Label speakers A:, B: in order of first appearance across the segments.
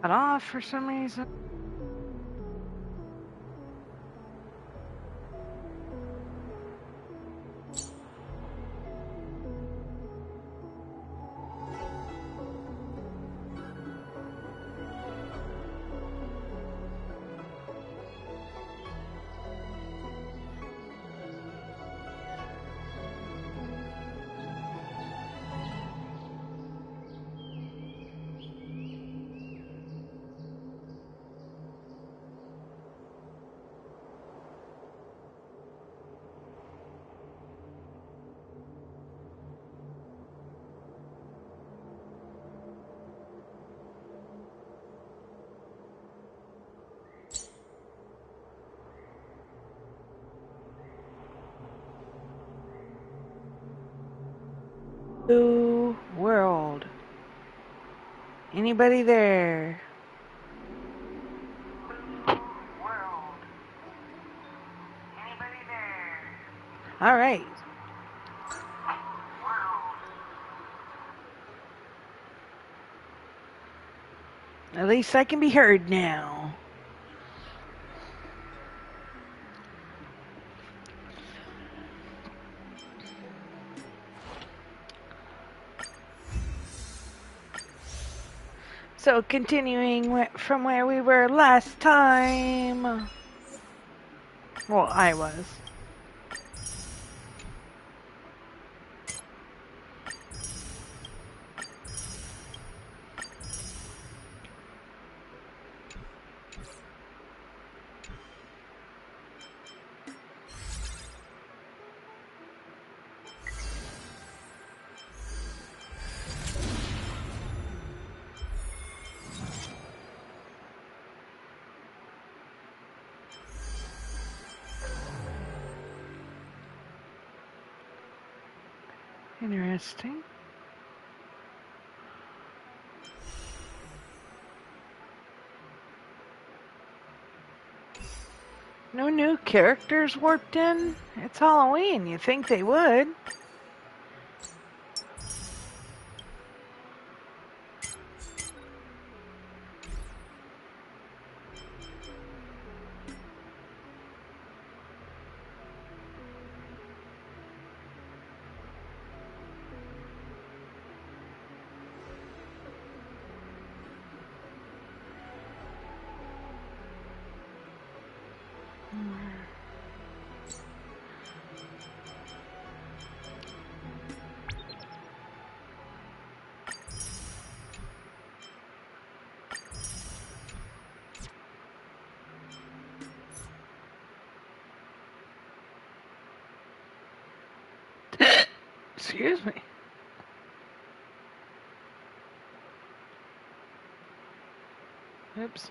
A: Got off for some reason. New world. Anybody there? World. Anybody there? All right. At least I can be heard now. So continuing from where we were last time. Well, I was. Interesting. No new characters warped in? It's Halloween. You think they would? Excuse me. Oops.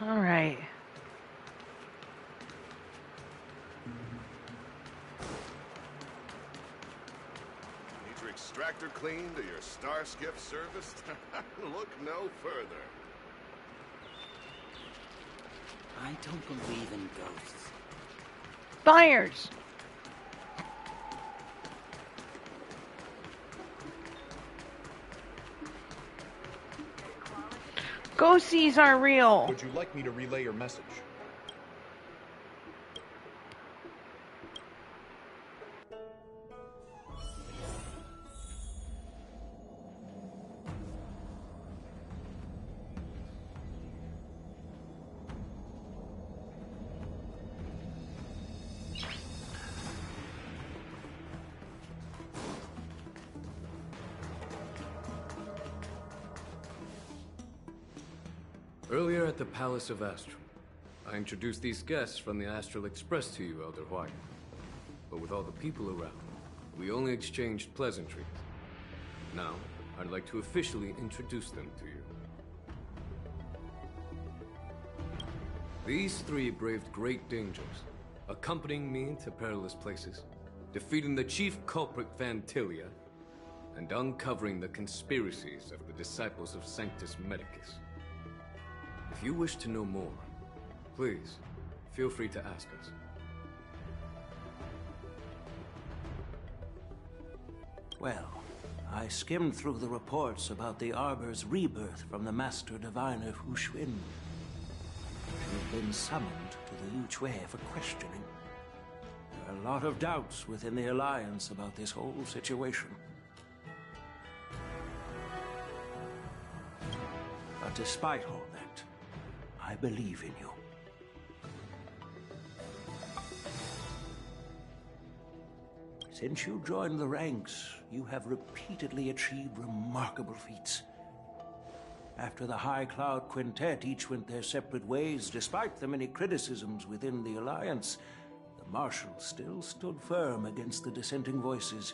A: All right.
B: Need your extractor cleaned or your star skiff serviced? Look no further.
C: I don't believe in ghosts.
A: Fires. Ghosties are real.
D: Would you like me to relay your message?
E: Earlier at the Palace of Astral, I introduced these guests from the Astral Express to you, Elder White. But with all the people around, we only exchanged pleasantries. Now, I'd like to officially introduce them to you. These three braved great dangers, accompanying me to perilous places, defeating the chief culprit Vantilia, and uncovering the conspiracies of the disciples of Sanctus Medicus. If you wish to know more, please, feel free to ask us.
C: Well, I skimmed through the reports about the Arbor's rebirth from the Master Diviner Hu Xuan. She's been summoned to the Yu Chui for questioning. There are a lot of doubts within the Alliance about this whole situation. But despite all that, I believe in you. Since you joined the ranks, you have repeatedly achieved remarkable feats. After the High Cloud Quintet each went their separate ways, despite the many criticisms within the Alliance, the Marshal still stood firm against the dissenting voices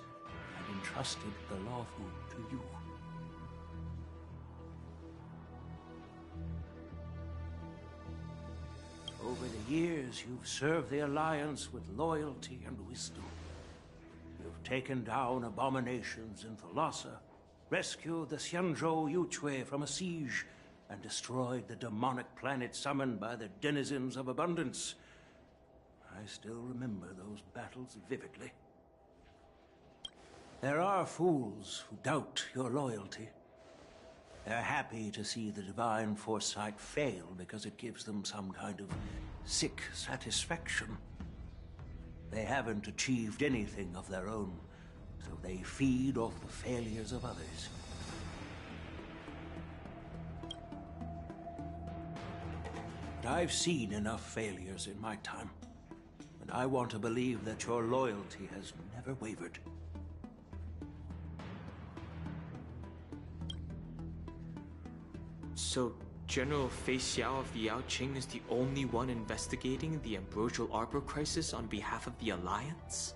C: and entrusted the lawful to you. Over the years, you've served the Alliance with loyalty and wisdom. You've taken down abominations in Thalassa, rescued the Xianzhou Yu Chui from a siege, and destroyed the demonic planet summoned by the denizens of abundance. I still remember those battles vividly. There are fools who doubt your loyalty. They're happy to see the divine foresight fail because it gives them some kind of sick satisfaction. They haven't achieved anything of their own, so they feed off the failures of others. But I've seen enough failures in my time, and I want to believe that your loyalty has never wavered.
D: So, General Fei Xiao of the Yaoqing is the only one investigating the Ambrosial Arbor crisis on behalf of the Alliance?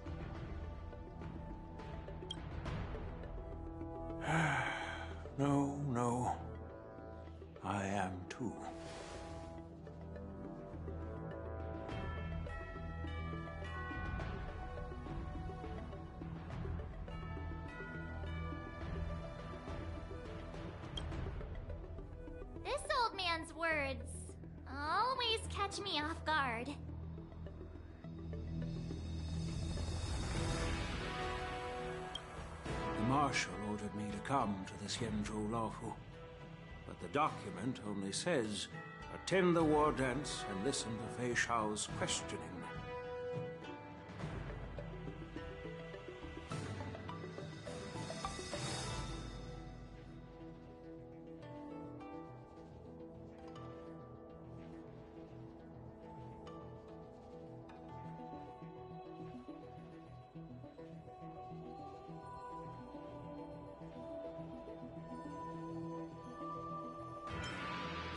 C: No. I am too.
F: This old man's words always catch me off guard.
C: The Marshal ordered me to come to the Xianzhou Laofu, but the document only says, attend the war dance and listen to Fei Xiao's questioning.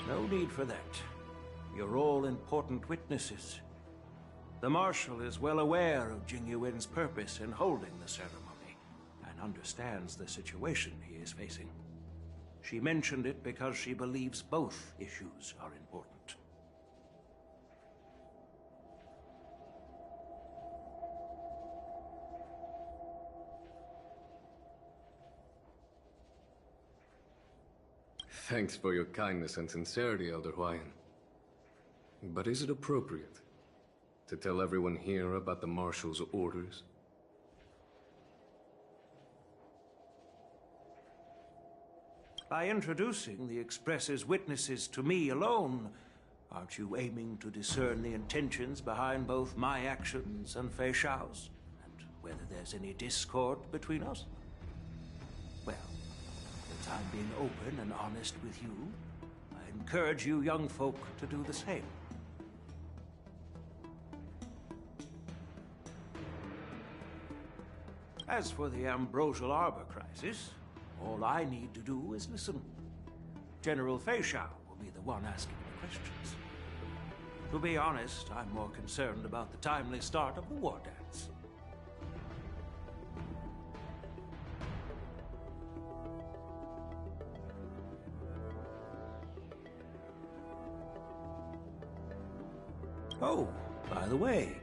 C: No need for that. You're all important witnesses. The Marshal is well aware of Jing Yuan's purpose in holding the ceremony, and understands the situation he is facing. She mentioned it because she believes both issues are important.
E: Thanks for your kindness and sincerity, Elder Huayan. But is it appropriate to tell everyone here about the Marshal's orders?
C: By introducing the Express's witnesses to me alone, aren't you aiming to discern the intentions behind both my actions and Fei Xiao's? And whether there's any discord between us? Well, since I'm being open and honest with you, I encourage you young folk to do the same. As for the Ambrosial Arbor crisis, all I need to do is listen. General Fei Xiao will be the one asking the questions. To be honest, I'm more concerned about the timely start of the war dance. Oh, by the way,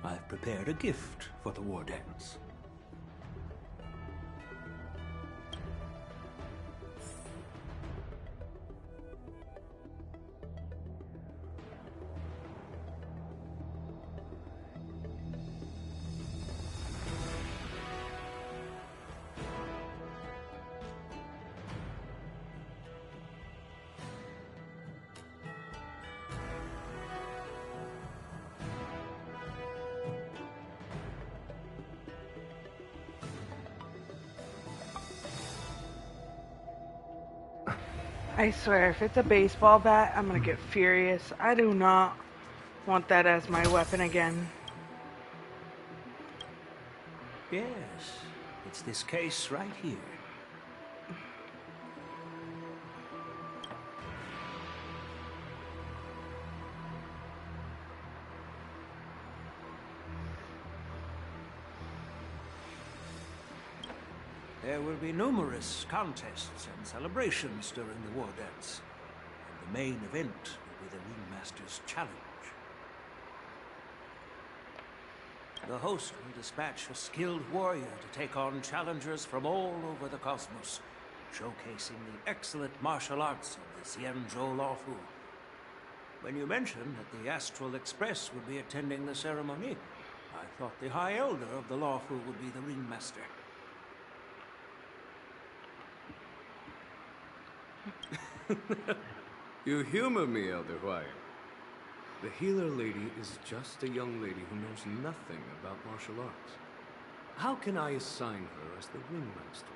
C: I've prepared a gift for the war dance.
A: I swear, if it's a baseball bat, I'm gonna get furious. I do not want that as my weapon again.
C: Yes, it's this case right here. There will be numerous contests and celebrations during the war dance. And the main event will be the Ringmaster's Challenge. The host will dispatch a skilled warrior to take on challengers from all over the cosmos, showcasing the excellent martial arts of the Xianzhou Lawfu. When you mentioned that the Astral Express would be attending the ceremony, I thought the High Elder of the Lawfu would be the Ringmaster.
E: You humor me, Elder Huayan. The healer lady is just a young lady who knows nothing about martial arts. How can I assign her as the ringmaster?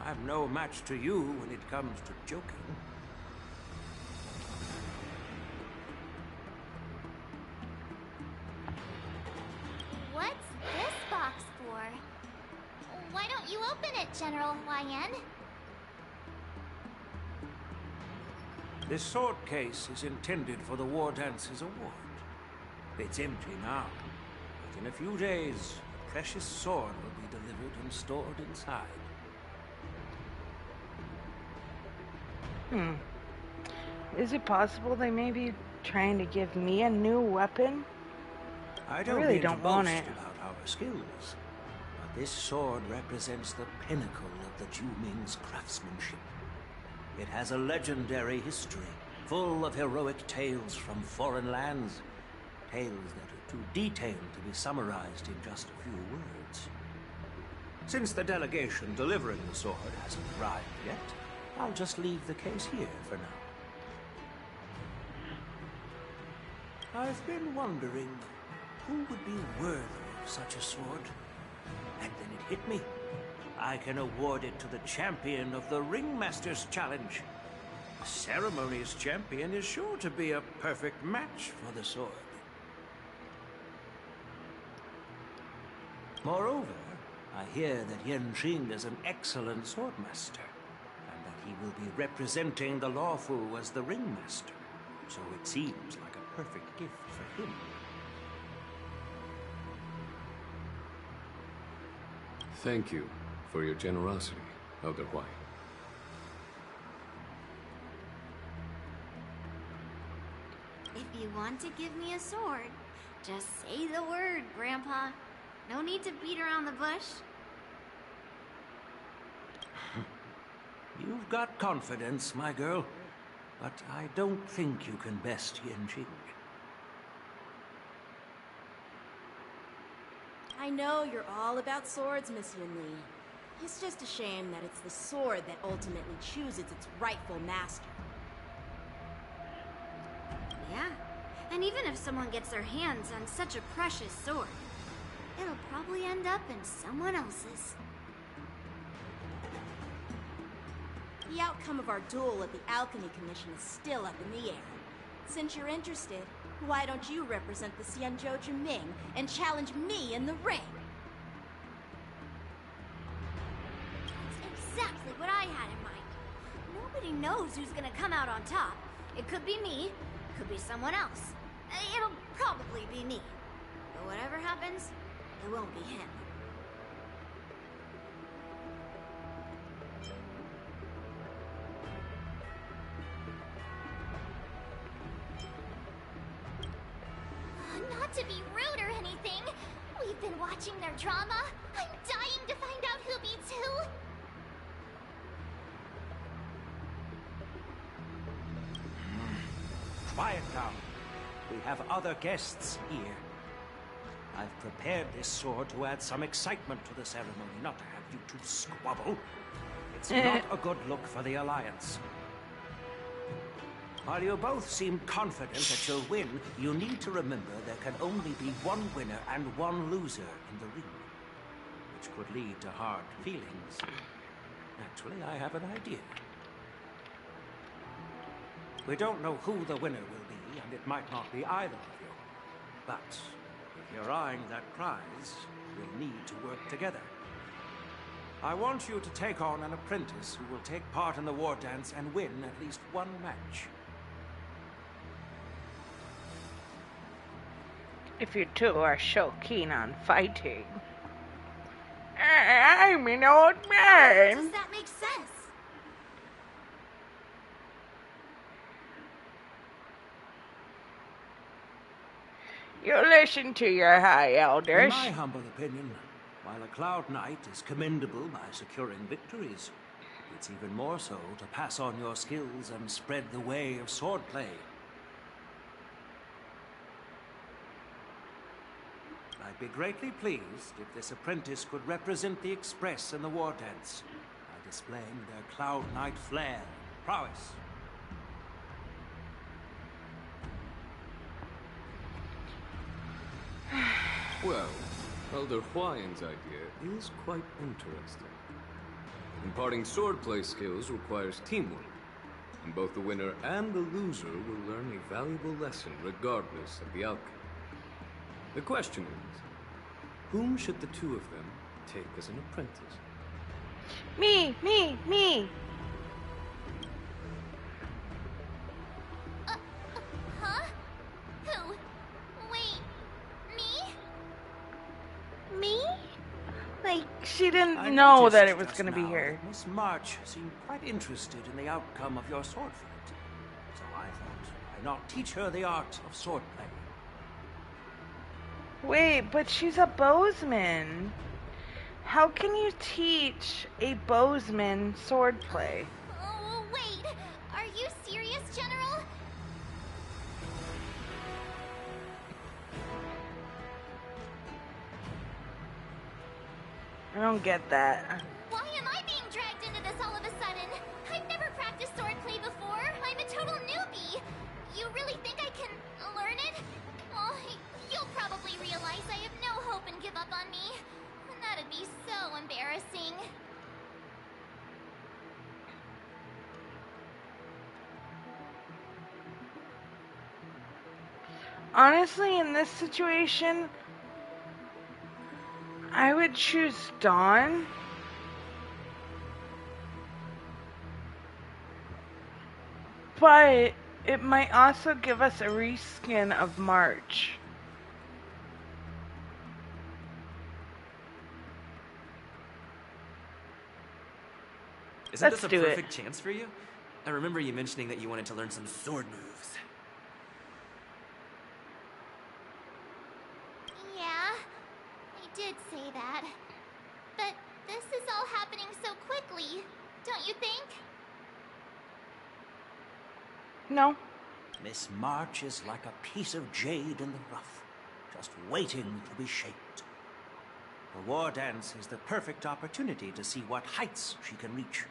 C: I'm no match to you when it comes to joking.
F: What's this box for? Why don't you open it, General Huayan?
C: This sword case is intended for the War Dance's award. It's empty now, but in a few days, a precious sword will be delivered and stored inside.
A: Is it possible they may be trying to give me a new weapon?
C: I don't
A: really
C: mean
A: don't
C: to
A: want
C: boast
A: it.
C: about our skills, but this sword represents the pinnacle of the Zhu-Ming's craftsmanship. It has a legendary history, full of heroic tales from foreign lands. Tales that are too detailed to be summarized in just a few words. Since the delegation delivering the sword hasn't arrived yet, I'll just leave the case here for now. I've been wondering who would be worthy of such a sword. And then it hit me. I can award it to the champion of the Ringmaster's Challenge. The ceremony's champion is sure to be a perfect match for the sword. Moreover, I hear that Yanqing is an excellent swordmaster, and that he will be representing the Lawfu as the Ringmaster, so it seems like a perfect gift for him.
E: Thank you for your generosity, Elder Huayan.
F: If you want to give me a sword, just say the word, Grandpa. No need to beat around the bush.
C: You've got confidence, my girl, but I don't think you can best Yanqing.
G: I know you're all about swords, Miss Yunli. It's just a shame that it's the sword that ultimately chooses its rightful master.
F: Yeah, and even if someone gets their hands on such a precious sword, it'll probably end up in someone else's.
G: The outcome of our duel at the Alchemy Commission is still up in the air. Since you're interested, why don't you represent the Xianzhou Zhuming and challenge me in the ring?
F: That's exactly what I had in mind. Nobody knows who's gonna come out on top. It could be me, it could be someone else. It'll probably be me. But whatever happens, it won't be him. Not to be rude or anything, we've been watching their drama. I'm dying to find out who beats who.
C: Quiet down. We have other guests here. I've prepared this sword to add some excitement to the ceremony, not to have you two squabble. It's not a good look for the Alliance. While you both seem confident that you'll win, you need to remember there can only be one winner and one loser in the ring, which could lead to hard feelings. Actually, I have an idea. We don't know who the winner will be, and it might not be either of you. But if you're eyeing that prize, we'll need to work together. I want you to take on an apprentice who will take part in the war dance and win at least one match.
A: If you two are so keen on fighting. I'm an old man.
G: Does that make sense?
A: You listen to your high
C: In
A: elders.
C: my humble opinion, while a Cloud Knight is commendable by securing victories, it's even more so to pass on your skills and spread the way of swordplay. I'd be greatly pleased if this apprentice could represent the Express in the war dance by displaying their Cloud Knight flair and prowess.
E: Well, Elder Huayan's idea is quite interesting. Imparting swordplay skills requires teamwork, and both the winner and the loser will learn a valuable lesson regardless of the outcome. The question is, whom should the two of them take as an apprentice?
A: Me.
F: Huh? Who? Wait, me?
A: Me? Like, she didn't
C: I
A: know
C: noticed
A: that it was
C: just
A: going to be
C: now
A: here.
C: that Miss March seemed quite interested in the outcome of your sword fight. So I thought, why not teach her the art of swordplay?
A: Wait, but she's a bowsman. How can you teach a bowsman swordplay?
F: Oh, wait. Are you serious, General?
A: I don't get that.
F: Why am I being dragged into this all of a sudden? I've never practiced swordplay before. I'm a total newbie. You really think I can learn it? Oh, you'll probably realize I have no hope and give up on me. And that'd be so embarrassing.
A: Honestly, in this situation, I would choose Dawn. But it might also give us a reskin of March.
H: Isn't
A: Let's
H: this a
A: do it.
H: perfect chance for you? I remember you mentioning that you wanted to learn some sword moves.
F: Yeah, I did say that. But this is all happening so quickly, don't you think?
A: No.
C: Miss March is like a piece of jade in the rough, just waiting to be shaped. The war dance is the perfect opportunity to see what heights she can reach.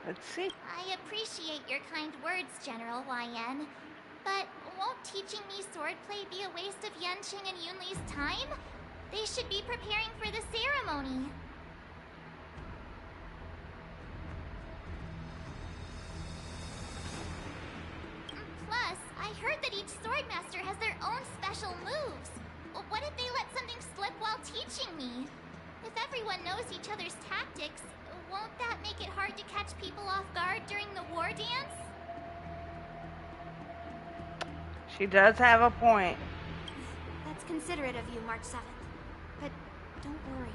A: Let's see.
F: I appreciate your kind words, General YN. But won't teaching me swordplay be a waste of Yanqing and Yunli's time? They should be preparing for the ceremony. Plus, I heard that each swordmaster has their own special moves. What if they let something slip while teaching me? If everyone knows each other's tactics, won't that make it hard to catch people off guard during the war dance?
A: She does have a point.
G: That's considerate of you, March 7th. But don't worry.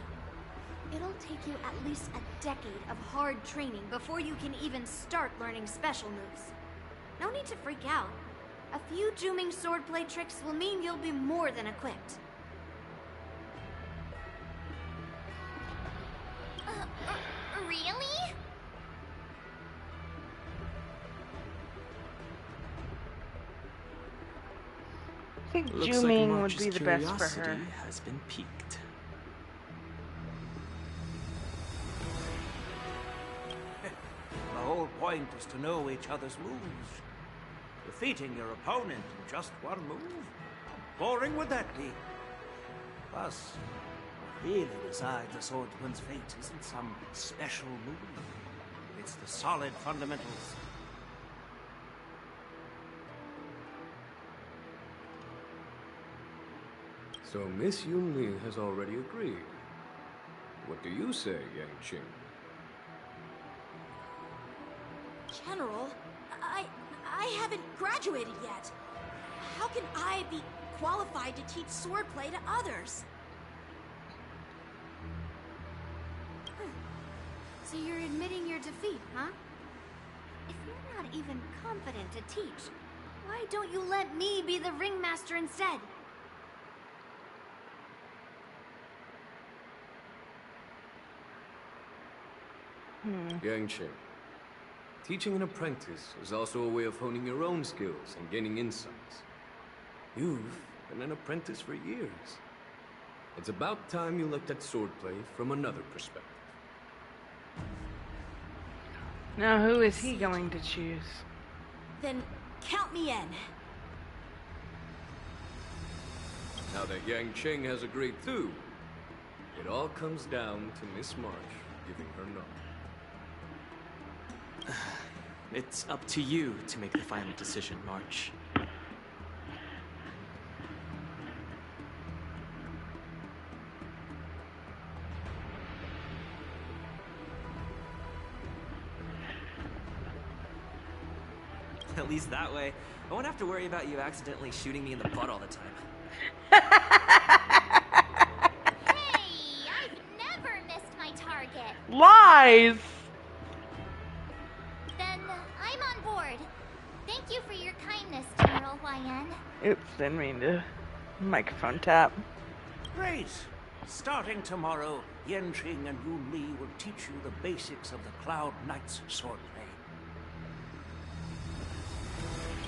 G: It'll take you at least a decade of hard training before you can even start learning special moves. No need to freak out. A few Juming swordplay tricks will mean you'll be more than equipped.
F: Really?
A: I think
D: Looks like
A: Juming would
D: March's
A: be the best for
D: curiosity
A: her.
D: has been piqued.
C: point is to know each other's moves. Defeating your opponent in just one move? How boring would that be? Plus, what really decides a swordsman's fate isn't some special move. It's the solid fundamentals.
E: So Miss Yun Li has already agreed. What do you say, Yang Qing?
I: General, I haven't graduated yet. How can I be qualified to teach swordplay to others?
G: So you're admitting your defeat, huh? If you're not even confident to teach, why don't you let me be the ringmaster instead?
E: Yang Qing, teaching an apprentice is also a way of honing your own skills and gaining insights. You've been an apprentice for years. It's about time you looked at swordplay from another perspective.
A: Now who is he going to choose?
I: Then count me in.
E: Now that Yang Qing has agreed too, it all comes down to Miss March giving her nod.
D: It's up to you to make the final decision, March.
H: At least that way, I won't have to worry about you accidentally shooting me in the butt all the time.
F: Hey, I've never missed my target.
A: Lies!
F: Then I'm on board. Thank you for your kindness, General Huayan.
A: Oops, didn't mean to microphone tap.
C: Great! Starting tomorrow, Yan Qing and Yun Li will teach you the basics of the Cloud Knight's swordplay.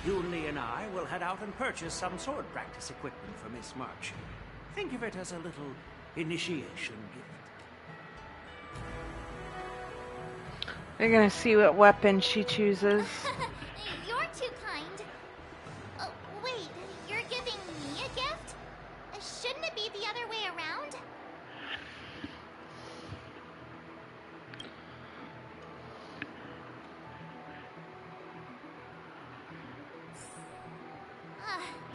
C: Yun Li and I will head out and purchase some sword practice equipment for Miss March. Think of it as a little initiation gift.
A: They're gonna see what weapon she chooses.
F: You're too kind. Oh, wait, you're giving me a gift? Shouldn't it be the other way around?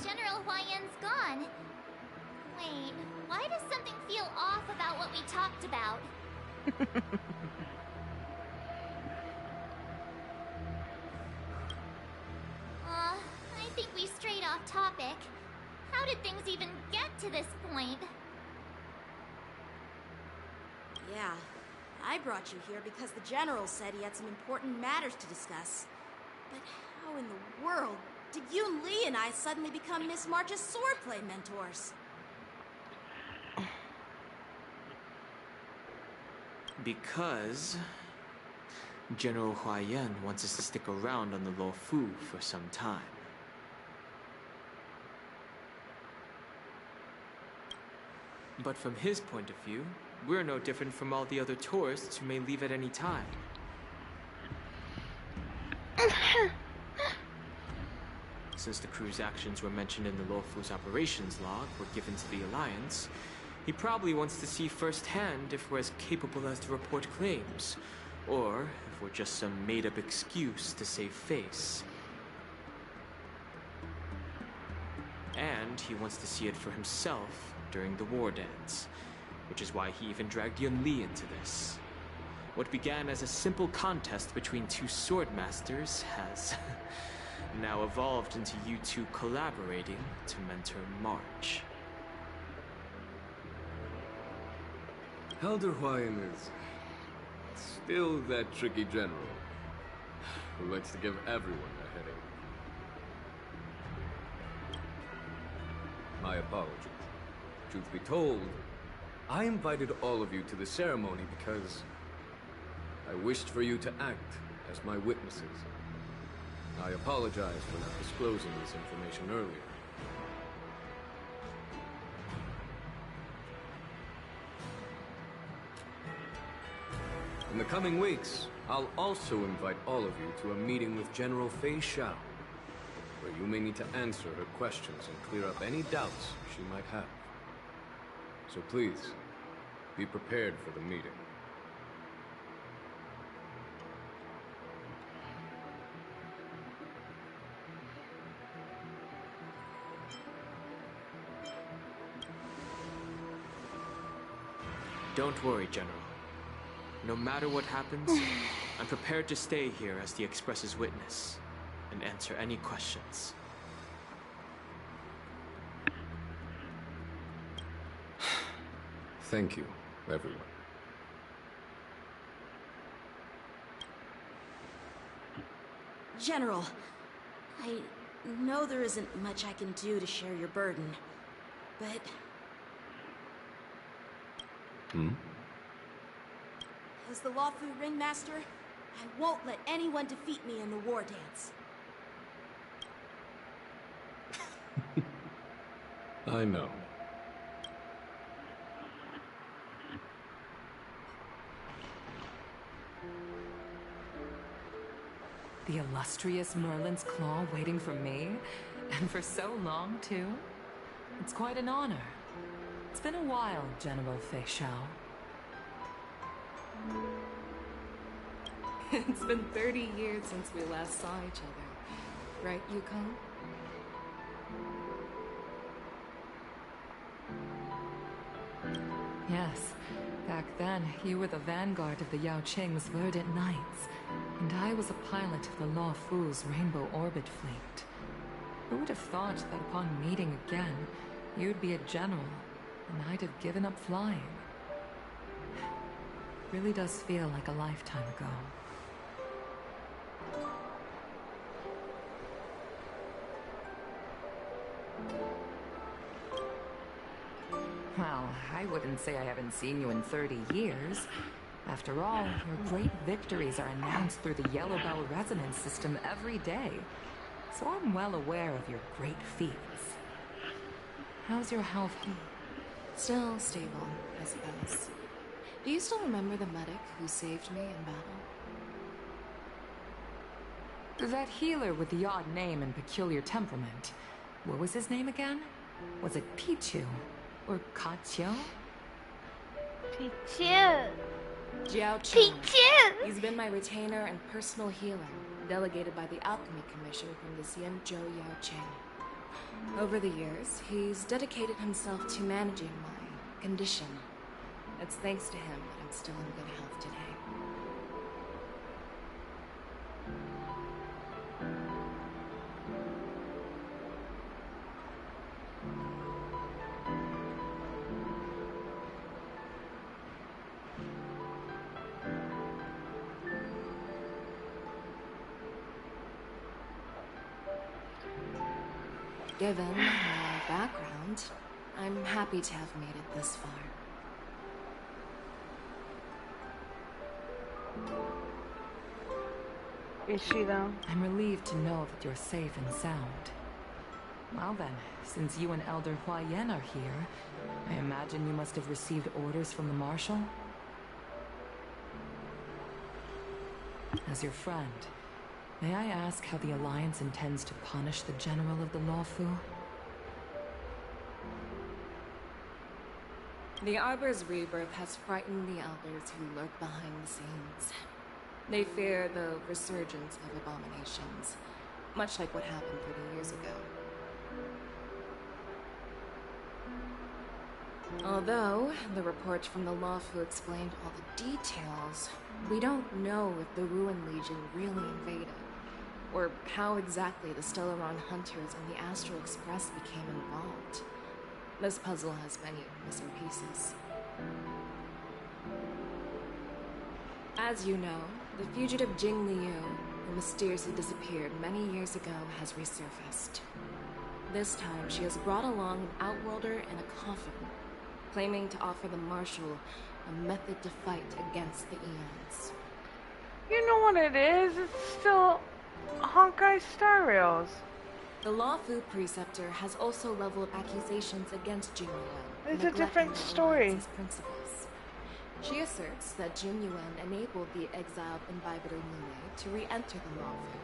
F: General Huayan's gone. Wait, why does something feel off about what we talked about? I think we strayed off topic. How did things even get to this point?
I: Yeah, I brought you here because the General said he had some important matters to discuss. But how in the world did Yun Li and I suddenly become Miss March's swordplay mentors?
D: Because General Huayan wants us to stick around on the Luofu for some time. But from his point of view, we're no different from all the other tourists who may leave at any time. Since the crew's actions were mentioned in the Luofu's operations log were given to the Alliance, he probably wants to see firsthand if we're as capable as to report claims, or if we're just some made-up excuse to save face. And he wants to see it for himself during the war dance, which is why he even dragged Yun Li into this. What began as a simple contest between two sword masters has now evolved into you two collaborating to mentor March.
E: Elder Huayan is still that tricky general who likes to give everyone a headache. My apologies. Truth be told, I invited all of you to the ceremony because I wished for you to act as my witnesses. I apologize for not disclosing this information earlier. In the coming weeks, I'll also invite all of you to a meeting with General Fei Xiao, where you may need to answer her questions and clear up any doubts she might have. So please, be prepared for the meeting.
D: Don't worry, General. No matter what happens, I'm prepared to stay here as the Express's witness and answer any questions.
E: Thank you, everyone.
I: General, I know there isn't much I can do to share your burden, but... As the Lawfu Ringmaster, I won't let anyone defeat me in the war dance.
E: I know.
J: The illustrious Merlin's Claw waiting for me? And for so long, too? It's quite an honor. It's been a while, General Fei Xiao.
K: It's been 30 years since we last saw each other. Right, Yukon?
J: Yes. Back then, you were the vanguard of the Yao Qing's Verdant Knights, and I was a pilot of the Law Fu's Rainbow Orbit Fleet. Who would have thought that upon meeting again, you'd be a general, and I'd have given up flying? Really does feel like a lifetime ago. Well, I wouldn't say I haven't seen you in 30 years. After all, your great victories are announced through the Yellow Bell resonance system every day. So I'm well aware of your great feats. How's your health?
K: Still stable, I suppose. Do you still remember the medic who saved me in battle?
J: That healer with the odd name and peculiar temperament. What was his name again? Was it Pichu? Or Kachio?
G: Pichu!
K: Jiao Cheng.
G: Pichu!
K: He's been my retainer and personal healer, delegated by the Alchemy Commission from the Xianzhou Yao Qing. Over the years, he's dedicated himself to managing my condition. It's thanks to him that I'm still in good health today. Given my background, I'm happy to have made it this far.
A: Is she though?
J: I'm relieved to know that you're safe and sound. Well then, since you and Elder Hua Yan are here, I imagine you must have received orders from the Marshal? As your friend, may I ask how the Alliance intends to punish the General of the Lawfu?
K: The Arbor's rebirth has frightened the elders who lurk behind the scenes. They fear the resurgence of abominations, much like what happened 30 years ago. Although the report from the Lawfu explained all the details, we don't know if the Ruin Legion really invaded, or how exactly the Stellaron Hunters and the Astral Express became involved. This puzzle has many missing pieces. As you know, the fugitive Jing Liu, who mysteriously disappeared many years ago, has resurfaced. This time, she has brought along an outworlder and a coffin, claiming to offer the Marshal a method to fight against the Eons.
A: You know what it is? It's still Honkai Star Rails.
K: The Lawfu Preceptor has also leveled accusations against Jing Liu.
A: It's a different story.
K: Principles. She asserts that Jin Yuan enabled the exiled Imbibitor Lune to re-enter the Lawfu,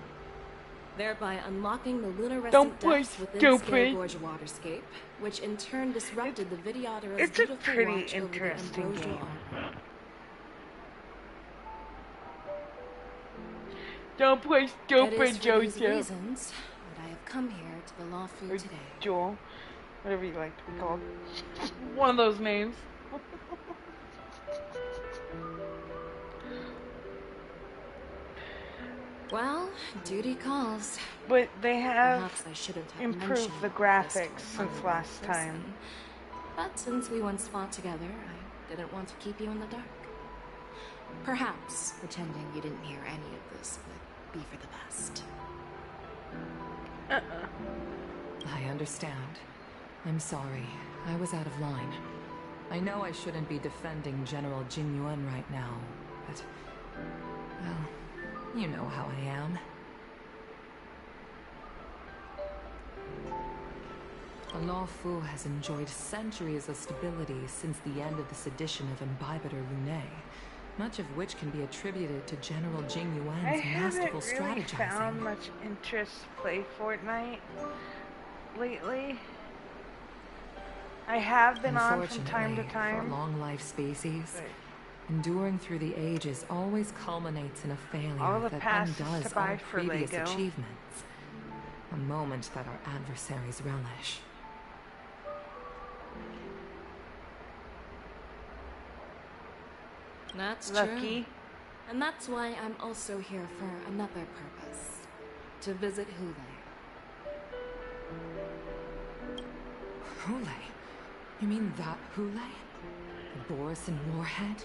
K: thereby unlocking the lunarescent depths within Scaregorge waterscape, which in turn disrupted the Videodera's
A: It's a
K: beautiful
A: pretty
K: watch over the
A: interesting
K: ambrosial
A: game.
K: arbor.
A: Don't play
K: It
A: stupid,
K: is for these
A: Jojo.
K: reasons that I have come here to the Lawfu
A: Or
K: today.
A: Joel. Whatever you like to be called. One of those names.
K: Well, duty calls.
A: But they have
K: Perhaps I shouldn't have
A: improved
K: mentioned
A: the
K: all this
A: graphics
K: to
A: since
K: an
A: last
K: unknown
A: time.
K: person. But since we once fought together, I didn't want to keep you in the dark. Perhaps pretending you didn't hear any of this would be for the best.
J: I understand. I'm sorry. I was out of line. I know I shouldn't be defending General Jin Yuan right now, but... well, you know how I am. The Lawfu has enjoyed centuries of stability since the end of the sedition of Imbibitor Lune, much of which can be attributed to General Jing
A: I
J: Yuan's
A: haven't
J: masterful
A: really
J: strategizing.
A: found much interest to play Fortnite lately. I have been on from time to
J: For
A: time.
J: long life species,
A: But
J: enduring through the ages always culminates in a failure
A: all the
J: that
A: passes
J: undoes
A: to buy
J: all
A: for
J: previous
A: Lego.
J: achievements. A moment that our adversaries relish.
K: That's
A: Lucky.
K: true. And that's why I'm also here for another purpose. To visit Hule.
J: Hule? You mean that Hule? The Borisin Warhead?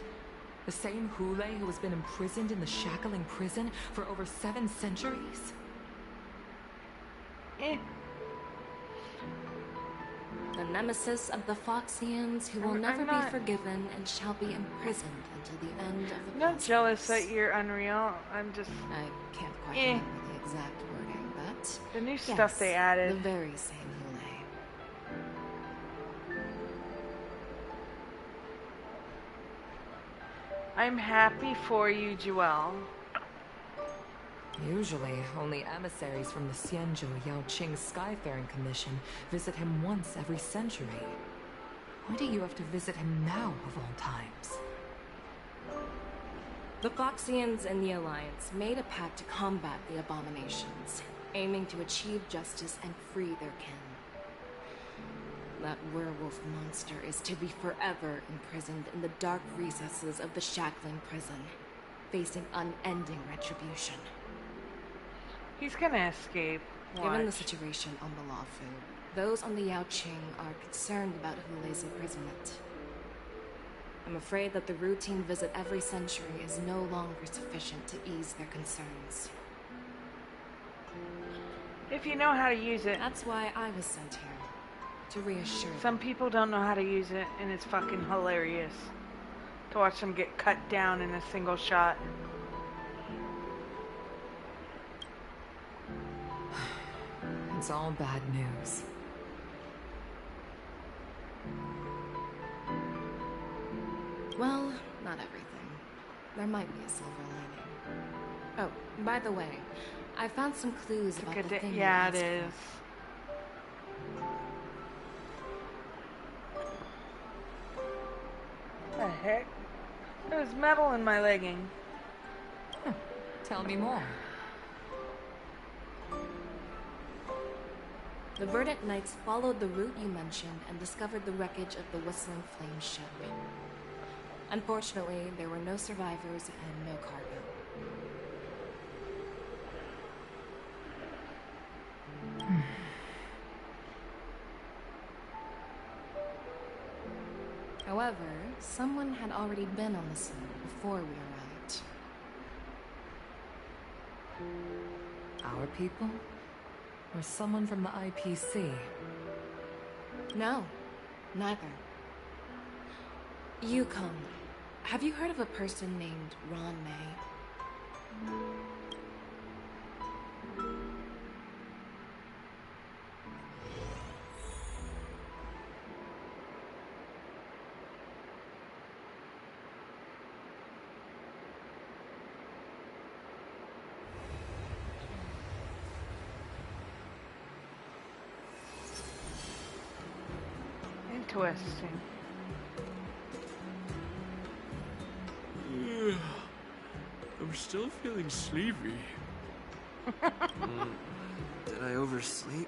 J: The same Hule who has been imprisoned in the Shackling prison for over 7 centuries?
A: Eh.
K: The nemesis of the Foxians who will
A: I'm
K: never
A: not-
K: be forgiven and shall be imprisoned until the end of the
A: I'm not
K: process.
A: jealous that you're Unreal. I'm just
K: I can't quite
A: Eh.
K: remember the exact wording, but
A: the new
K: yes,
A: stuff they added.
K: the very same Hule.
A: I'm happy for you, Jewel.
J: Usually, only emissaries from the Xianzhou Yaoqing Skyfaring Commission visit him once every century. Why do you have to visit him now, of all times?
K: The Foxians and the Alliance made a pact to combat the abominations, aiming to achieve justice and free their kin. That werewolf monster is to be forever imprisoned in the dark recesses of the Shackling prison, facing unending retribution.
A: He's gonna escape.
K: Given the
A: Watch.
K: situation on the Lawfu, those on the Yaoqing are concerned about Hule's imprisonment. I'm afraid that the routine visit every century is no longer sufficient to ease their concerns.
A: If you know how to use it.
K: That's why I was sent here, to reassure them.
A: Some people don't know how to use it, and it's fucking hilarious to watch them get cut down in a single shot.
J: It's all bad news.
K: Well, not everything. There might be a silver lining. Oh, by the way, I found some clues about the thing you
A: Yeah, it
K: asked
A: is. The heck? There's metal in my legging.
J: Tell me more.
K: The Verdant Knights followed the route you mentioned and discovered the wreckage of the Whistling Flame ship. Unfortunately, there were no survivors and no cargo. However, someone had already been on the scene before we arrived.
J: Our people? Or someone from the IPC?
K: No, neither. Yukon, have you heard of a person named Ron May?
A: Interesting.
D: I'm still feeling sleepy.
H: Did I oversleep?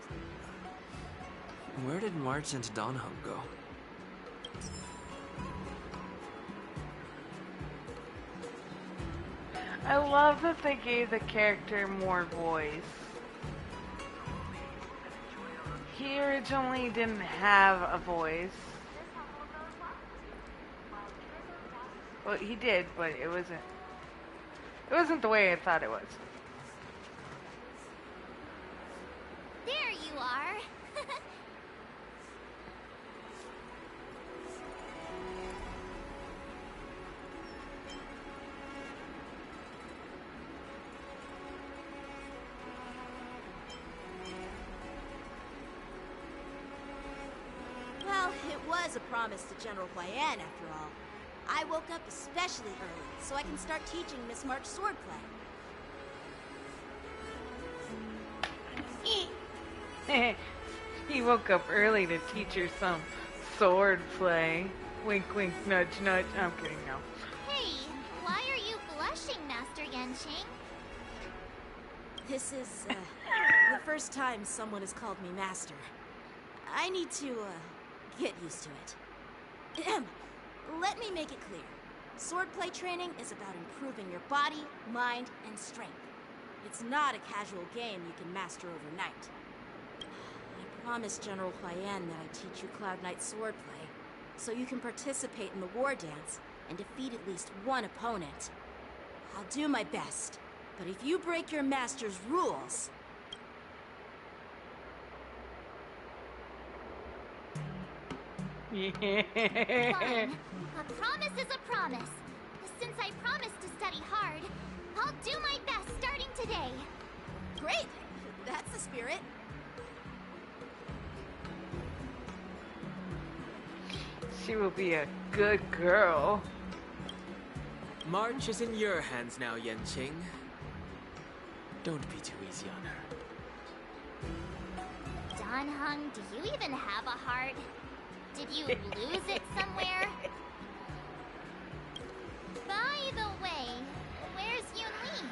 H: Where did March and Donham go?
A: I love that they gave the character more voice. He originally didn't have a voice. Well, he did, but it wasn't the way I thought it was.
F: There you are.
I: Well, it was a promise to General Huayan, after all. I woke up especially early, so I can start teaching Miss March swordplay.
A: He woke up early to teach her some sword play. Wink, wink, nudge, nudge. I'm kidding, no.
F: Hey, why are you blushing, Master Yanqing?
I: This is, the first time someone has called me master. I need to, get used to it. Ahem. Let me make it clear. Swordplay training is about improving your body, mind, and strength. It's not a casual game you can master overnight. I promised General Huayan that I'd teach you Cloud Knight swordplay, so you can participate in the war dance and defeat at least one opponent. I'll do my best, but if you break your master's rules...
F: Fine. A promise is a promise. Since I promised to study hard, I'll do my best starting today.
I: Great! That's the spirit.
A: She will be a good girl.
D: March is in your hands now, Yanqing. Don't be too easy on her.
F: Donhung, do you even have a heart? Did you lose it somewhere? By the way, where's Yunli?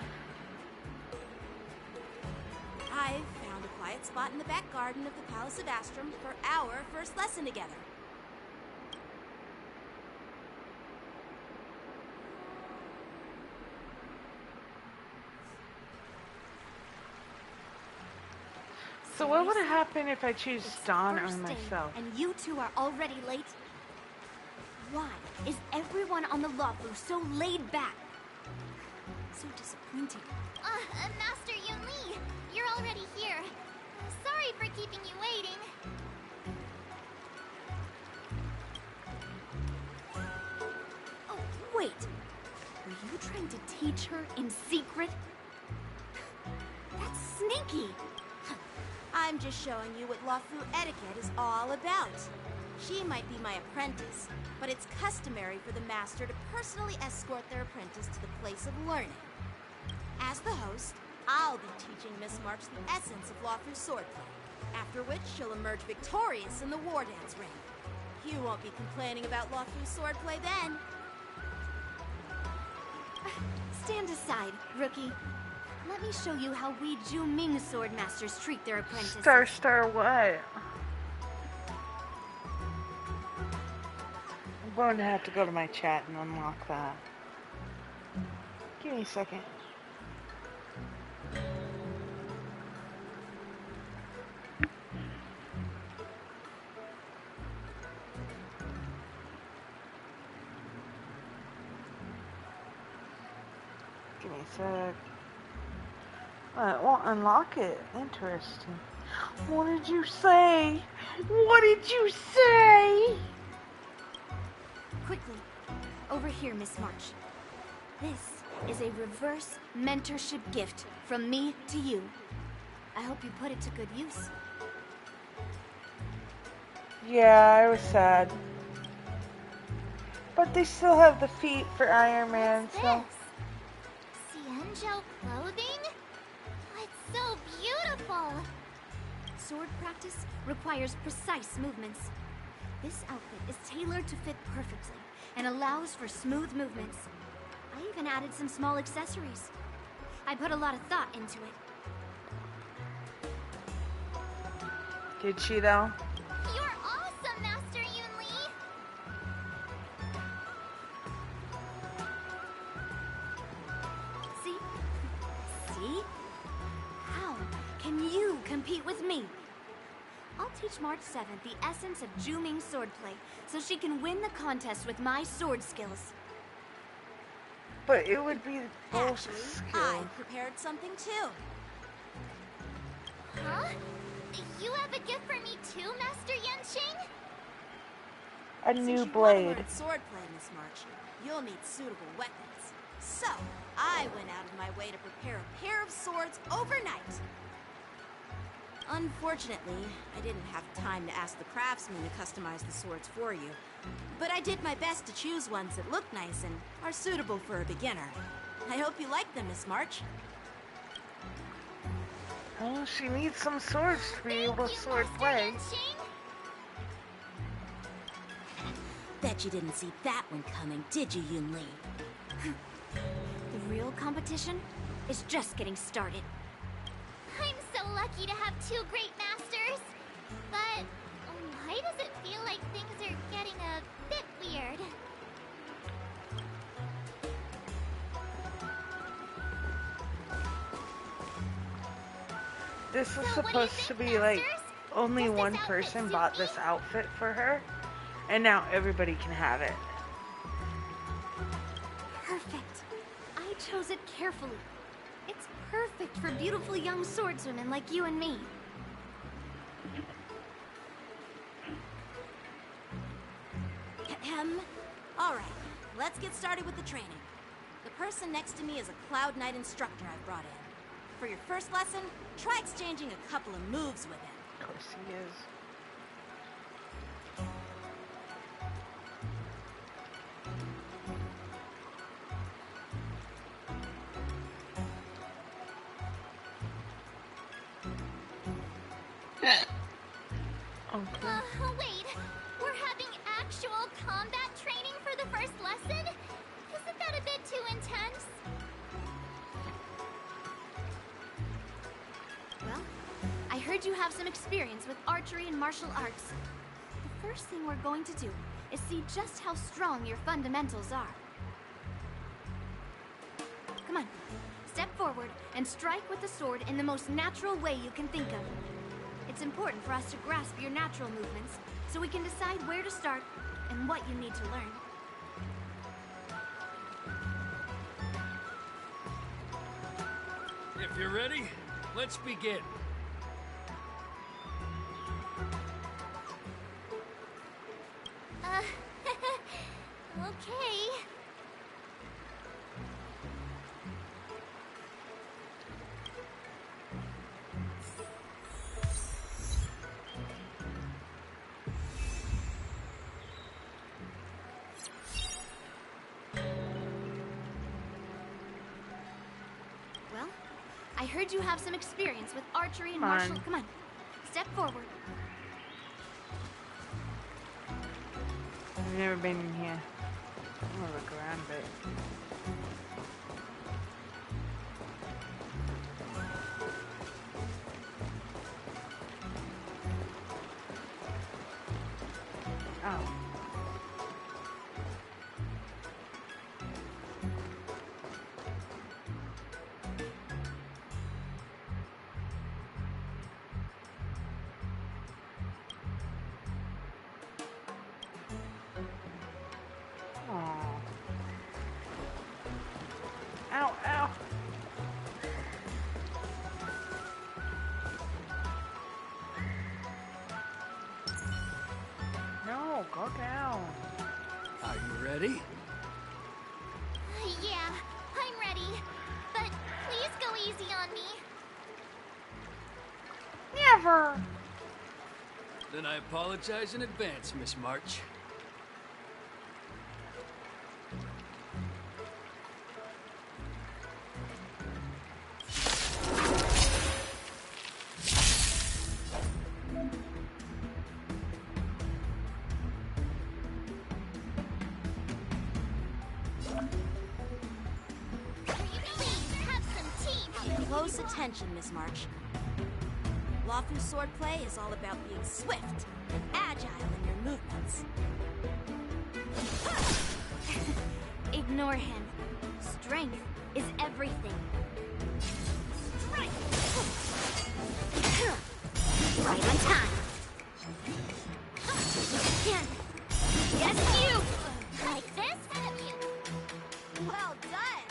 I: I've found a quiet spot in the back garden of the Palace of Astrum for our first lesson together.
A: So what would happen if I choose
F: It's
A: Dawn or
F: first day,
A: myself?
F: and you two are already late? Why is everyone on the Lawfu so laid back?
I: So disappointing.
F: Master Yunli, you're already here. Sorry for keeping you waiting.
G: Oh, wait. Were you trying to teach her in secret? That's sneaky.
I: I'm just showing you what Lawfu etiquette is all about. She might be my apprentice, but it's customary for the master to personally escort their apprentice to the place of learning. As the host, I'll be teaching Miss March the essence of Lawfu swordplay, after which she'll emerge victorious in the war dance ring. You won't be complaining about Lawfu swordplay then.
G: Stand aside, rookie. Let me show you how we Ju-Ming sword masters treat their apprentices.
A: Star what? I'm going to have to go to my chat and unlock that. Give me a second. Give me a sec. It won't unlock it. Interesting. What did you say? What did you say?
G: Quickly, over here, Miss March. This is a reverse mentorship gift from me to you. I hope you put it to good use.
A: Yeah, I was sad. But they still have the feet for Iron Man,
F: What's
A: so...
F: this? Xianzhou clothing? It's so beautiful!
G: Sword practice requires precise movements.
F: This outfit is tailored to fit perfectly and allows for smooth movements. I even added some small accessories. I put a lot of thought into it.
A: Did she though?
G: You're awesome, Master Yun Li!
F: See? See? How can you compete with me? I'll teach March 7th the essence of Ju-Ming swordplay, so she can win the contest with my sword skills.
A: But it would be both
I: Actually,
A: skills.
I: I prepared something too.
G: Huh? You have a gift for me too, Master Yenshing?
A: A
I: Since
A: new
I: you want to
A: blade.
I: learn swordplay, Miss March, you'll need suitable weapons. So, I went out of my way to prepare a pair of swords overnight. Unfortunately, I didn't have time to ask the craftsman to customize the swords for you. But I did my best to choose ones that look nice and are suitable for a beginner. I hope you like them, Miss March.
A: Oh, she needs some swords to be able to sword play.
I: Bet you didn't see that one coming, did you, Yun Li?
F: The real competition is just getting started.
G: I'm so lucky to have two great masters. But why does it feel like things are getting a bit weird?
A: This is
G: So what do you
A: supposed to
G: think,
A: be like
G: masters?
A: only
G: Does this
A: one
G: outfit
A: person
G: suit
A: bought
G: me?
A: this outfit for her, and now everybody can have it.
F: Perfect. I chose it carefully. It's perfect for beautiful young swordswomen like you and me.
I: Ahem. All right, let's get started with the training. The person next to me is a Cloud Knight instructor I've brought in. For your first lesson, try exchanging a couple of moves with him.
A: Of course he is. Okay.
G: Wait. We're having actual combat training for the first lesson? Isn't that a bit too intense?
F: Well, I heard you have some experience with archery and martial arts. The first thing we're going to do is see just how strong your fundamentals are. Come on, step forward and strike with the sword in the most natural way you can think of. It's important for us to grasp your natural movements so we can decide where to start and what you need to learn.
L: If you're ready, let's begin.
G: Okay.
F: Well, I heard you have some experience with archery and
A: Come on.
F: martial... Come on, step forward.
A: I've never been in here. I'm gonna look around a bit. Oh. Aw. Ow, ow. No, go down.
L: Are you ready?
G: Yeah, I'm ready. But please go easy on me.
A: Never.
L: Then I apologize in advance, Miss March.
I: Close attention, Miss March. Lawfu swordplay is all about being swift and agile in your movements.
F: Ignore him. Strength is everything. Strength! Right on time. Again. Yes, you! Like this?
I: Well done!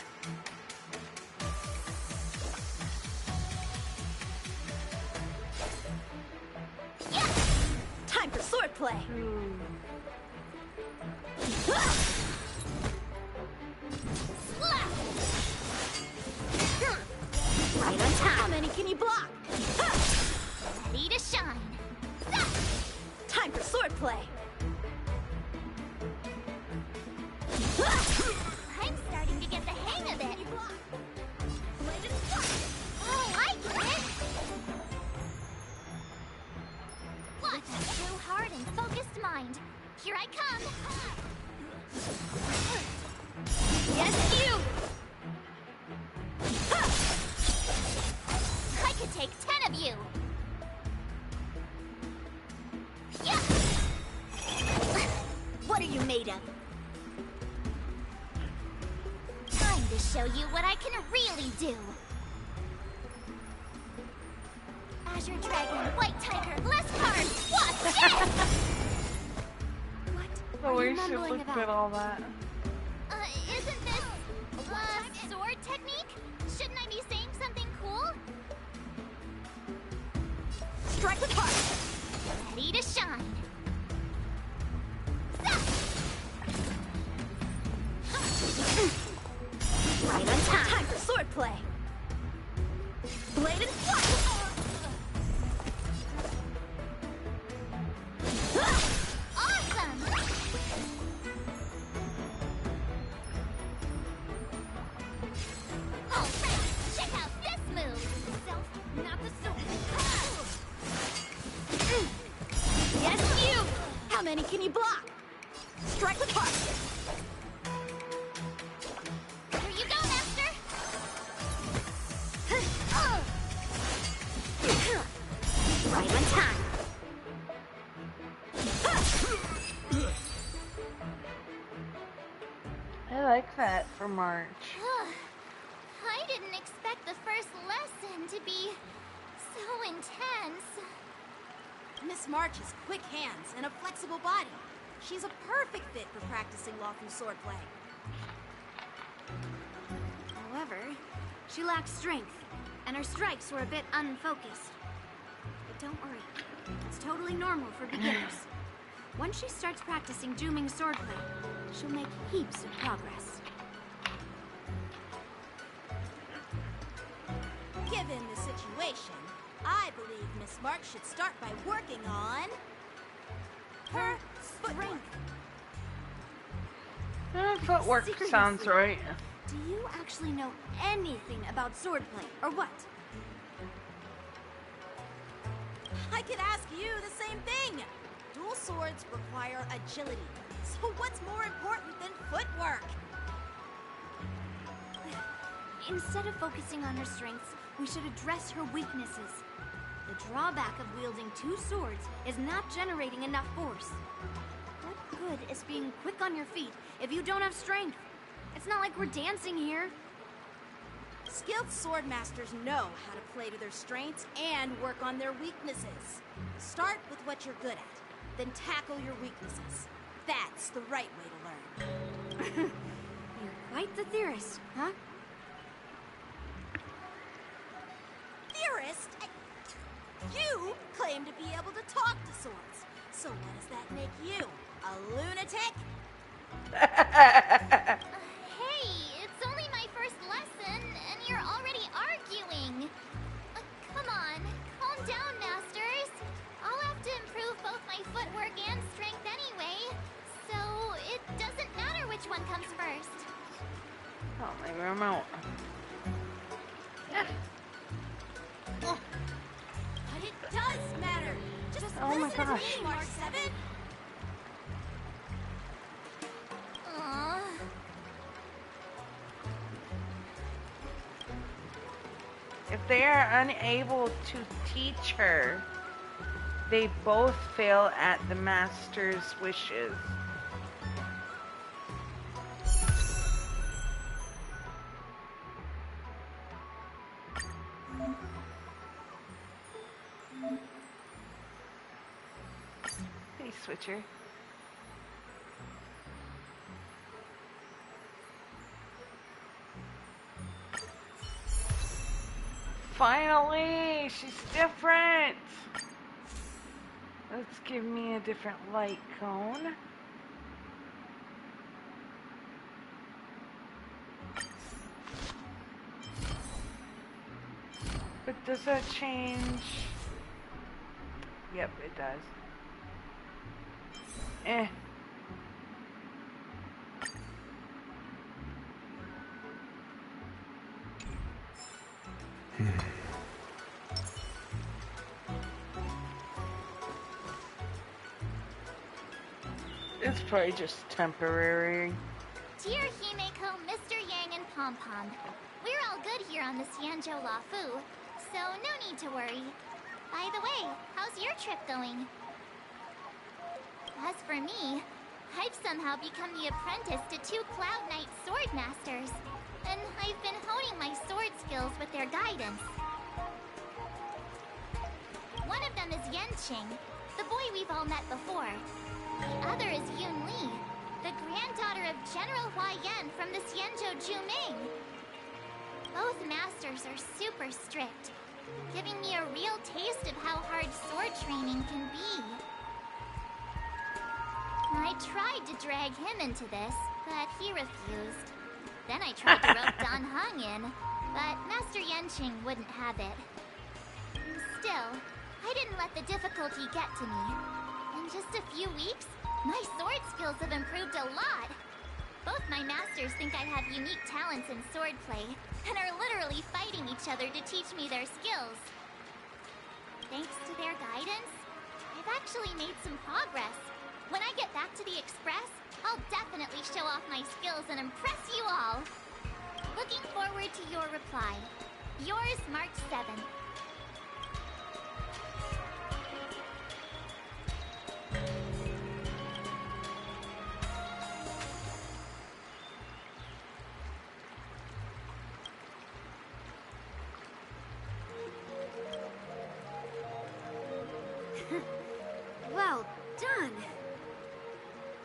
F: Yeah!
I: Time for swordplay!
F: Slap! Right on time.
I: How many can you block?
F: Ready to shine.
I: Time for swordplay!
F: I'm starting to get the hang of it. I like it. Watch a true heart and focused mind. Here I come. Yes, you. I could take 10 of you. Yeah.
I: What are you made of?
F: Time to show you what I can really do. Azure Dragon, White Tiger, less cards. Watch it!
A: The
F: What are
A: way
F: you
A: she
F: mumbling
A: looked
F: about?
A: at all that.
F: Isn't this sword technique? Shouldn't I be saying something cool?
I: Strike with heart!
F: Ready to shine. Right on time.
I: Time for swordplay! Blade and flash!
F: Awesome! Alright, check out this move. Self, not the sword.
I: Yes, you! How many can you block? Strike with heart!
F: Here you go, Master. Right on time.
A: I like that for March.
F: I didn't expect the first lesson to be so intense.
I: Miss March has quick hands and a flexible body. She's a perfect fit for practicing lawful swordplay.
F: However, she lacks strength, and her strikes were a bit unfocused. But don't worry, it's totally normal for beginners. Once she starts practicing dooming swordplay, she'll make heaps of progress.
I: Given the situation, I believe Miss March should start by working on her footwork.
A: Footwork
F: Seriously?
A: sounds right.
F: Do you actually know anything about swordplay, or what?
I: I could ask you the same thing. Dual swords require agility. So what's more important than footwork?
F: Instead of focusing on her strengths, we should address her weaknesses. The drawback of wielding two swords is not generating enough force. What good is being quick on your feet if you don't have strength? It's not like we're dancing here.
I: Skilled sword masters know how to play to their strengths and work on their weaknesses. Start with what you're good at, then tackle your weaknesses. That's the right way to learn.
F: You're quite the theorist, huh?
I: Theorist? You claim to be able to talk to swords. So what does that make you? A lunatic?
F: Hey, it's only my first lesson, and you're already arguing. Come on, calm down, masters. I'll have to improve both my footwork and strength anyway, so it doesn't matter which one comes first.
A: Oh, my remote.
I: But it does matter. Just
A: Oh my
I: listen
A: gosh.
I: to me, Mark 7.
A: If they are unable to teach her, they both fail at the master's wishes. Hey, Switcher. Finally, she's different. Let's give me a different light cone. But does that change? Yep, it does. Eh. It's probably just temporary.
M: Dear Himeko, Mr. Yang, and Pom Pom, we're all good here on the Xianzhou Lafu, so no need to worry. By the way, how's your trip going? As for me, I've somehow become the apprentice to 2 Cloud Knight sword masters, and I've been honing my sword skills with their guidance. One of them is Yenqing, the boy we've all met before. The other is Yun Li, the granddaughter of General Hua Yan from the Xianzhou Juming. Both masters are super strict, giving me a real taste of how hard sword training can be. I tried to drag him into this, but he refused. Then I tried to rope Dan Heng in, but Master Yenqing wouldn't have it. Still, I didn't let the difficulty get to me. In just a few weeks, my sword skills have improved a lot. Both my masters think I have unique talents in swordplay, and are literally fighting each other to teach me their skills. Thanks to their guidance, I've actually made some progress. When I get back to the Express, I'll definitely show off my skills and impress you all. Looking forward to your reply. Yours, March 7th.
F: Well done.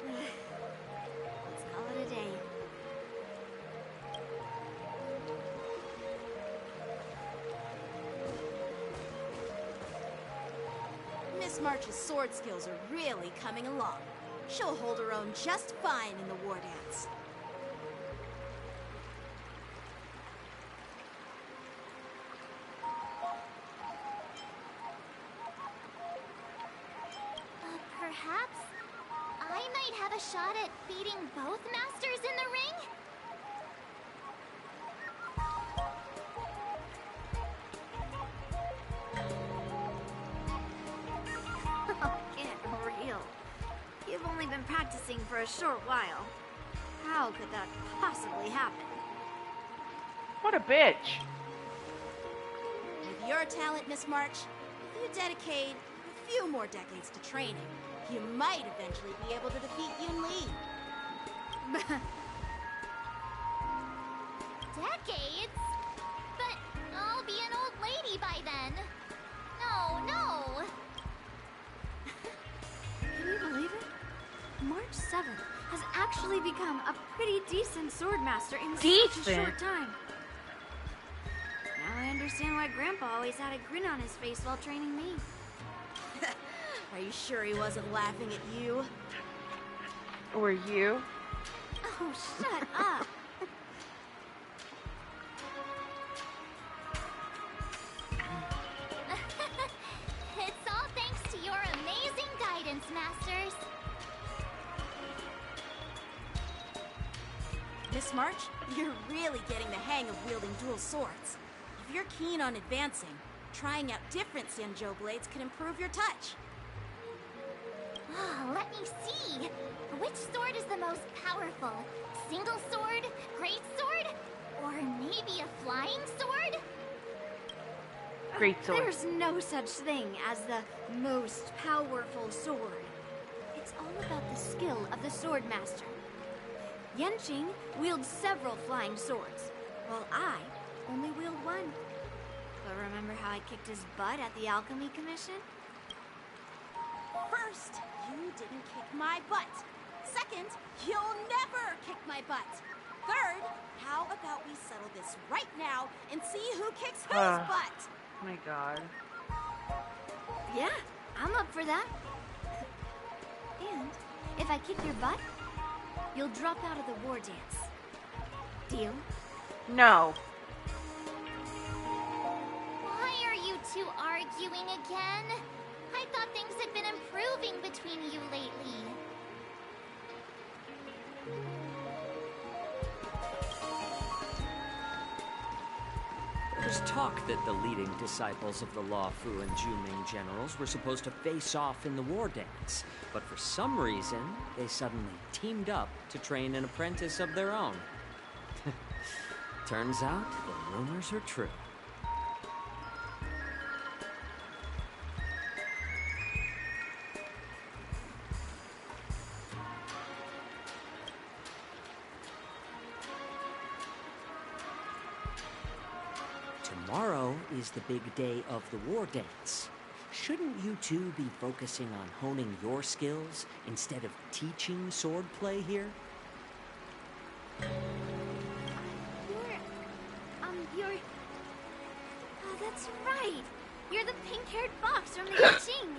F: Let's call it a day.
I: Miss March's sword skills are really coming along. She'll hold her own just fine in the war dance.
M: Perhaps I might have a shot at beating both masters in the ring?
F: Oh, get real. You've only been practicing for a short while. How could that possibly happen?
A: What a bitch.
I: With your talent, Miss March, if you dedicate a few more decades to training, you might eventually be able to defeat Yun Li.
M: Decades? But I'll be an old lady by then. No.
F: Can you believe it? March 7th has actually become a pretty decent swordmaster in such a short time. Now I understand why Grandpa always had a grin on his face while training me.
I: Are you sure he wasn't laughing at you?
A: Or you?
F: Oh, shut up.
M: It's all thanks to your amazing guidance, masters.
I: Miss March, you're really getting the hang of wielding dual swords. If you're keen on advancing, trying out different Xianzhou blades can improve your touch.
M: Let me see. Which sword is the most powerful? Single sword? Great sword? Or maybe a flying sword?
A: Great sword.
G: There's no such thing as the most powerful sword. It's all about the skill of the sword master. Yenqing wields several flying swords, while I only wield one. But remember how I kicked his butt at the Alchemy Commission?
I: First, you didn't kick my butt. Second, you'll never kick my butt. Third, how about we settle this right now and see who kicks whose butt?
A: Oh my god.
G: Yeah, I'm up for that. And if I kick your butt, you'll drop out of the war dance. Deal?
A: No.
M: Why are you two arguing again? I thought things had been improving between you lately.
N: There's talk that the leading disciples of the Law Fu and Juming generals were supposed to face off in the war dance, but for some reason, they suddenly teamed up to train an apprentice of their own. Turns out, the rumors are true. Tomorrow is the big day of the war dance. Shouldn't you two be focusing on honing your skills instead of teaching swordplay here?
G: You're... Oh, that's right. You're the pink-haired fox from the Yaqing.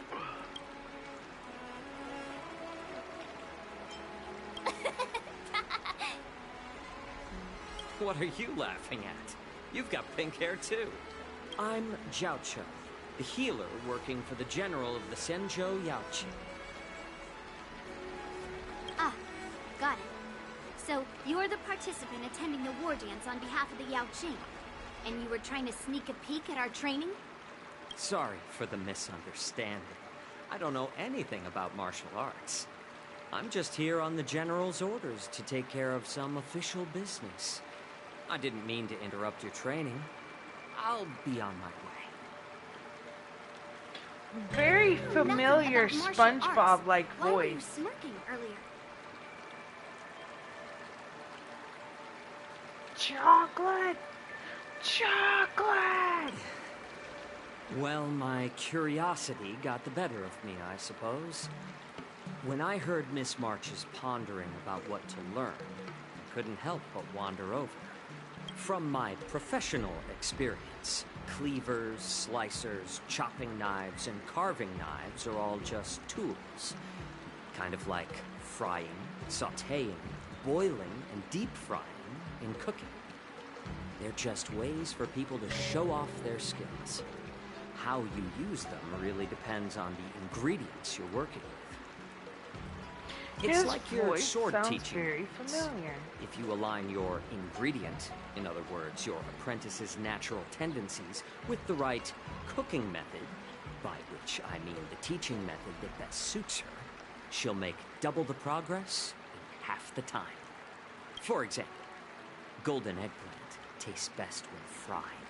N: What are you laughing at? You've got pink hair too. I'm Zhao Cho, the healer working for the general of the Senzhou Yaoqing.
G: Ah, got it. So, you're the participant attending the war dance on behalf of the Yaoqing. And you were trying to sneak a peek at our training?
N: Sorry for the misunderstanding. I don't know anything about martial arts. I'm just here on the general's orders to take care of some official business. I didn't mean to interrupt your training. I'll be on my way.
A: Very familiar SpongeBob-like
G: Why were you
A: voice.
G: smirking earlier?
A: Chocolate! Chocolate!
N: Well, my curiosity got the better of me, I suppose. When I heard Miss March's pondering about what to learn, I couldn't help but wander over. From my professional experience, cleavers, slicers, chopping knives, and carving knives are all just tools. Kind of like frying, sautéing, boiling, and deep frying in cooking. They're just ways for people to show off their skills. How you use them really depends on the ingredients you're working with. It's
A: His
N: like your
A: voice
N: sword
A: sounds
N: teaching.
A: very familiar.
N: If you align your ingredient, in other words, your apprentice's natural tendencies, with the right cooking method, by which I mean the teaching method that best suits her, she'll make double the progress in half the time. For example, golden eggplant tastes best when fried,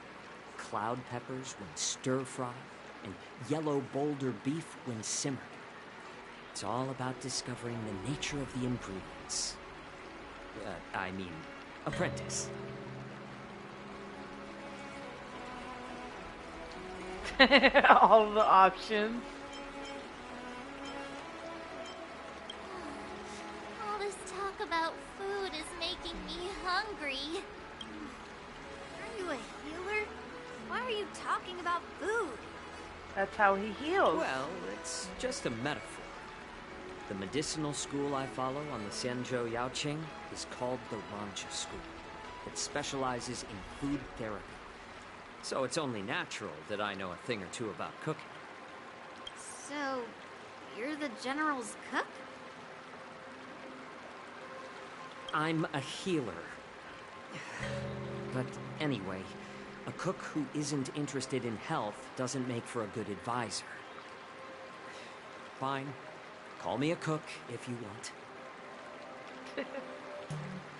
N: cloud peppers when stir-fried, and yellow boulder beef when simmered. It's all about discovering the nature of the ingredients. Apprentice.
A: All the options.
M: All this talk about food is making me hungry.
G: Are you a healer? Why are you talking about food?
A: That's how he heals.
N: Well, it's just a metaphor. The medicinal school I follow on the Senzhou Yaoqing is called the Rancha School. It specializes in food therapy. So it's only natural that I know a thing or two about cooking.
G: So, you're the general's cook?
N: I'm a healer. But anyway, a cook who isn't interested in health doesn't make for a good advisor. Fine. Call me a cook if you want.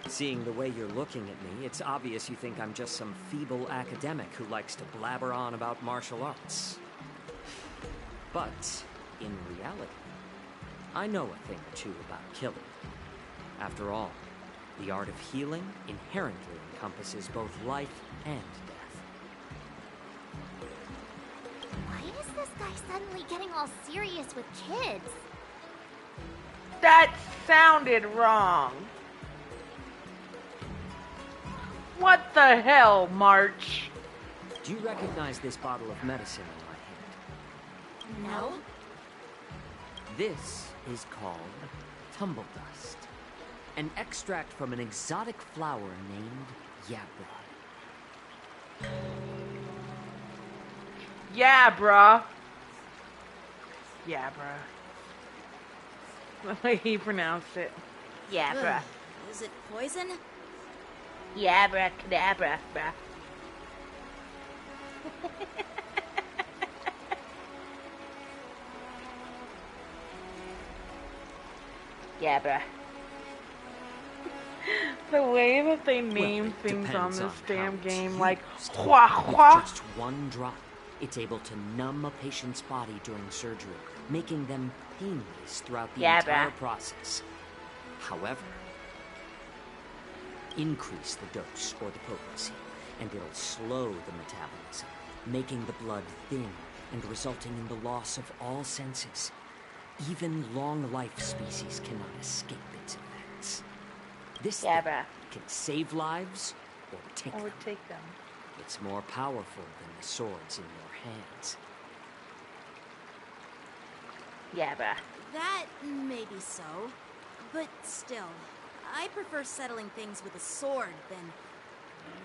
N: Seeing the way you're looking at me, it's obvious you think I'm just some feeble academic who likes to blabber on about martial arts. But, in reality, I know a thing or two about killing. After all, the art of healing inherently encompasses both life and death.
M: Why is this guy suddenly getting all serious with kids?
A: That sounded wrong. What the hell, March?
N: Do you recognize this bottle of medicine in my hand?
I: No?
N: This is called tumble dust, an extract from an exotic flower named Yabra.
A: Yabra. Yabra. The way he pronounced it. Yabra.
I: Ugh. Is it poison?
A: Yabra cadabra. Yabra. The way that they name things on
N: Depends
A: this
N: how
A: damn
N: it's
A: game,
N: used.
A: like
N: With
A: hua hua.
N: just one drop, it's able to numb a patient's body during surgery, making them painless throughout the entire process. However, increase the dose or the potency, and it'll slow the metabolism, making the blood thin and resulting in the loss of all senses. Even long-life species cannot escape its effects. This thing can save lives or take them. It's more powerful than the swords in your hands.
A: Yabba.
I: That may be so, but still, I prefer settling things with a sword than,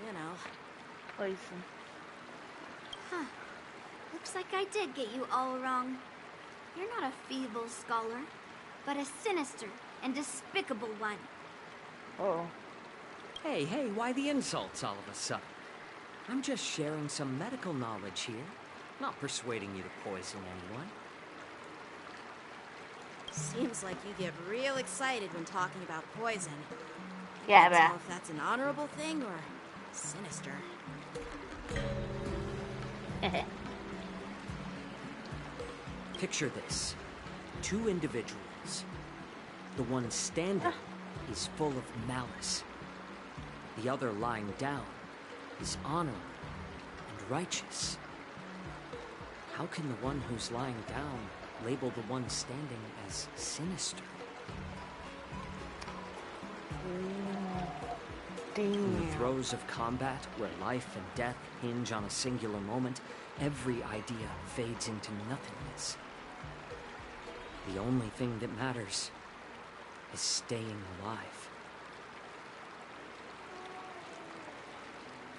I: you know.
A: Poison.
G: Huh. Looks like I did get you all wrong. You're not a feeble scholar, but a sinister and despicable one.
A: Oh.
N: Hey, why the insults all of a sudden? I'm just sharing some medical knowledge here, not persuading you to poison anyone.
I: Seems like you get real excited when talking about poison. I
A: Yeah,
I: can't tell if that's an honorable thing or sinister.
N: Picture this. Two individuals. The one standing is full of malice. The other lying down is honorable and righteous. How can the one who's lying down label the one standing as sinister? In the throes of combat, where life and death hinge on a singular moment, every idea fades into nothingness. The only thing that matters is staying alive.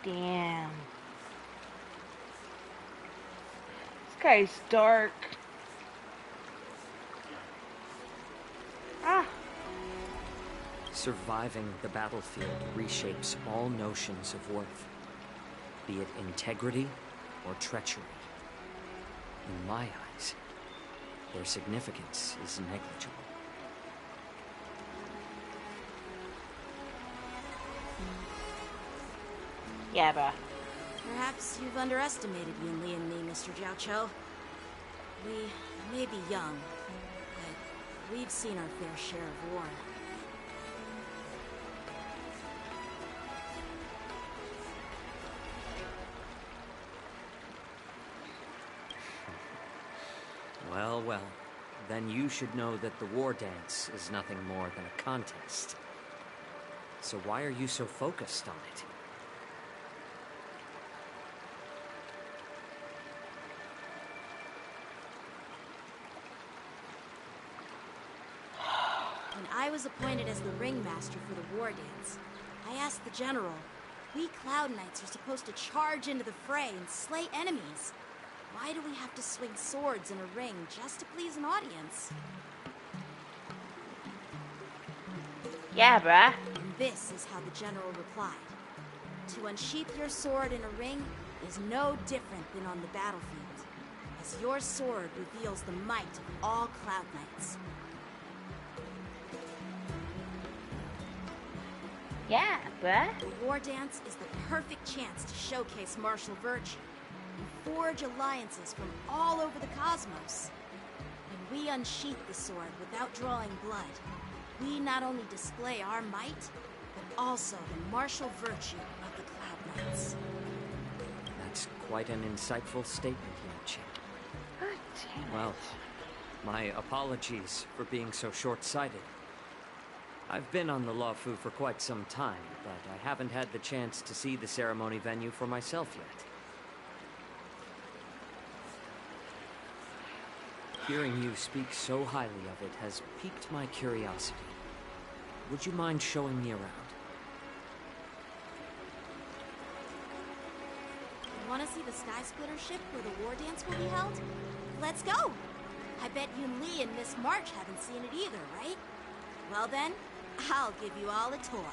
A: Damn. This guy's dark. Ah.
N: Surviving the battlefield reshapes all notions of worth, be it integrity or treachery. In my eyes, their significance is negligible.
A: Yeah, bruh.
I: Perhaps you've underestimated Yunli and me, Mr. Jiao Cho. We may be young, but we've seen our fair share of war.
N: Well, then you should know that the war dance is nothing more than a contest. So why are you so focused on it?
I: When I was appointed as the ringmaster for the war dance, I asked the general, we Cloud Knights are supposed to charge into the fray and slay enemies. Why do we have to swing swords in a ring just to please an audience?
A: Yeah, bruh.
I: And this is how the general replied. To unsheath your sword in a ring is no different than on the battlefield, as your sword reveals the might of all Cloud Knights.
A: Yeah, bruh.
I: The war dance is the perfect chance to showcase martial virtue and forge alliances from all over the cosmos. When we unsheath the sword without drawing blood, we not only display our might, but also the martial virtue of the Cloud Knights.
N: That's quite an insightful statement, Yanqing. Well, my apologies for being so short-sighted. I've been on the Luofu for quite some time, but I haven't had the chance to see the ceremony venue for myself yet. Hearing you speak so highly of it has piqued my curiosity. Would you mind showing me around?
I: You want to see the Sky Splitter ship where the war dance will be held? Let's go! I bet Yun Li and Miss March haven't seen it either, right? Well then, I'll give you all a tour.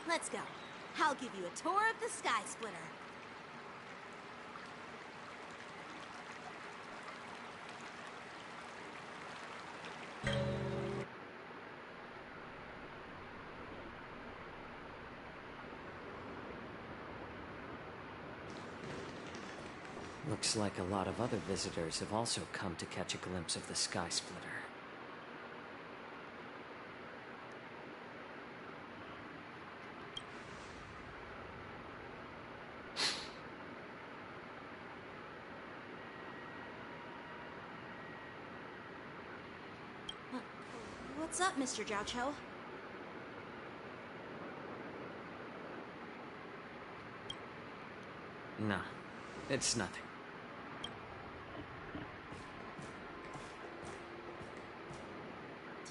I: Let's go. I'll give you a tour of the Sky Splitter.
N: Looks like a lot of other visitors have also come to catch a glimpse of the Sky Splitter.
I: What's up, Mr. Jiao Cho?
N: Nah, it's nothing.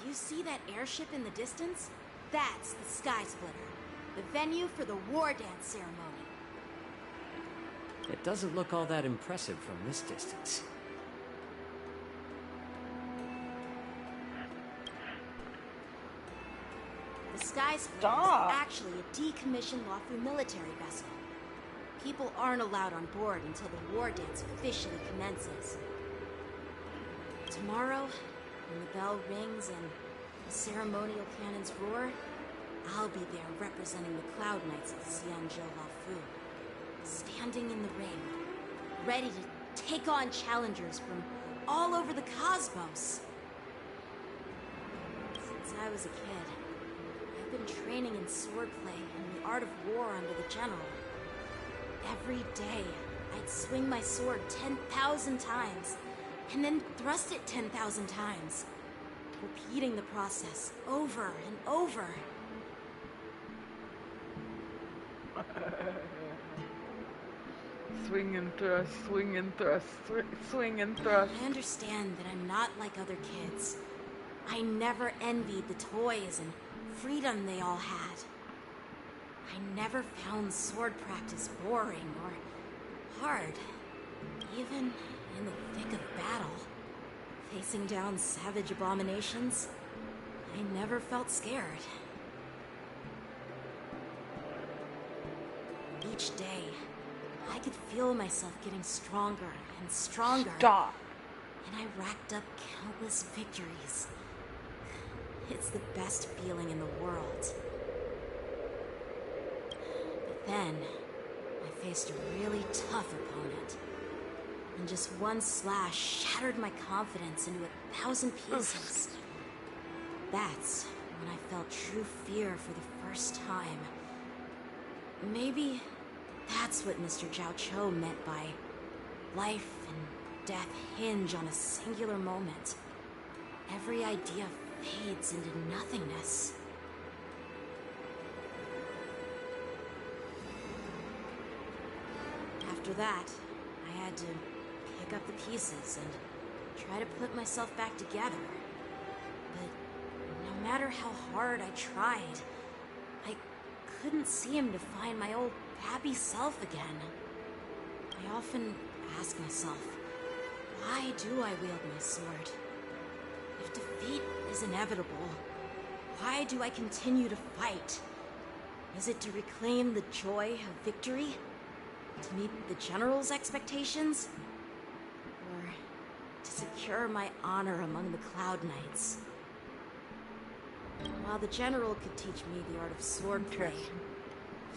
I: Do you see that airship in the distance? That's the Sky Splitter, the venue for the war dance ceremony.
N: It doesn't look all that impressive from this distance.
I: The Sky Splitter is actually a decommissioned Luofu military vessel. People aren't allowed on board until the war dance officially commences. Tomorrow, when the bell rings and the ceremonial cannons roar, I'll be there representing the Cloud Knights of Xianzhou Luofu, standing in the ring, ready to take on challengers from all over the cosmos. Since I was a kid, I've been training in swordplay and the art of war under the general. Every day, I'd swing my sword 10,000 times, and then thrust it 10,000 times, repeating the process over and over.
A: Swing and thrust, swing and thrust, swing and thrust.
I: I understand that I'm not like other kids. I never envied the toys and freedom they all had. I never found sword practice boring or hard, even in the thick of battle. Facing down savage abominations, I never felt scared. Each day, I could feel myself getting stronger and stronger.
A: Stop.
I: And I racked up countless victories. It's the best feeling in the world. But then, I faced a really tough opponent. And just one slash shattered my confidence into 1,000 pieces. That's when I felt true fear for the first time. Maybe that's what Mr. Jiao Cho meant by life and death hinge on a singular moment. Every idea fades into nothingness. After that, I had to pick up the pieces and try to put myself back together. But no matter how hard I tried, I couldn't seem to find my old happy self again. I often ask myself, why do I wield my sword? If defeat is inevitable, why do I continue to fight? Is it to reclaim the joy of victory? To meet the General's expectations? Or to secure my honor among the Cloud Knights? While the General could teach me the art of swordplay,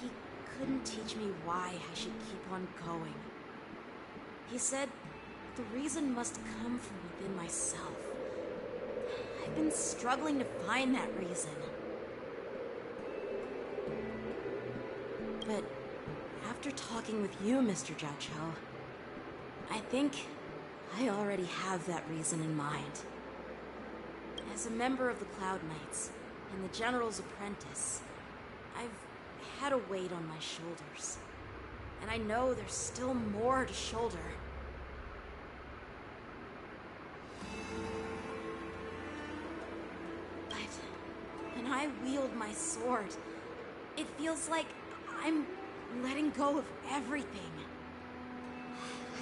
I: he couldn't teach me why I should keep on going. He said the reason must come from within myself. I've been struggling to find that reason. But after talking with you, Mr. Jiao Chou, I think I already have that reason in mind. As a member of the Cloud Knights and the General's apprentice, I've had a weight on my shoulders. And I know there's still more to shoulder. But when I wield my sword, it feels like I'm letting go of everything.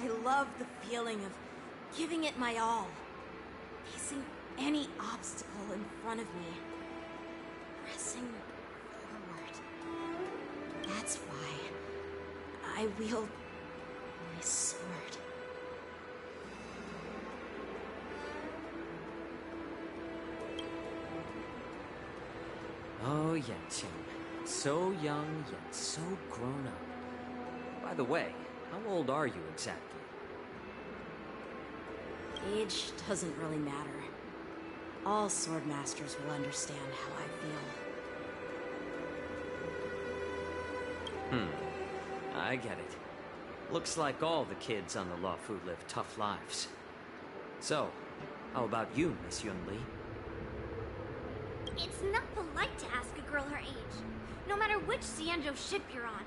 I: I love the feeling of giving it my all, facing any obstacle in front of me, pressing forward. That's why I wield my sword.
N: Oh, Yanqing. So young, yet so grown up. By the way, how old are you exactly?
I: Age doesn't really matter. All sword masters will understand how I feel.
N: I get it. Looks like all the kids on the Luofu live tough lives. So, how about you, Miss Yunli?
F: It's not polite to ask a girl her age, no matter which Xianzhou ship you're on.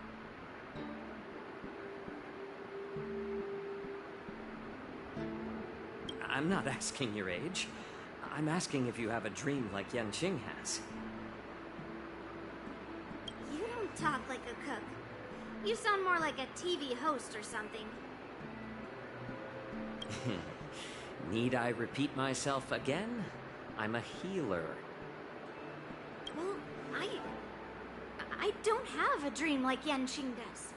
N: I'm not asking your age. I'm asking if you have a dream like Yanqing has.
F: You don't talk like a cook. You sound more like a TV host or something.
N: Need I repeat myself again? I'm a healer.
F: Well, I don't have a dream like Yanqing does.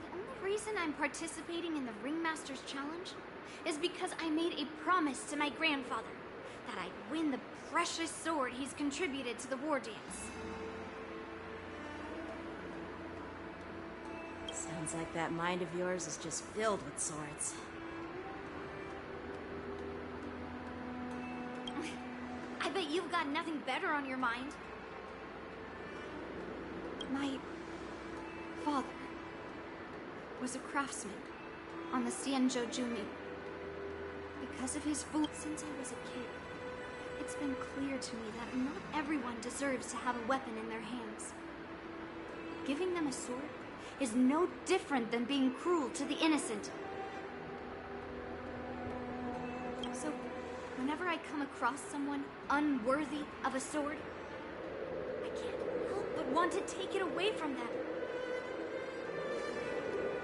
F: The only reason I'm participating in the Ringmaster's Challenge is because I made a promise to my grandfather that I'd win the precious sword he's contributed to the war dance.
I: Sounds like that mind of yours is just filled with swords.
F: I bet you've got nothing better on your mind. My father was a craftsman on the Xianzhou Jumi. Because of his food since I was a kid, it's been clear to me that not everyone deserves to have a weapon in their hands. Giving them a sword is no different than being cruel to the innocent. So, whenever I come across someone unworthy of a sword, I can't help but want to take it away from them.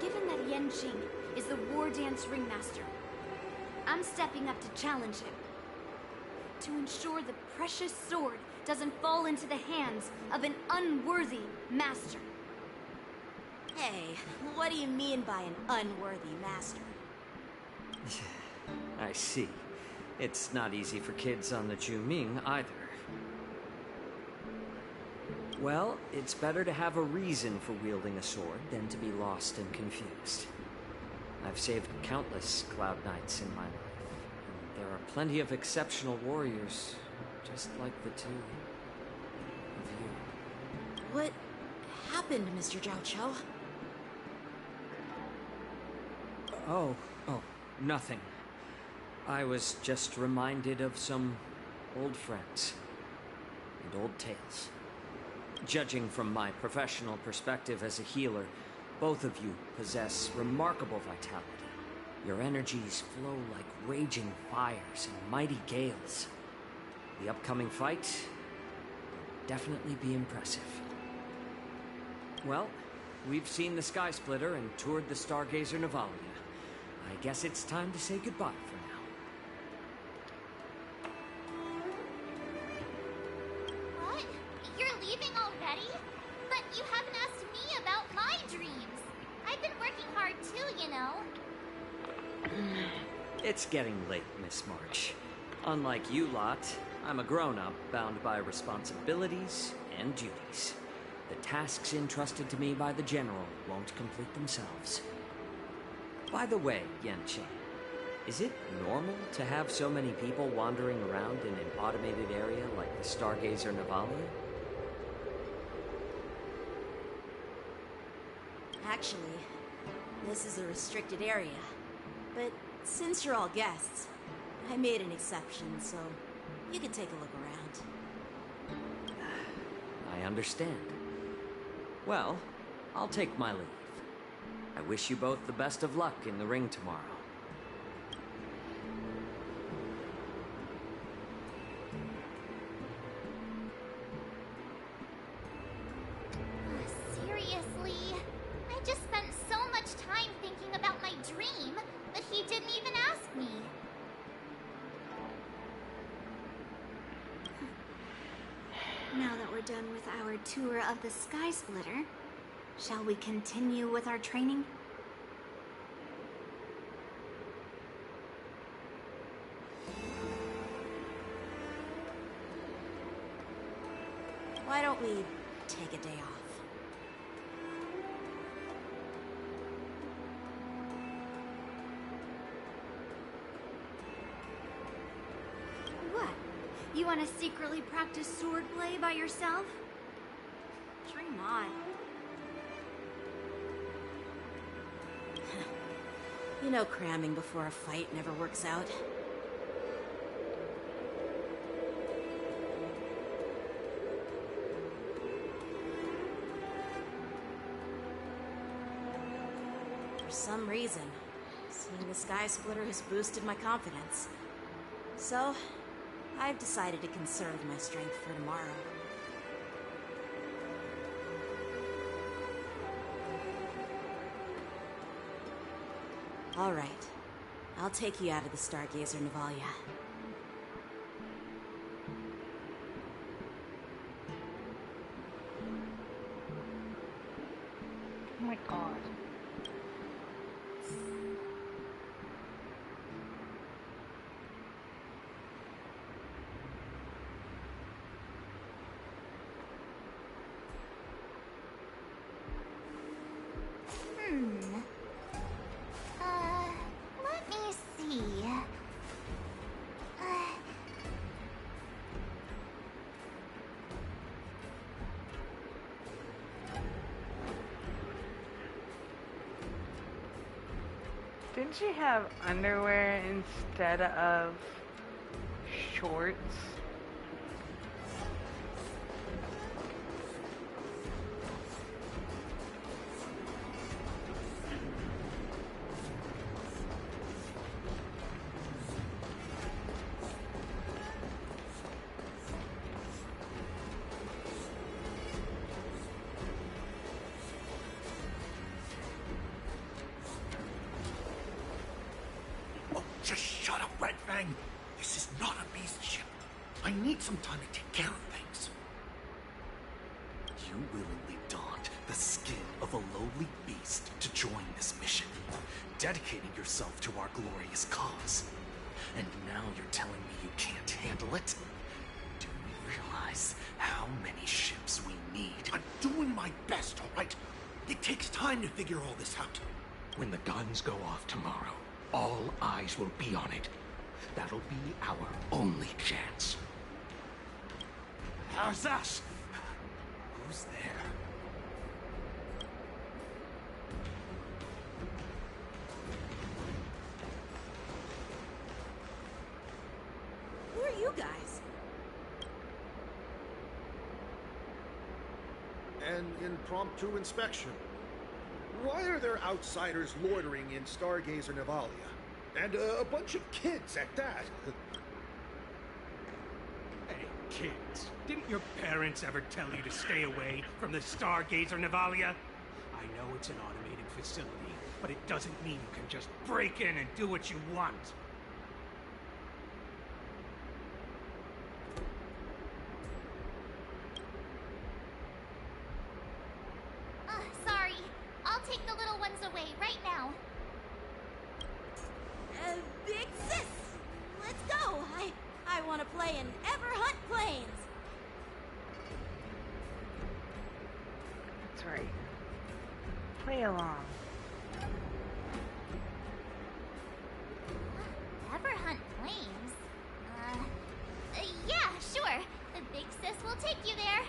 F: Given that Yanqing is the war dance ringmaster, I'm stepping up to challenge him. To ensure the precious sword doesn't fall into the hands of an unworthy master.
I: Hey, what do you mean by an unworthy master?
N: I see. It's not easy for kids on the Juming either. Well, it's better to have a reason for wielding a sword than to be lost and confused. I've saved countless Cloud Knights in my life, and there are plenty of exceptional warriors, just like the two of you.
I: What happened, Mr. Jiao Chou?
N: Oh, nothing. I was just reminded of some old friends and old tales. Judging from my professional perspective as a healer, both of you possess remarkable vitality. Your energies flow like raging fires and mighty gales. The upcoming fight will definitely be impressive. Well, we've seen the Sky Splitter and toured the Stargazer Navalia. I guess it's time to say goodbye for now.
M: What? You're leaving already? But you haven't asked me about my dreams. I've been working hard too, you know.
N: It's getting late, Miss March. Unlike you lot, I'm a grown-up bound by responsibilities and duties. The tasks entrusted to me by the General won't complete themselves. By the way, Yanqing, is it normal to have so many people wandering around in an automated area like the Stargazer Navalia?
I: Actually, this is a restricted area. But since you're all guests, I made an exception, so you can take a look around.
N: I understand. Well, I'll take my leave. I wish you both the best of luck in the ring tomorrow.
M: Seriously? I just spent so much time thinking about my dream, but he didn't even ask me.
F: Now that we're done with our tour of the Sky Splitter, shall we continue with our training?
I: Why don't we take a day off?
F: What? You want to secretly practice swordplay by yourself? Dream on.
I: You know cramming before a fight never works out. For some reason, seeing the Sky Splitter has boosted my confidence. So, I've decided to conserve my strength for tomorrow. All right. I'll take you out of the Stargazer Navalia.
A: Oh my god.
M: Let me see.
A: Didn't she have underwear instead of shorts?
O: Oh, just shut up, Red Fang. This is not a beast ship. I need some time to take care of things. You willingly donned the skin of a lowly beast to join this mission, dedicating yourself to our glorious cause. And now you're telling me you can't handle it? Do you realize how many ships we need? I'm doing my best, all right? It takes time to figure all this out. When the guns go off tomorrow, all eyes will be on it. That'll be our only chance. How's that? Who's there?
I: Who are you guys?
P: An impromptu inspection. Why are there outsiders loitering in Stargazer Navalia? And a bunch of kids at that.
Q: Hey, kids. Didn't your parents ever tell you to stay away from the Stargazer Navalia? I know it's an automated facility, but it doesn't mean you can just break in and do what you want.
M: Sorry. I'll take the little ones away right now.
I: Big sis, let's go. I want to play in Everhunt Plains.
A: That's right. Play along.
M: Everhunt Plains? Yeah, sure. The big sis will take you there.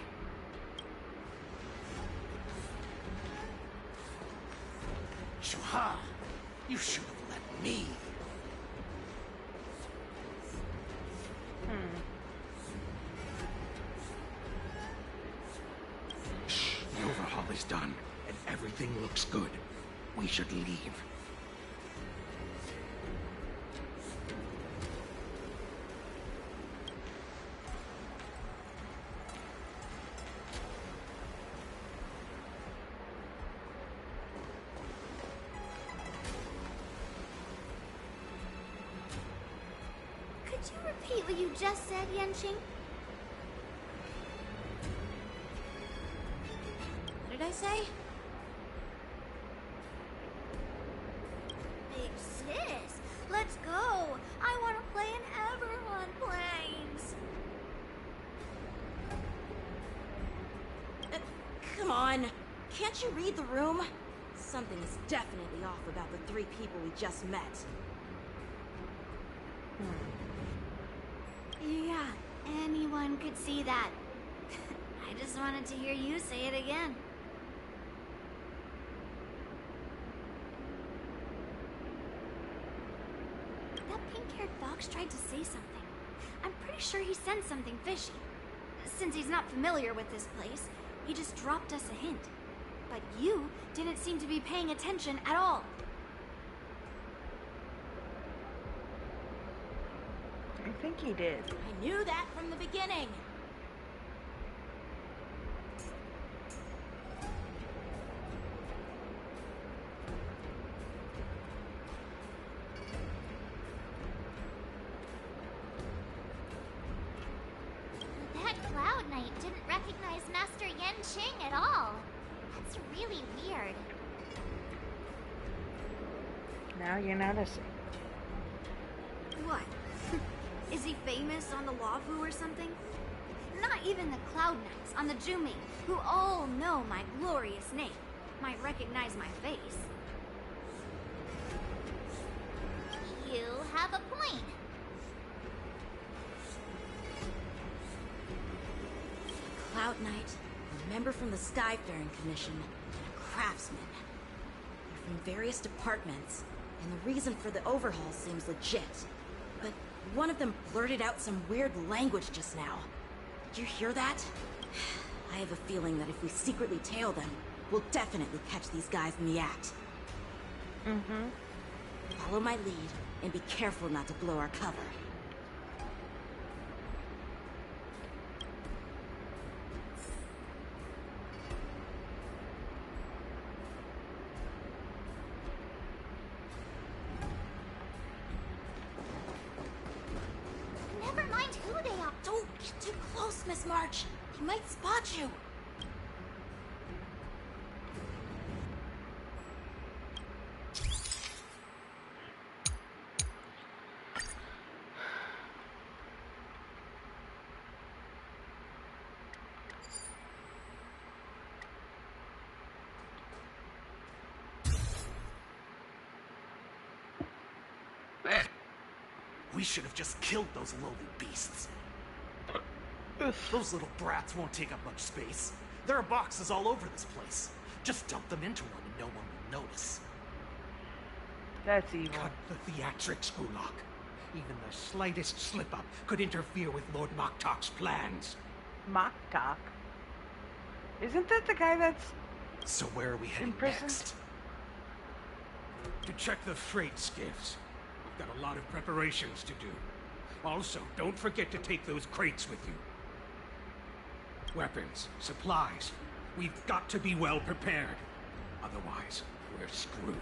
O: Shuha! You should have let me.
Q: Shh, the overhaul is done, and everything looks good. We should leave.
F: Could you repeat what you just said, Yenching?
I: What did I say?
F: Big sis, let's go. I want to play in Everhunt Plains.
I: Come on. Can't you read the room? Something is definitely off about the three people we just met.
F: Yeah, anyone could see that. I just wanted to hear you say it again. That pink-haired fox tried to say something. I'm pretty sure he sensed something fishy. Since he's not familiar with this place, he just dropped us a hint. But you didn't seem to be paying attention at all.
A: I think he did.
I: I knew that from the beginning.
M: That Cloud Knight didn't recognize Master Yenching at all. That's really weird.
A: Now you're noticing.
F: What? Is he famous on the Wavu or something? Not even the Cloud Knights on the Jumi, who all know my glorious name, might recognize my face.
M: You have a point.
I: Cloud Knight, a member from the Skyfaring Commission, and a craftsman. They're from various departments, and the reason for the overhaul seems legit. But one of them blurted out some weird language just now. Did you hear that? I have a feeling that if we secretly tail them, we'll definitely catch these guys in the act.
A: Mm-hmm.
I: Follow my lead, and be careful not to blow our cover.
M: Never mind who they are.
I: Don't get too close, Miss March. He might spot you.
O: We should have just killed those lowly beasts. Those little brats won't take up much space. There are boxes all over this place. Just dump them into one and no one will notice.
A: That's evil.
Q: Cut the theatrics, Gulak. Even the slightest slip-up could interfere with Lord Moktok's plans.
A: Moktok? Isn't that the guy that's
O: So where are we heading
A: imprisoned?
O: next?
Q: To check the freight skiffs. We've got a lot of preparations to do. Also, don't forget to take those crates with you. Weapons, supplies. We've got to be well prepared. Otherwise, we're screwed.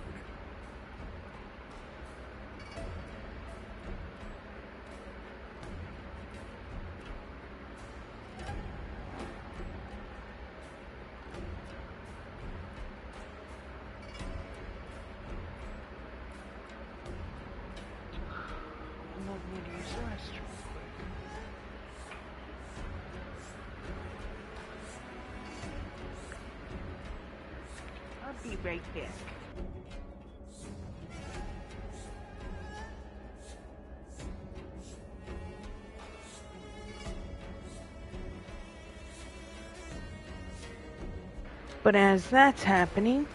A: Be right back. But as that's happening,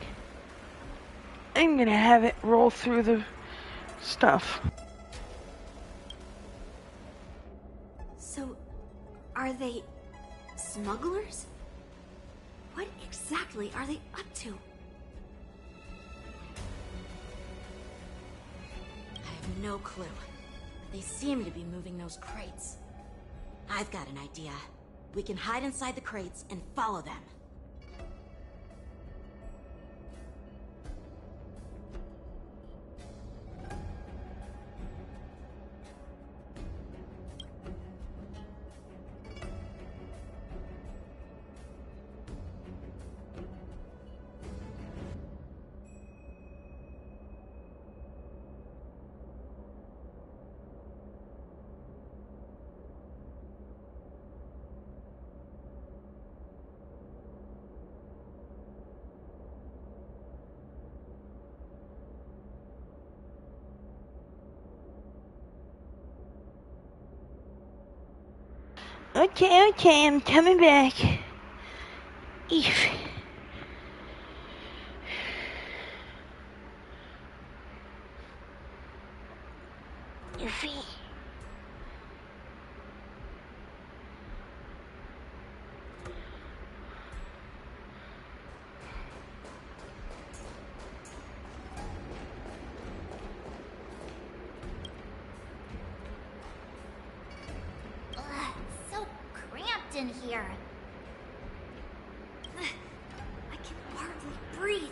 A: I'm gonna have it roll through the stuff.
I: So, are they smugglers? What exactly are they up to? I have no clue. They seem to be moving those crates. I've got an idea. We can hide inside the crates and follow them.
A: Okay, I'm coming back. Eef. Eefy.
M: So cramped in here.
I: I can hardly breathe.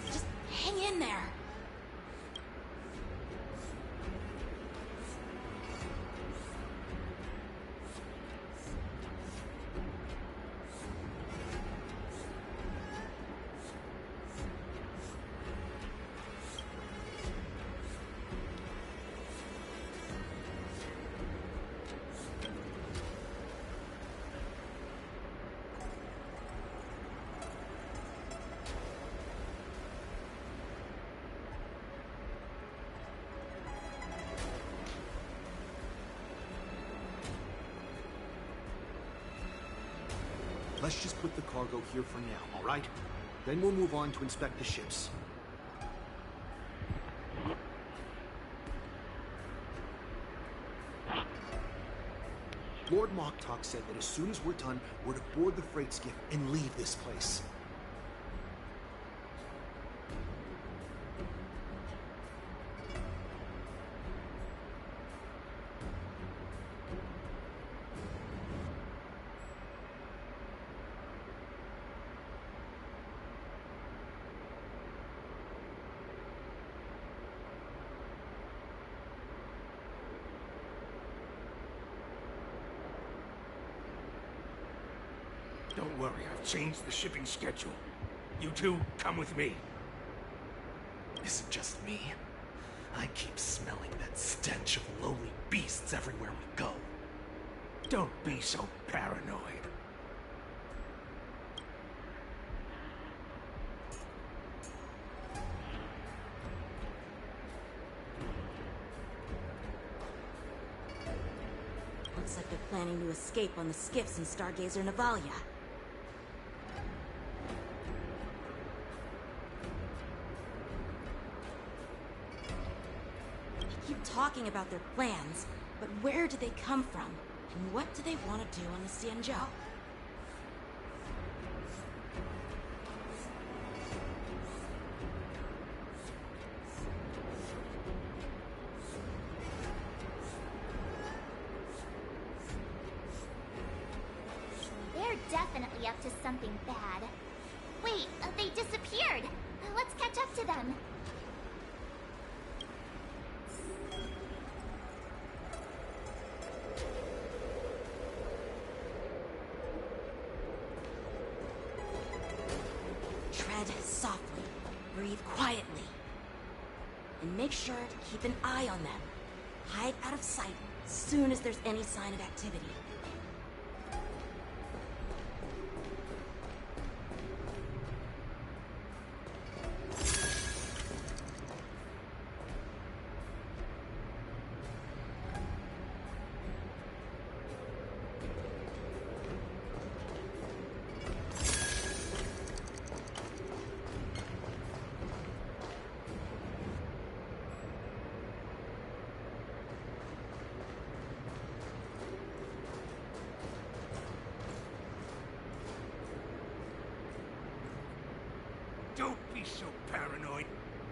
I: Just hang in there.
O: Let's just put the cargo here for now, all right? Then we'll move on to inspect the ships. Lord Moktok said that as soon as we're done, we're to board the freight skiff and leave this place.
Q: Don't worry, I've changed the shipping schedule. You two, come with me.
O: Is it just me? I keep smelling that stench of lowly beasts everywhere we go.
Q: Don't be so paranoid.
I: Looks like they're planning to escape on the skiffs in Stargazer Navalia. They keep talking about their plans, but where do they come from? And what do they want to do on the Xianzhou?
M: They're definitely up to something bad. Wait, they disappeared. Let's catch up to them.
I: Tread softly, breathe quietly, and make sure to keep an eye on them. Hide out of sight as soon as there's any sign of activity.
Q: Don't be so paranoid.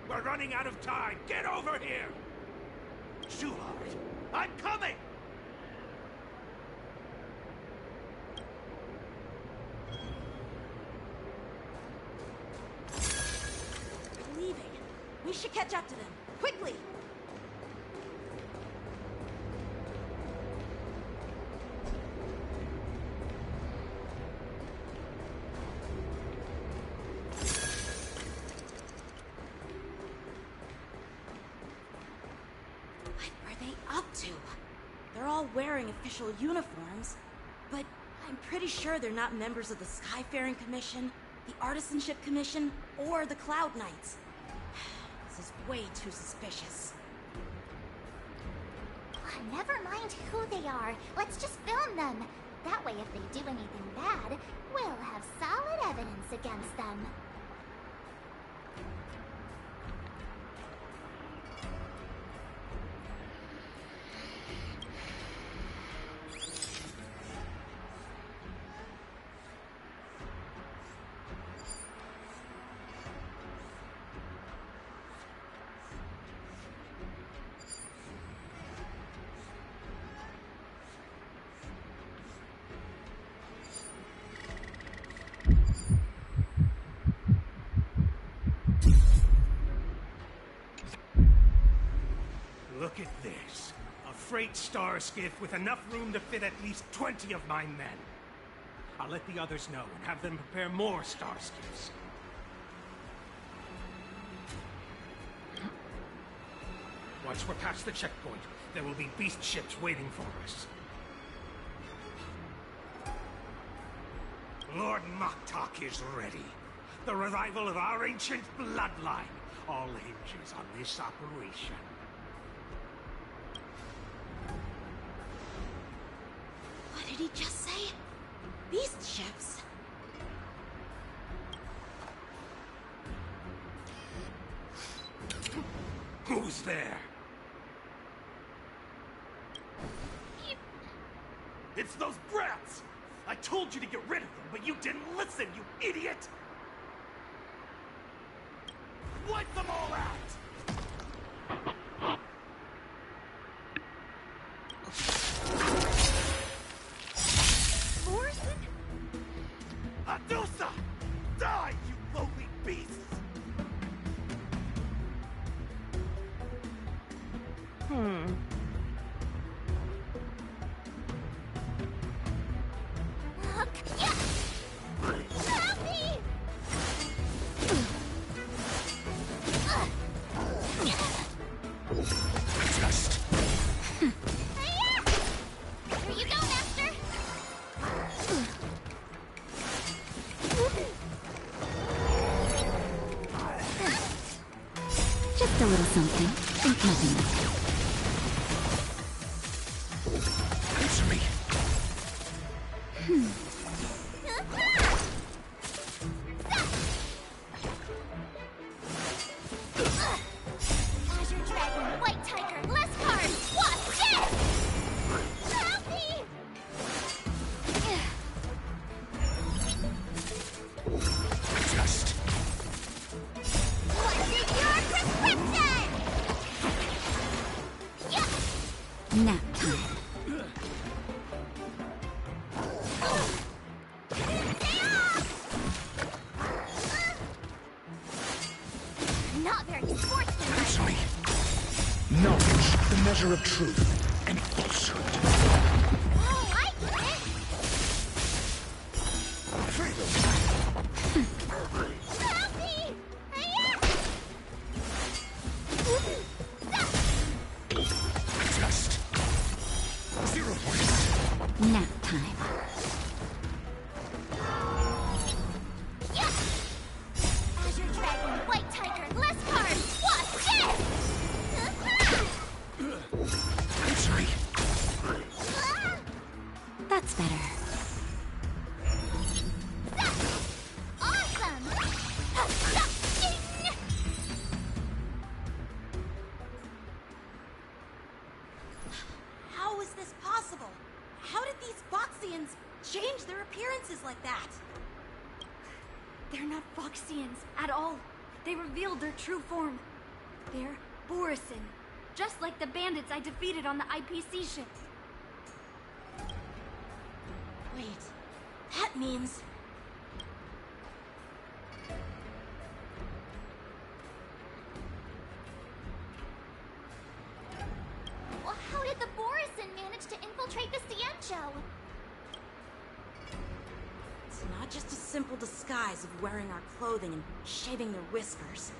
Q: We're running out of time. Get over here! Shuhart, I'm coming!
I: They're leaving. We should catch up to them. Quickly! They're all wearing official uniforms, but I'm pretty sure they're not members of the Skyfaring Commission, the Artisanship Commission, or the Cloud Knights. This is way too suspicious.
M: Never mind who they are. Let's just film them. That way, if they do anything bad, we'll have solid evidence against them.
Q: Look at this. A freight star skiff with enough room to fit at least 20 of my men. I'll let the others know and have them prepare more star skiffs. Once we're past the checkpoint, there will be beast ships waiting for us. Lord Moktok is ready. The revival of our ancient bloodline all hinges on this operation.
I: What did he just say? Beast ships?
Q: Who's there?
O: It's those brats! I told you to get rid of them, but you didn't listen, you idiot! Wipe them all out! Adusa! Die, you lowly beasts!
R: Just a little something. Think nothing of it.
O: Answer me.
M: Azure Dragon, White Tiger, Leskard, Wasp, Jet! Help me!
O: Just.
M: What's in your prescription?
R: Nap time.
M: Not very sportsmanlike.
O: Answer me. Knowledge, the measure of truth and falsehood.
M: Oh, I get it. Help me!
I: Foxians change their appearances like that?
G: They're not Foxians at all. They revealed their true form. They're Borisin, just like the bandits I defeated on the IPC ship.
I: Wait, that means...
M: Well, how did the Borisin manage to infiltrate the Ciencho?
I: It's not just a simple disguise of wearing our clothing and shaving their whiskers.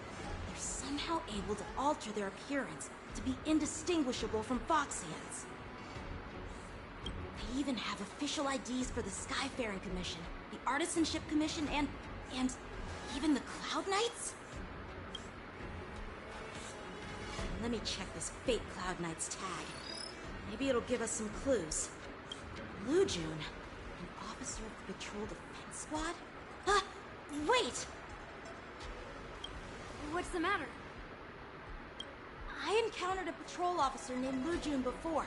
I: They're somehow able to alter their appearance to be indistinguishable from Foxians. They even have official IDs for the Skyfaring Commission, the Artisanship Commission, and even the Cloud Knights? Let me check this fake Cloud Knight's tag. Maybe it'll give us some clues. Blue June, an officer of the Patrol Defense Squad? Wait!
G: What's the matter?
I: I encountered a patrol officer named Lu Jun before.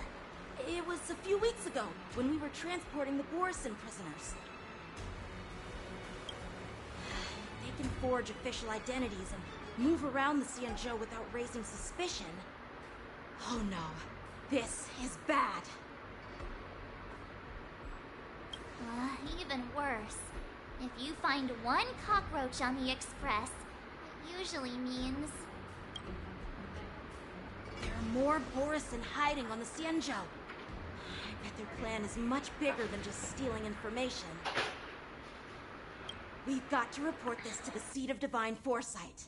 I: It was a few weeks ago, when we were transporting the Borisin prisoners. They can forge official identities and move around the Cienjo without raising suspicion. Oh no, this is bad.
M: Even worse. If you find one cockroach on the Express, it usually means...
I: There are more Borisin hiding on the Cienjo. I bet their plan is much bigger than just stealing information. We've got to report this to the Seat of Divine Foresight.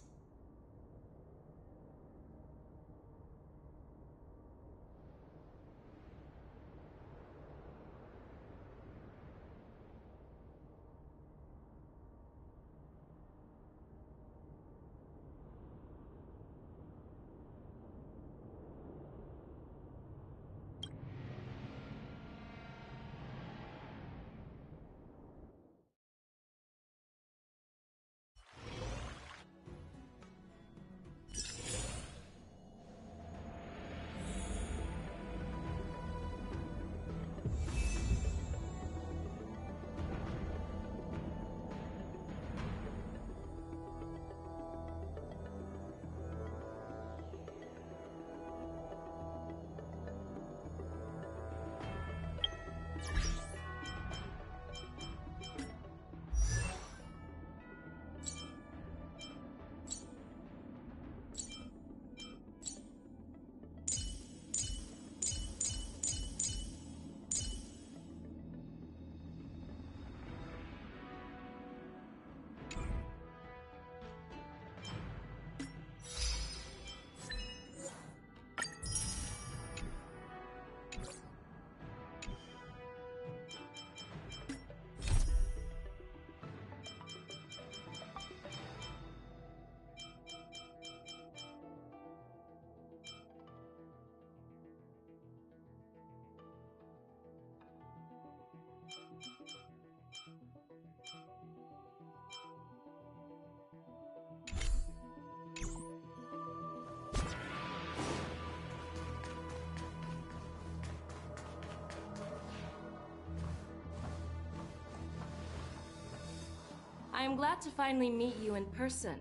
K: I am glad to finally meet you in person,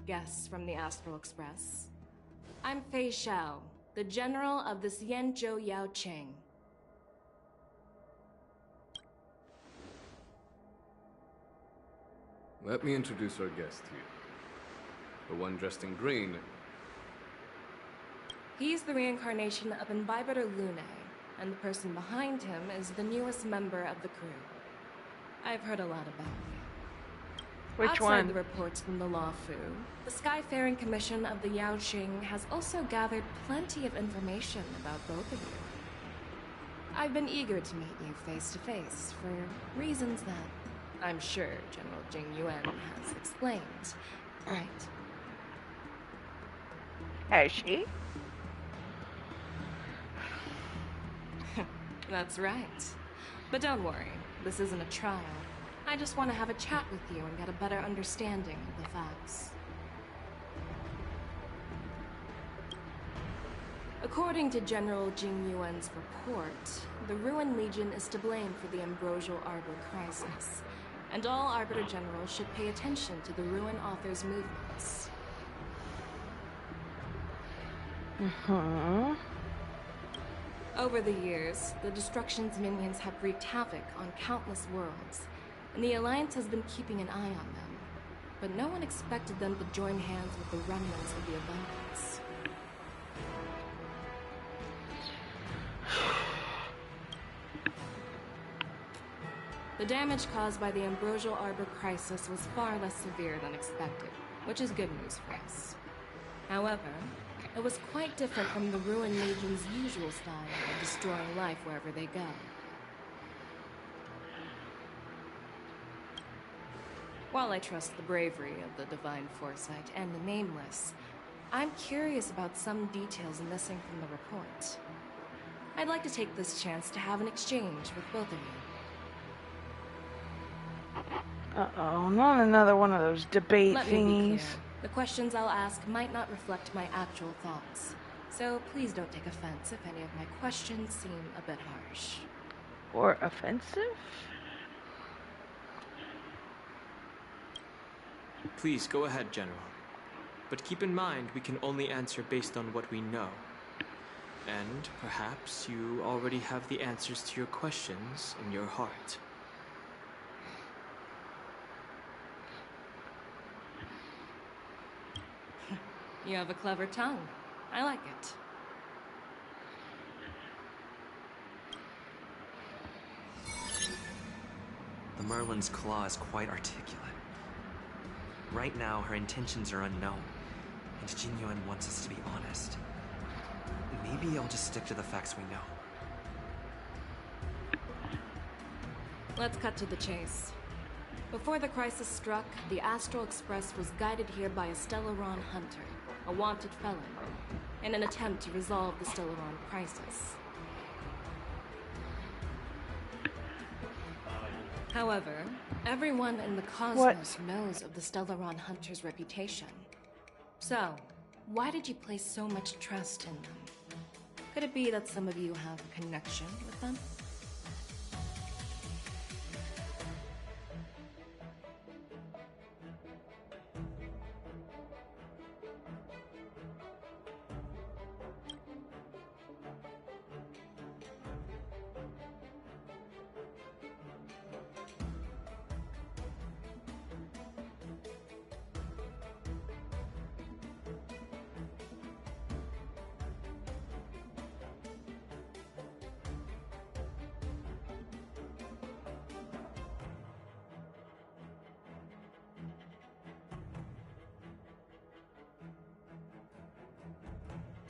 K: guests from the Astral Express. I'm Fei Xiao, the General of the Cienjo Yao Cheng.
E: Let me introduce our guest here. The one dressed in green.
K: He's the reincarnation of Imbibitor Lune, and the person behind him is the newest member of the crew. I've heard a lot about you.
A: Which
K: Outside
A: one?
K: the reports from the Law Fu, the Skyfaring Commission of the Yao Qing has also gathered plenty of information about both of you. I've been eager to meet you face to face for reasons that I'm sure General Jing Yuan has explained, right?
A: Has she?
K: That's right. But don't worry, this isn't a trial. I just want to have a chat with you and get a better understanding of the facts. According to General Jing Yuan's report, the Ruin Legion is to blame for the Ambrosial Arbor crisis, and all Arbiter Generals should pay attention to the Ruin Author's movements. Over the years, the Destruction's minions have wreaked havoc on countless worlds, and the Alliance has been keeping an eye on them. But no one expected them to join hands with the remnants of the Abundance. The damage caused by the Ambrosial Arbor crisis was far less severe than expected, which is good news for us. However, it was quite different from the Ruin Legion's usual style of destroying life wherever they go. While I trust the bravery of the Divine Foresight and the Nameless, I'm curious about some details missing from the report. I'd like to take this chance to have an exchange with both of you.
A: Uh-oh, not another one of those debate
K: Let me be
A: thingies.
K: clear. The questions I'll ask might not reflect my actual thoughts, so please don't take offense if any of my questions seem a bit harsh.
A: Or offensive?
D: Please go ahead, General. But keep in mind we can only answer based on what we know. And perhaps you already have the answers to your questions in your heart.
K: You have a clever tongue. I like it.
H: The Merlin's claw is quite articulate. Right now, her intentions are unknown, and Jin Yuan wants us to be honest. Maybe I'll just stick to the facts we know.
K: Let's cut to the chase. Before the crisis struck, the Astral Express was guided here by a Stellaron hunter, a wanted felon, in an attempt to resolve the Stellaron crisis. However, everyone in the cosmos knows of the Stellaron hunter's reputation. So, why did you place so much trust in them? Could it be that some of you have a connection with them?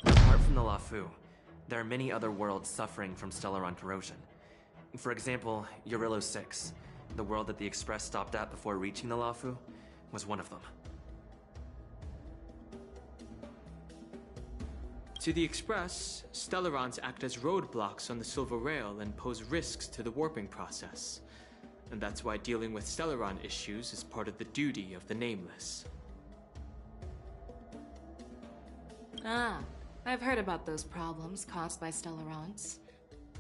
H: Apart from the Lafu, there are many other worlds suffering from Stellaron corrosion. For example, Eurillo 6, the world that the Express stopped at before reaching the Lafu, was one of them.
D: To the Express, Stellarons act as roadblocks on the Silver Rail and pose risks to the warping process. And that's why dealing with Stellaron issues is part of the duty of the Nameless.
K: Ah, I've heard about those problems caused by Stellarons.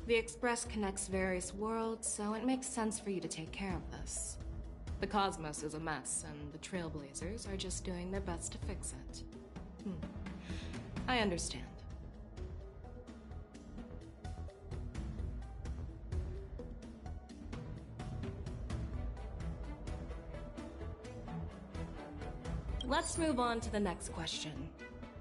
K: The Express connects various worlds, so it makes sense for you to take care of this. The cosmos is a mess, and the Trailblazers are just doing their best to fix it. I understand. Let's move on to the next question.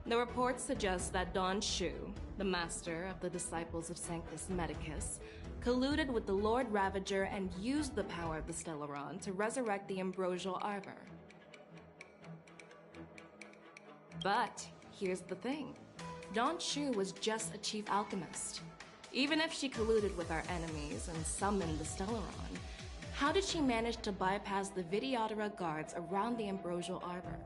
K: The report suggests that Don Shu, the master of the disciples of Sanctus Medicus, colluded with the Lord Ravager and used the power of the Stellaron to resurrect the Ambrosial Arbor. But here's the thing. Don Shu was just a chief alchemist. Even if she colluded with our enemies and summoned the Stellaron, how did she manage to bypass the Videodora guards around the Ambrosial Arbor?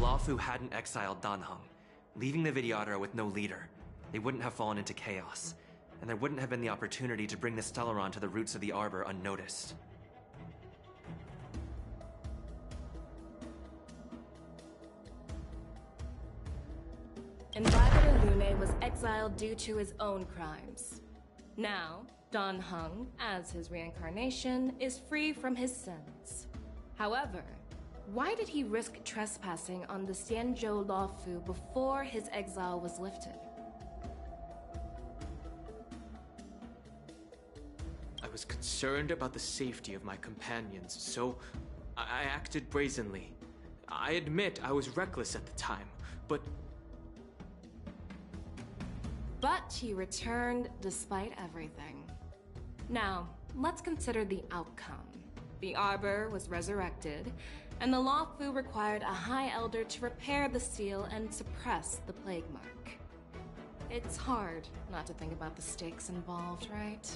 H: Luofu hadn't exiled Dan Heng, leaving the Vidyadhara with no leader, they wouldn't have fallen into chaos, and there wouldn't have been the opportunity to bring the Stellaron to the roots of the Arbor unnoticed.
K: Invited Lune was exiled due to his own crimes. Now, Dan Heng, as his reincarnation, is free from his sins. However, why did he risk trespassing on the Xianzhou Luofu before his exile was lifted?
D: I was concerned about the safety of my companions, so I acted brazenly. I admit I was reckless at the time, but
K: he returned despite everything. Now, let's consider the outcome. The Arbor was resurrected, and the Luofu required a High Elder to repair the seal and suppress the plague mark. It's hard not to think about the stakes involved, right?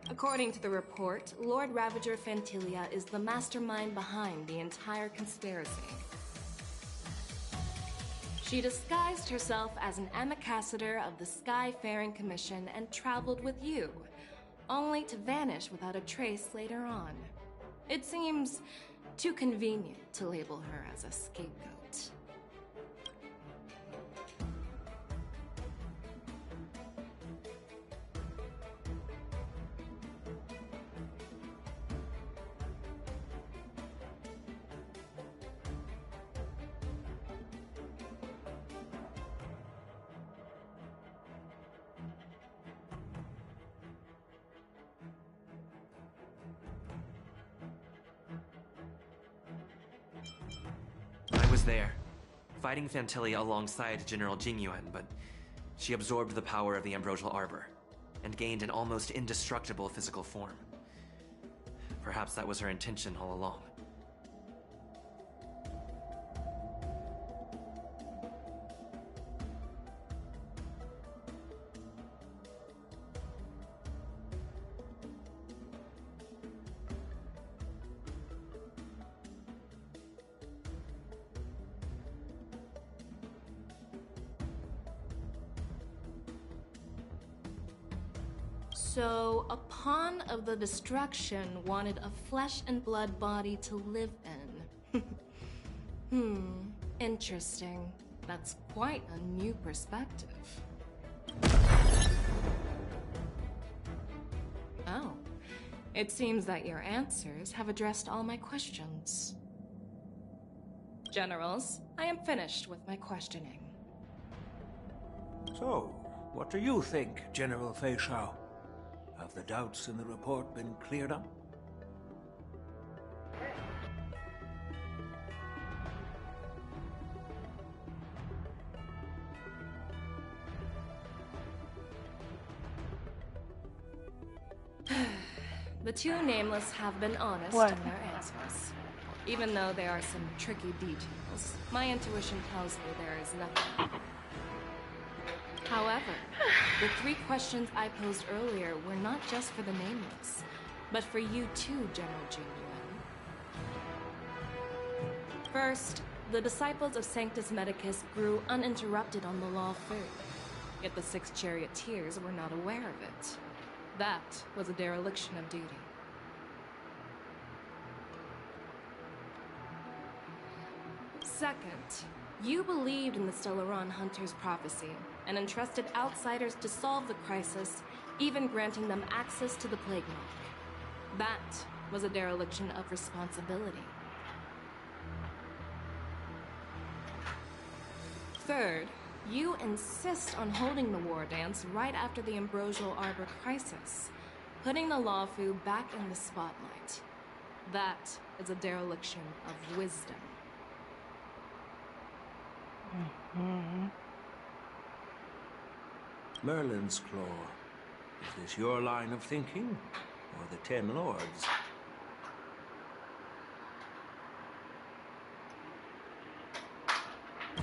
K: According to the report, Lord Ravager Fantilia is the mastermind behind the entire conspiracy. She disguised herself as an ambassador of the Skyfaring Commission and traveled with you, only to vanish without a trace later on. It seems too convenient to label her as a scapegoat.
H: I was there, fighting Fantilia alongside General Jingyuan, but she absorbed the power of the Ambrosial Arbor and gained an almost indestructible physical form. Perhaps that was her intention all along.
K: So, a pawn of the destruction wanted a flesh and blood body to live in. Interesting. That's quite a new perspective. Oh, it seems that your answers have addressed all my questions. Generals, I am finished with my questioning.
C: So, what do you think, General Fei Shao? Have the doubts in the report been cleared up?
K: The two nameless have been honest
A: What?
K: in their answers. Even though there are some tricky details, my intuition tells me there is nothing. However, the 3 questions I posed earlier were not just for the nameless, but for you too, General Jingyuan. First, the disciples of Sanctus Medicus grew uninterrupted on the Luofu, yet the 6 charioteers were not aware of it. That was a dereliction of duty. Second, you believed in the Stellaron Hunter's prophecy and entrusted outsiders to solve the crisis, even granting them access to the plague mark. That was a dereliction of responsibility. Third, you insist on holding the war dance right after the Ambrosial Arbor crisis, putting the Luofu back in the spotlight. That is a dereliction of wisdom.
C: Merlin's Claw. Is this your line of thinking, or the 10 Lords?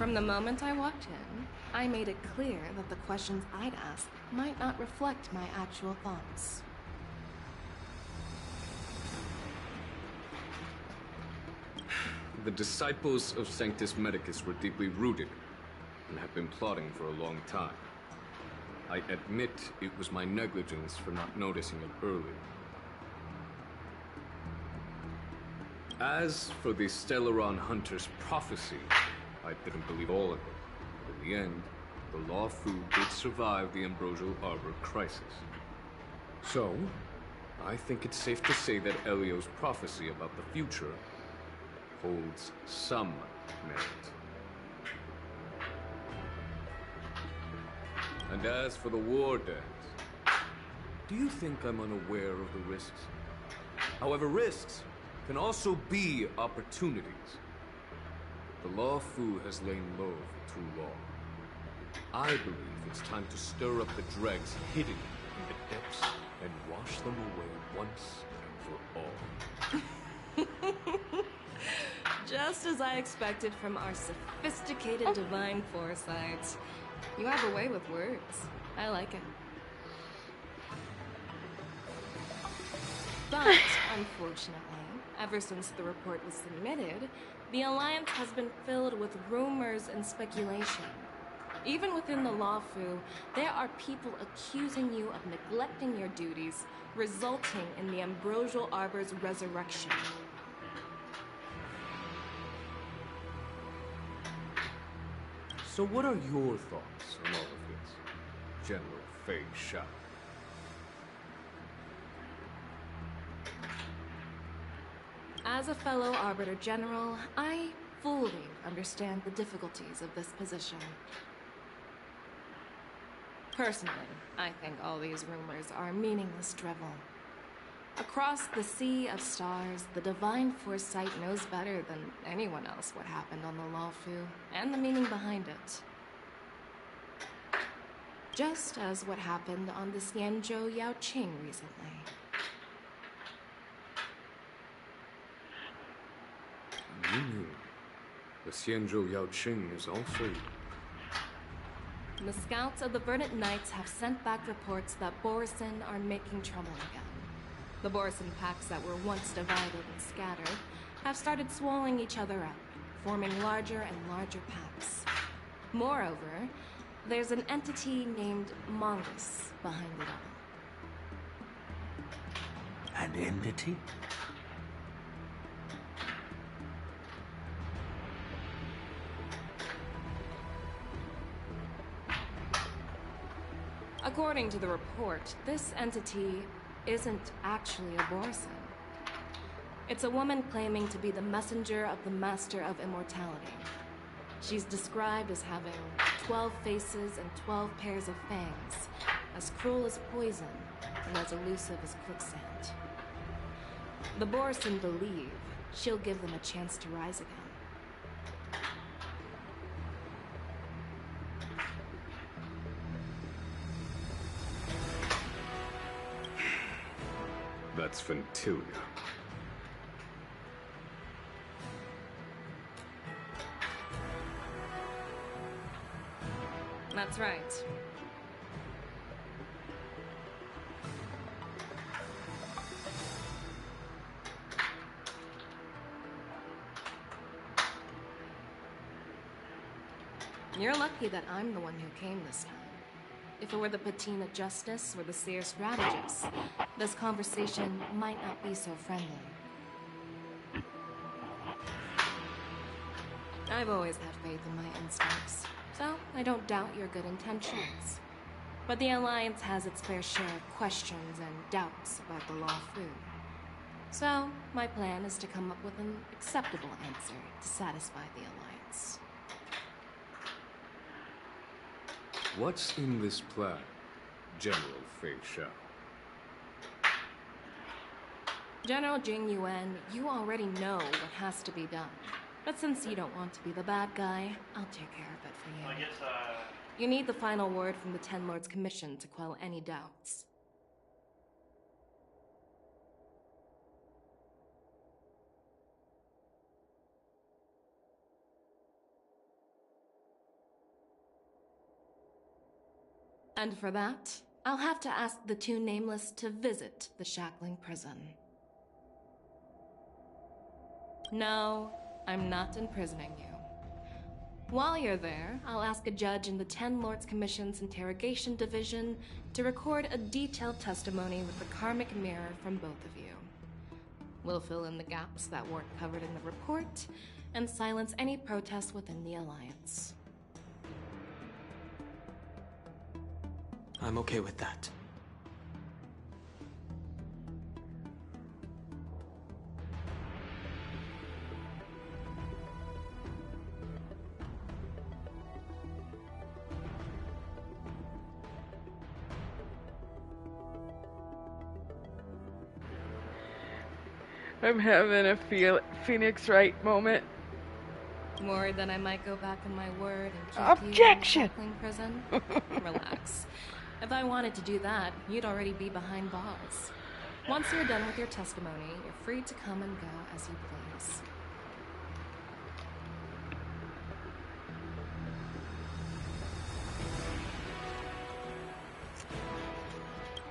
K: From the moment I walked in, I made it clear that the questions I'd ask might not reflect my actual thoughts.
E: The disciples of Sanctus Medicus were deeply rooted and have been plotting for a long time. I admit it was my negligence for not noticing it earlier. As for the Stellaron Hunter's prophecy, I didn't believe all of it. But in the end, the Law Fu did survive the Ambrosial Arbor crisis. So, I think it's safe to say that Elio's prophecy about the future holds some merit. And as for the war dance, do you think I'm unaware of the risks? However, risks can also be opportunities. The Law Fu has lain low for too long. I believe it's time to stir up the dregs hidden in the depths and wash them away once and for all.
K: Just as I expected from our sophisticated divine foresight. You have a way with words. I like it. But, unfortunately, ever since the report was submitted, the Alliance has been filled with rumors and speculation. Even within the Law Fu, there are people accusing you of neglecting your duties, resulting in the Ambrosial Arbor's resurrection.
E: So what are your thoughts on all of this, General Fei Shao?
K: As a fellow Arbiter General, I fully understand the difficulties of this position. Personally, I think all these rumors are meaningless drivel. Across the sea of stars, the divine foresight knows better than anyone else what happened on the Law Fu and the meaning behind it. Just as what happened on the Xianzhou Yaoqing recently.
E: You mean the Xianzhou Yaoqing is also...
K: The scouts of the Verdant Knights have sent back reports that Borisin are making trouble again. The Borisin packs that were once divided and scattered have started swallowing each other up, forming larger and larger packs. Moreover, there's an entity named Mongus behind it all.
C: An entity?
K: According to the report, this entity isn't actually a Borisin. It's a woman claiming to be the messenger of the Master of Immortality. She's described as having 12 faces and 12 pairs of fangs, as cruel as poison and as elusive as quicksand. The Borisin believe she'll give them a chance to rise again.
E: That's Ventilia.
K: That's right. You're lucky that I'm the one who came this time. If it were the Patina Justice or the Seer Strategist, this conversation might not be so friendly. I've always had faith in my instincts, so I don't doubt your good intentions. But the Alliance has its fair share of questions and doubts about the Law Fu. So, my plan is to come up with an acceptable answer to satisfy the Alliance.
E: What's in this plan, General Fei Shao?
K: General Jing Yuan, you already know what has to be done. But since you don't want to be the bad guy, I'll take care of it for you. You need the final word from the Ten Lords Commission to quell any doubts. And for that, I'll have to ask the two nameless to visit the shackling prison. No, I'm not imprisoning you. While you're there, I'll ask a judge in the 10 Lords Commission's Interrogation Division to record a detailed testimony with the karmic mirror from both of you. We'll fill in the gaps that weren't covered in the report, and silence any protests within the Alliance.
D: I'm okay with that.
A: I'm having a Phoenix Wright moment.
K: Worried that I might go back on my word and keep
A: Objection!
K: you in shackling prison? Relax. If I wanted to do that, you'd already be behind bars. Once you're done with your testimony, you're free to come and go as you please.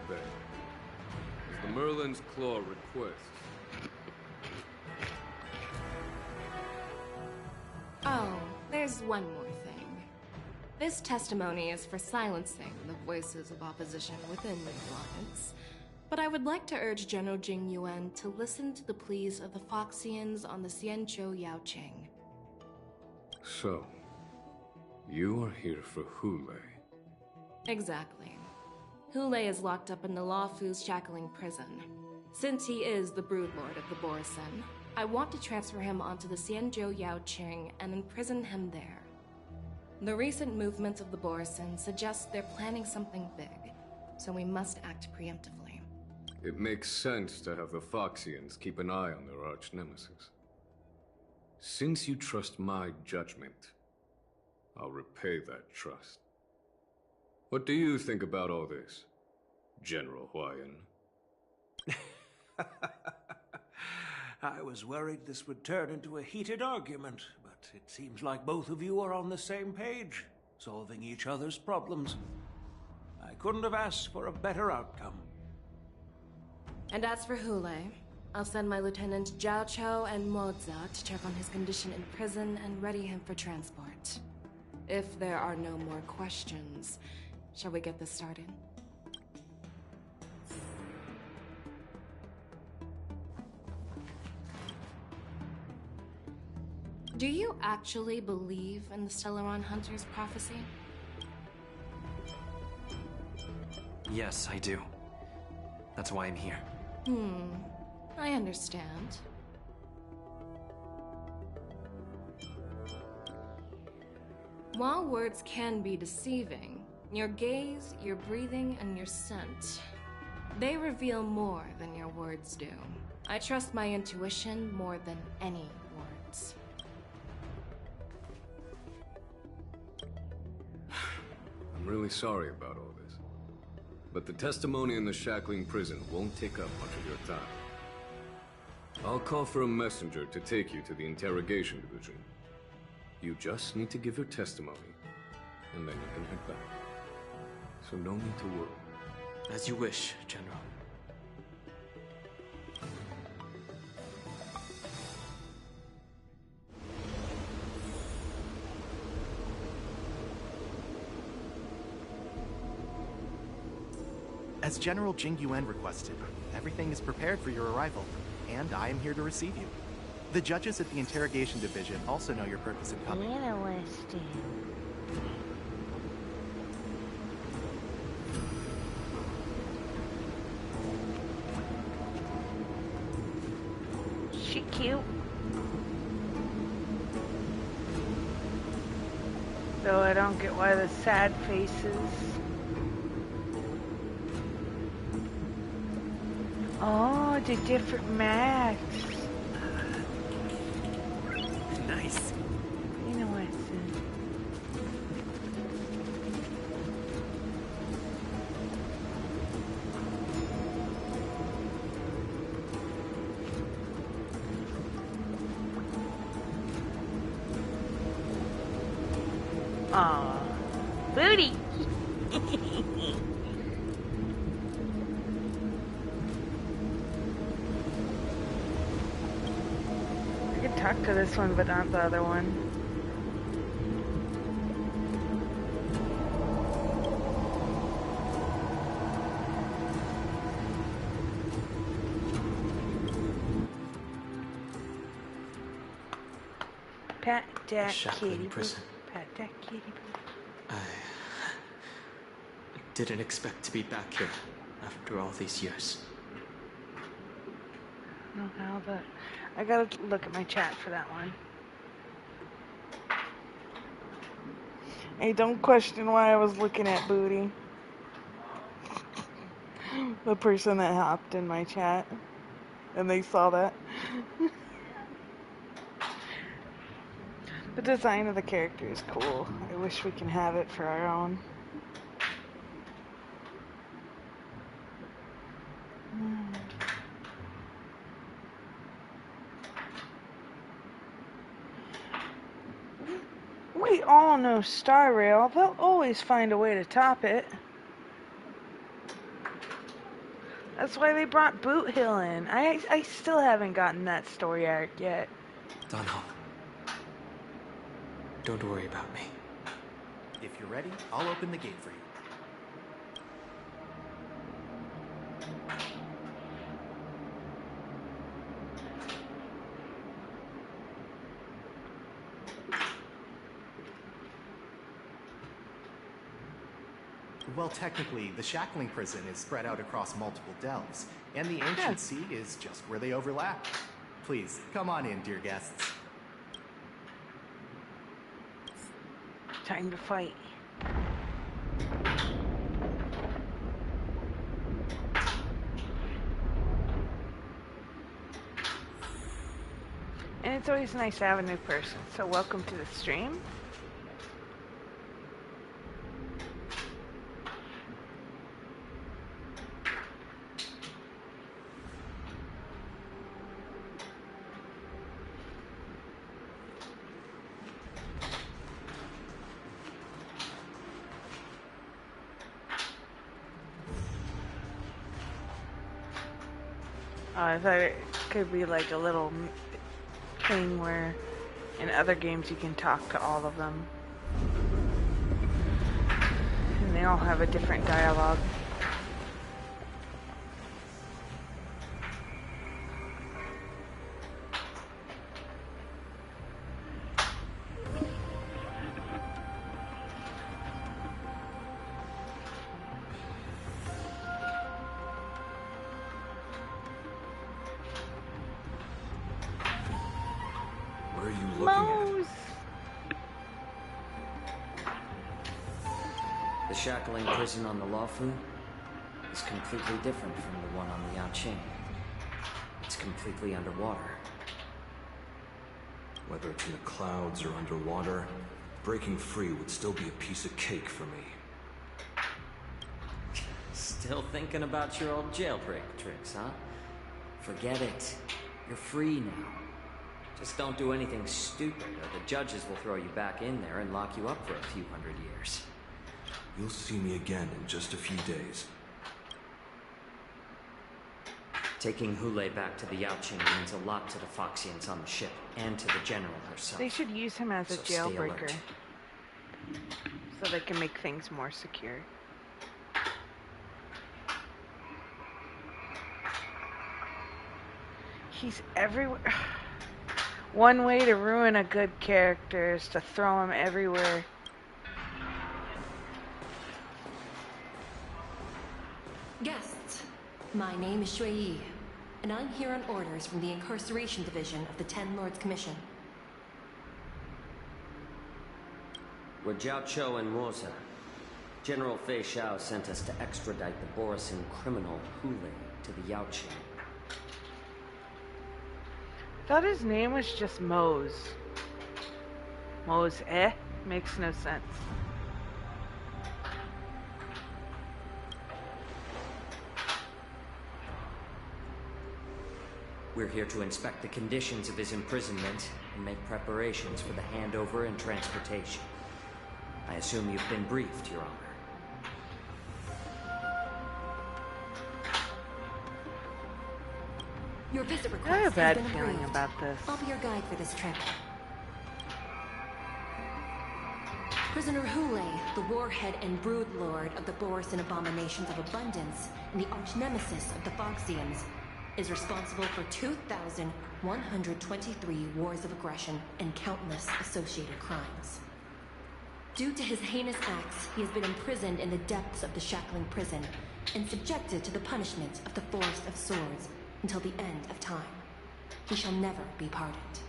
E: There. As the Merlin's Claw requests.
K: Oh, there's one more thing. This testimony is for silencing the voices of opposition within the Alliance, but I would like to urge General Jing Yuan to listen to the pleas of the Foxians on the Xianzhou Yaoqing.
E: So, you are here for Hule.
K: Exactly. Hule is locked up in the Luofu's shackling prison. Since he is the broodlord of the Borsen, I want to transfer him onto the Xianzhou Yaoqing and imprison him there. The recent movements of the Borsen suggest they're planning something big, so we must act preemptively.
E: It makes sense to have the Foxians keep an eye on their arch-nemesis. Since you trust my judgment, I'll repay that trust. What do you think about all this, General Huayan?
C: I was worried this would turn into a heated argument, but it seems like both of you are on the same page, solving each other's problems. I couldn't have asked for a better outcome.
K: And as for Hule, I'll send my Lieutenant Zhao Chou and Moza to check on his condition in prison and ready him for transport. If there are no more questions, shall we get this started? Do you actually believe in the Stellaron Hunter's prophecy?
H: Yes, I do. That's why I'm here.
K: I understand. While words can be deceiving, your gaze, your breathing, and your scent, they reveal more than your words do. I trust my intuition more than any words.
E: I'm really sorry about all this. But the testimony in the shackling prison won't take up much of your time. I'll call for a messenger to take you to the interrogation division. You just need to give your testimony, and then you can head back. So no need to worry.
D: As you wish, General.
S: As General Jing Yuan requested, everything is prepared for your arrival, and I am here to receive you. The judges at the Interrogation Division also know your purpose in coming.
A: Interesting. She cute. Though I don't get why the sad faces. Oh, the different mats.
S: Nice.
A: You know what it says. Aw, booty. I can talk to this one, but not the other one. Pat that kitty. Pat that kitty.
D: I didn't expect to be back here after all these years.
A: No, now that I gotta look at my chat for that one. Hey, don't question why I was looking at booty. The person that hopped in my chat and they saw that. The design of the character is cool. I wish we can have it for our own. We all know Star Rail. They'll always find a way to top it. That's why they brought Boot Hill in. I still haven't gotten that story arc yet.
D: Dunho. Don't worry about me.
S: If you're ready, I'll open the gate for you. Well, technically, the shackling prison is spread out across multiple delves, and the ancient sea is just where they overlap. Please, come on in, dear guests.
A: Time to fight. And it's always nice to have a new person, so welcome to the stream. I thought it could be like a little thing where in other games you can talk to all of them. And they all have a different dialogue.
N: The shackling prison on the Luofu is completely different from the one on the Yaoqing. It's completely underwater.
T: Whether it's in the clouds or underwater, breaking free would still be a piece of cake for me.
N: Still thinking about your old jailbreak tricks, huh? Forget it. You're free now. Just don't do anything stupid, or the judges will throw you back in there and lock you up for a few hundred years.
T: You'll see me again in just a few days.
N: Taking Hule back to the Yaoqing means a lot to the Foxians on the ship, and to the General herself.
A: They should use him as a
N: So stay
A: jailbreaker.
N: alert.
A: So they can make things more secure. He's everywhere. One way to ruin a good character is to throw him everywhere.
U: Guests, my name is Shui Yi, and I'm here on orders from the Incarceration Division of the Ten Lords Commission.
N: We're Jiao Cho and Moza. General Fei Xiao sent us to extradite the Borisin criminal Hule to the Yaoqing.
A: Thought his name was just Mose. Mose, makes no sense.
N: We're here to inspect the conditions of his imprisonment and make preparations for the handover and transportation. I assume you've been briefed, Your Honor.
U: Your visit
A: I
U: request
A: have a
U: has
A: bad
U: been
A: feeling
U: approved.
A: about this.
U: I'll be your guide for this trip. Prisoner Hule, the warhead and brood lord of the Boris and Abominations of Abundance and the arch-nemesis of the Foxians, is responsible for 2,123 wars of aggression and countless associated crimes. Due to his heinous acts, he has been imprisoned in the depths of the Shackling prison and subjected to the punishment of the Forest of Swords until the end of time. He shall never be pardoned.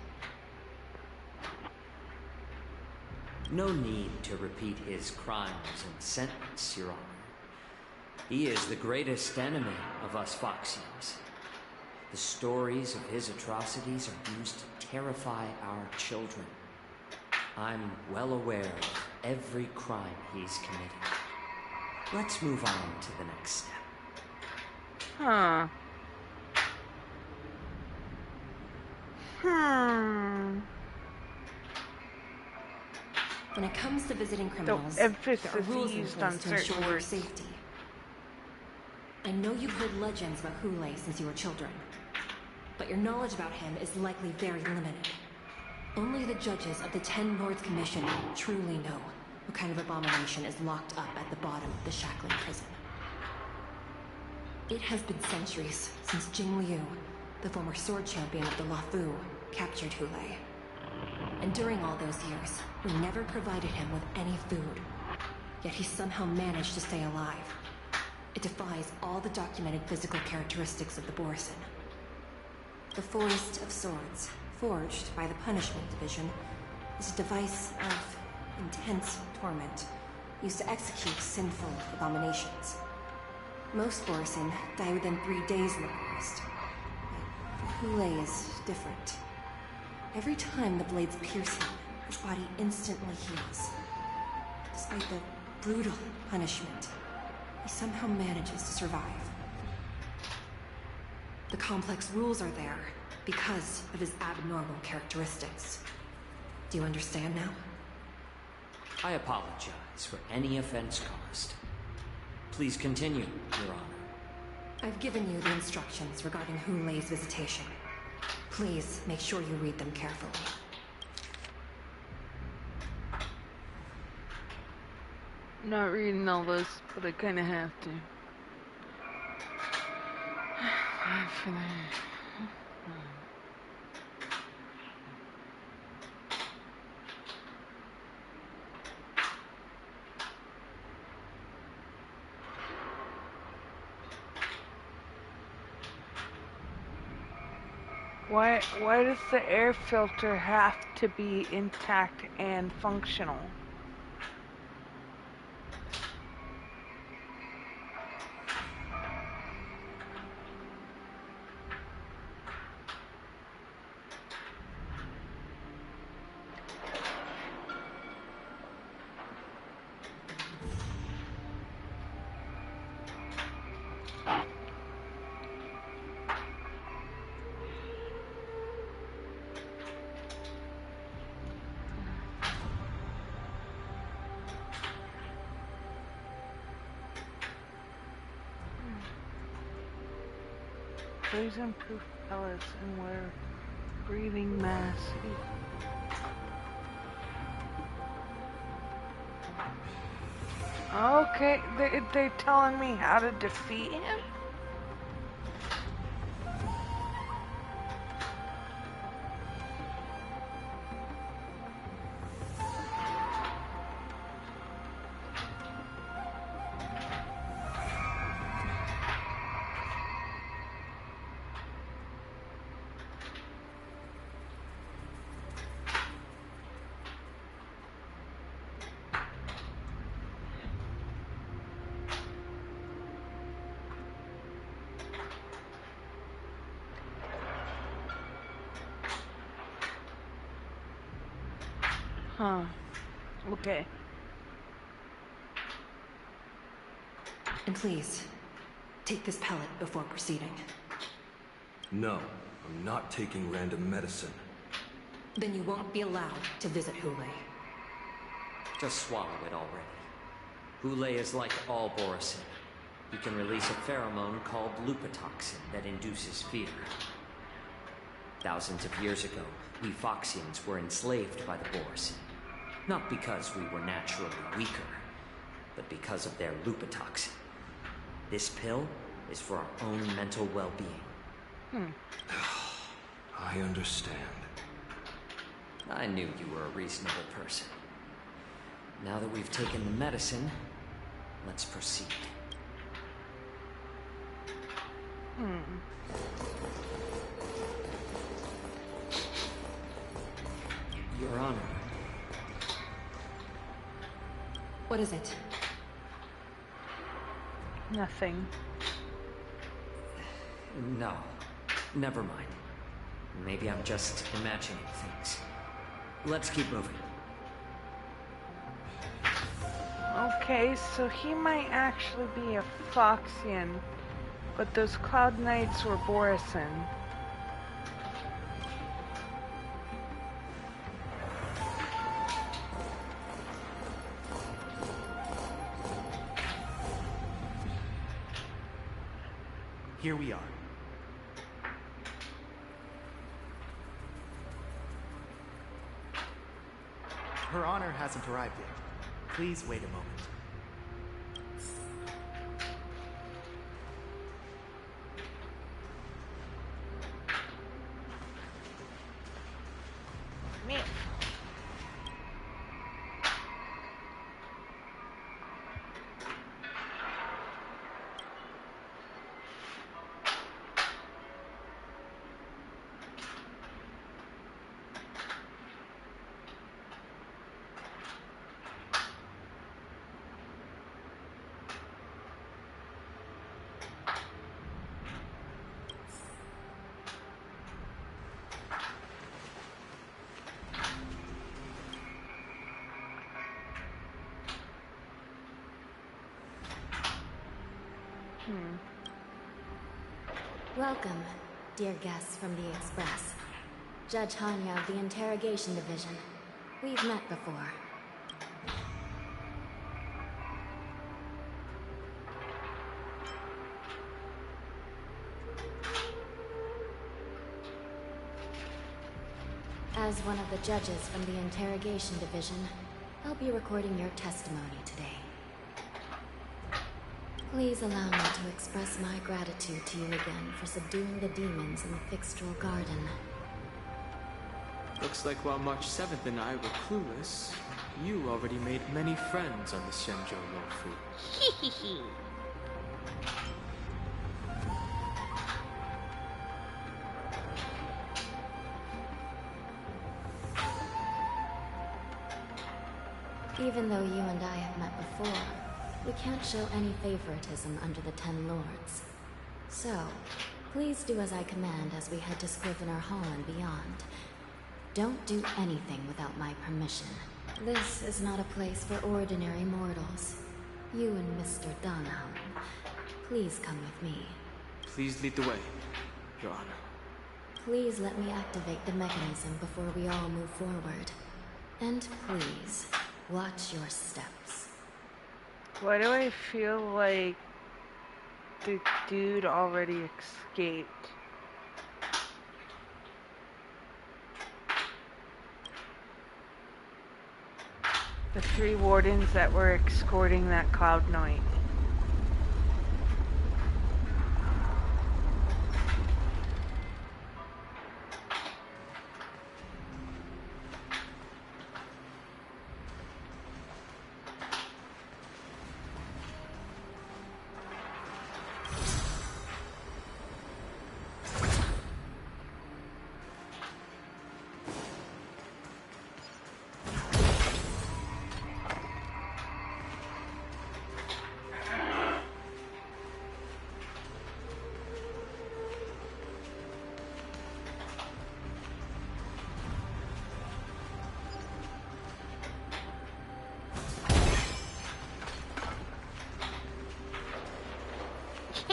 N: No need to repeat his crimes and sentence, Your Honor. He is the greatest enemy of us Foxians. The stories of his atrocities are used to terrify our children. I'm well aware of every crime he's committed. Let's move on to the next step.
A: Huh.
U: When it comes to visiting criminals,
A: The
U: there
A: emphasis
U: are rules in
A: used
U: place
A: on
U: to ensure
A: certain
U: your
A: words.
U: safety. I know you've heard legends about Hule since you were children, but your knowledge about him is likely very limited. Only the judges of the Ten Lords Commission truly know what kind of abomination is locked up at the bottom of the Shackling prison. It has been centuries since Jing Liu, the former sword champion of the Lafu, captured Hule. And during all those years, we never provided him with any food. Yet he somehow managed to stay alive. It defies all the documented physical characteristics of the Borisin. The Forest of Swords, forged by the Punishment Division, is a device of intense torment, used to execute sinful abominations. Most Borisin die within 3 days in the forest. But Hule is different. Every time the blades pierce him, his body instantly heals. Despite the brutal punishment, he somehow manages to survive. The complex rules are there because of his abnormal characteristics. Do you understand now?
N: I apologize for any offense caused. Please continue, Your Honor.
U: I've given you the instructions regarding Hule's visitation. Please make sure you read them carefully.
A: Not reading all this, but I kind of have to. Why does the air filter have to be intact and functional? Poison-proof pellets and wear breathing mask. Okay, they're telling me how to defeat him? Huh. Okay.
U: And please, take this pellet before proceeding.
T: No, I'm not taking random medicine.
U: Then you won't be allowed to visit Hule.
N: Just swallow it already. Hule is like all Borisin. He can release a pheromone called lupatoxin that induces fear. Thousands of years ago, we Foxians were enslaved by the Boris. Not because we were naturally weaker, but because of their lupatoxin. This pill is for our own mental well-being.
T: I understand.
N: I knew you were a reasonable person. Now that we've taken the medicine, let's proceed. Your Honor.
U: What is it?
A: Nothing.
N: No, never mind. Maybe I'm just imagining things. Let's keep moving.
A: Okay, so he might actually be a Foxian, but those Cloud Knights were Borisan.
S: Here we are. Her Honor hasn't arrived yet. Please wait a moment.
G: Welcome, dear guests from the Express. Judge Hanya of the Interrogation Division. We've met before. As one of the judges from the Interrogation Division, I'll be recording your testimony today. Please allow me to express my gratitude to you again for subduing the demons in the Fixtral Garden.
D: Looks like while March 7th and I were clueless, you already made many friends on the Shenzhou Lofu.
G: Even though you and I have met before, we can't show any favoritism under the Ten Lords. So, please do as I command as we head to Scrivener Hall and beyond. Don't do anything without my permission. This is not a place for ordinary mortals. You and Mr. Donham, please come with me.
D: Please lead the way, Your Honor.
G: Please let me activate the mechanism before we all move forward. And please, watch your steps.
A: Why do I feel like the dude already escaped? The three wardens that were escorting that Cloud Knight.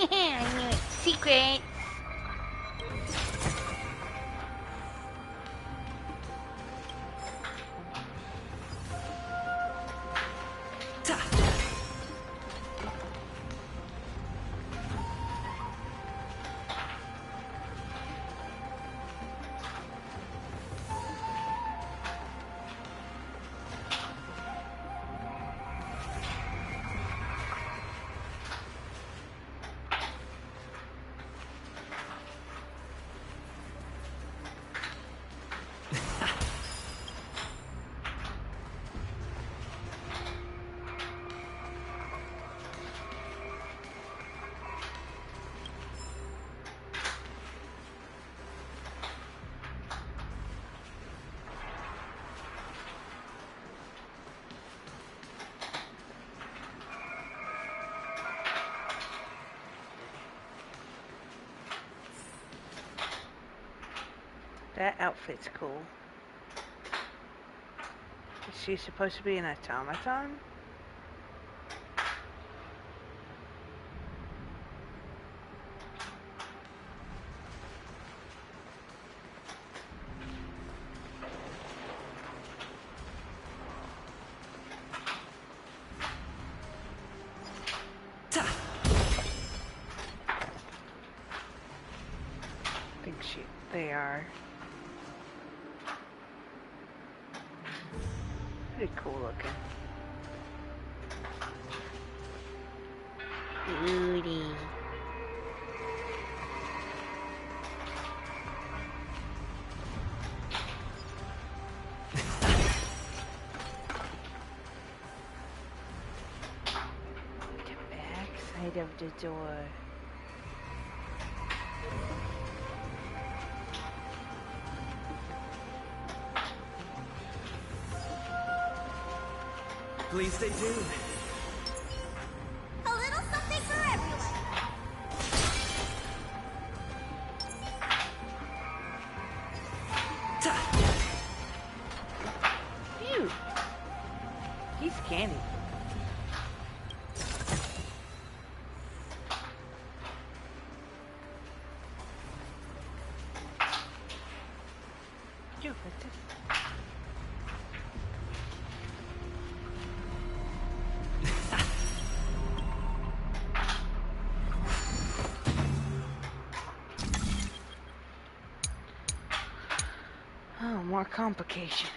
A: I knew it. Secret. That outfit's cool. Is she supposed to be an automaton? They are. Pretty cool looking. Beauty. The back side of the door.
H: Please stay tuned.
F: A little something for everyone.
A: Phew. He's candy. You put this. Oh, more complications.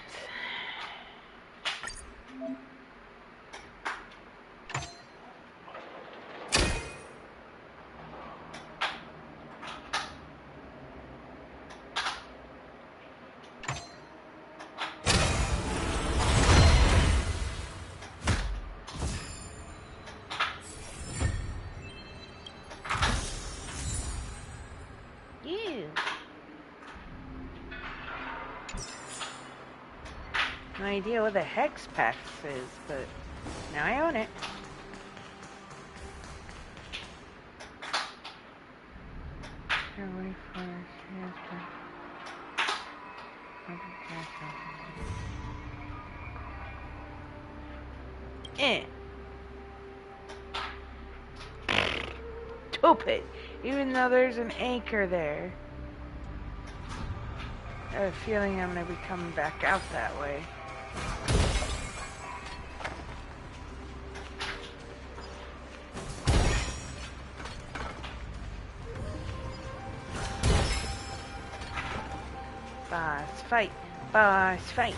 A: You. No idea what the hex pax is, but now I own it. Stupid! Even though there's an anchor there. I have a feeling I'm gonna be coming back out that way. Boss fight! Boss fight!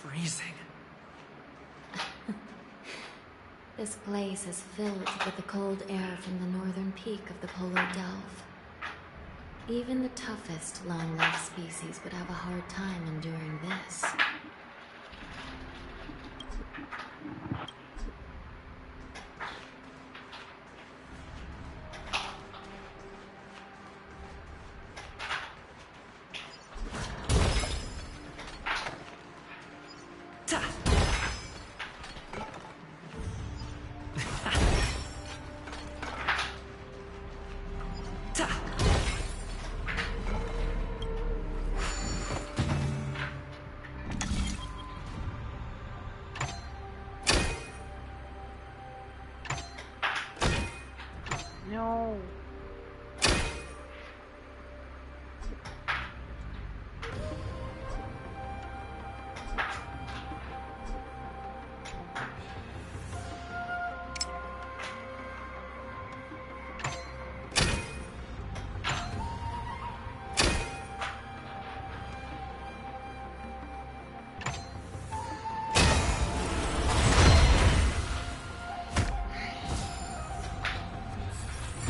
H: Freezing.
G: This place is filled with the cold air from the northern peak of the polar delve. Even the toughest long-lived species would have a hard time enduring this.
A: No.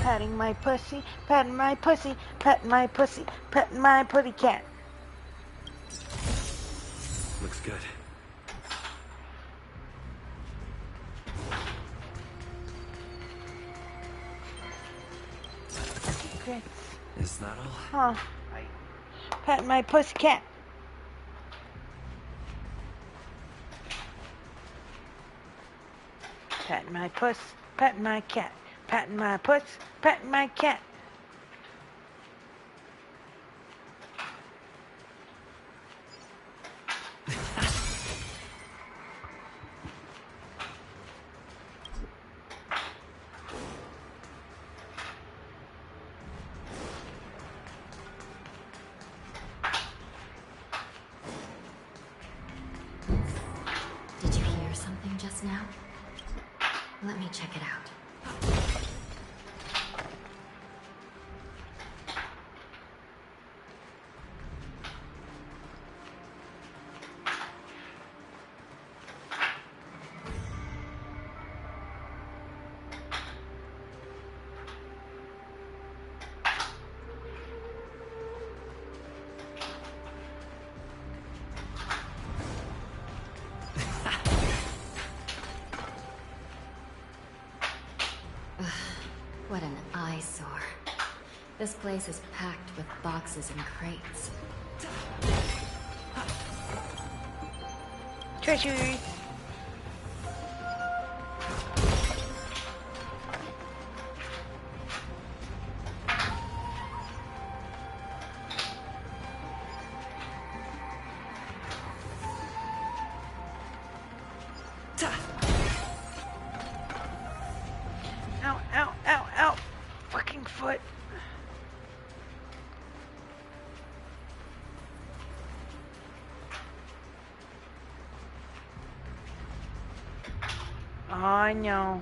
A: Patting my pussy, patting my pussy, patting my pussy, patting my putty cat.
T: Looks good.
A: Okay.
H: Is that all?
A: Huh. Patting my pussy cat. Patting my puss, patting my cat. Patting my puss, patting my cat.
R: Did you hear something just now? Let me check it out. What an eyesore. This place is packed with boxes and crates.
A: Treasure. Ow, ow, ow, ow. Fucking foot. Oh, I know.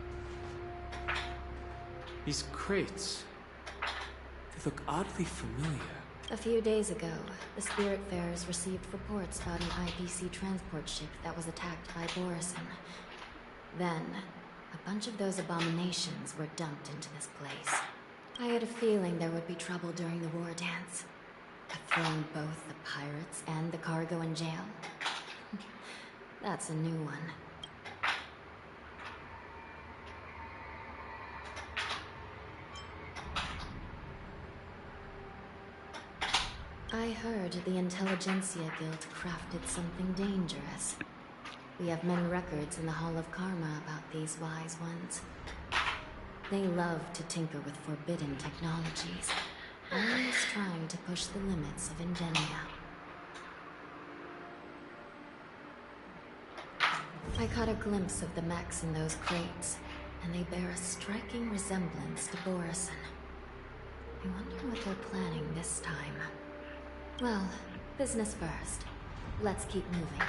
D: These crates. They look oddly familiar.
R: A few days ago, the Spiritfarers received reports about an IPC transport ship that was attacked by Borison. Then, a bunch of those abominations were dumped into this place. I had a feeling there would be trouble during the war dance. But throwing both the pirates and the cargo in jail? That's a new one. I heard the Intelligentsia Guild crafted something dangerous. We have many records in the Hall of Karma about these wise ones. They love to tinker with forbidden technologies, always trying to push the limits of Ingenia. I caught a glimpse of the mechs in those crates, and they bear a striking resemblance to Borison. I wonder what they're planning this time. Well, business first. Let's keep moving.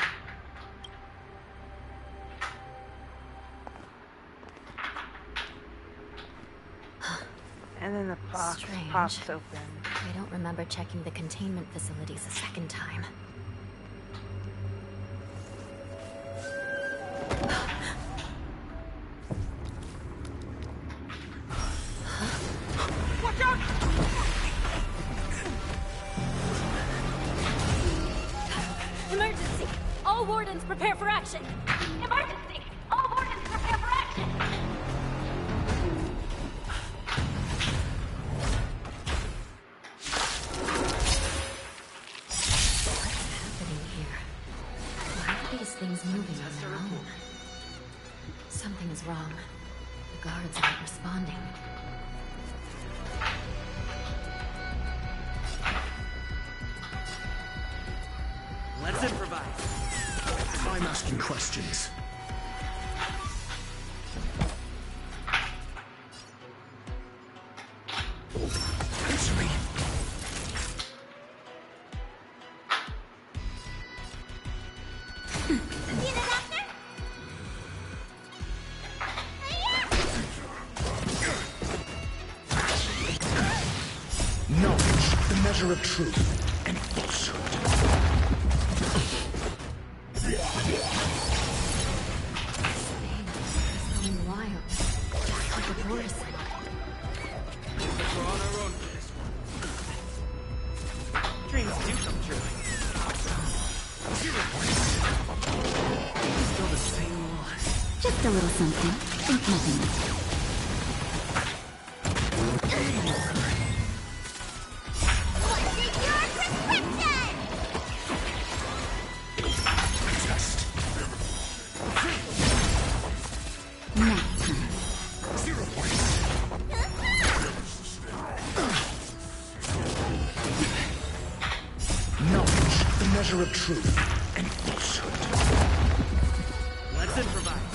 A: And then the box
R: Strange.
A: pops open.
R: I don't remember checking the containment facilities a second time.
A: Watch out!
B: Emergency! All wardens prepare for action! Emergency! All wardens prepare for action!
R: These things moving on their own. Something is wrong. The guards aren't responding.
H: Let's improvise.
O: I'm asking questions. Answer me. Knowledge, the measure of truth and falsehood.
R: It's going wild. Just like a Borison.
L: We're on our own for this one.
H: Dreams do come true. Still the same old.
R: Just a little something. Think nothing.
O: Measure of truth and falsehood.
H: Let's improvise.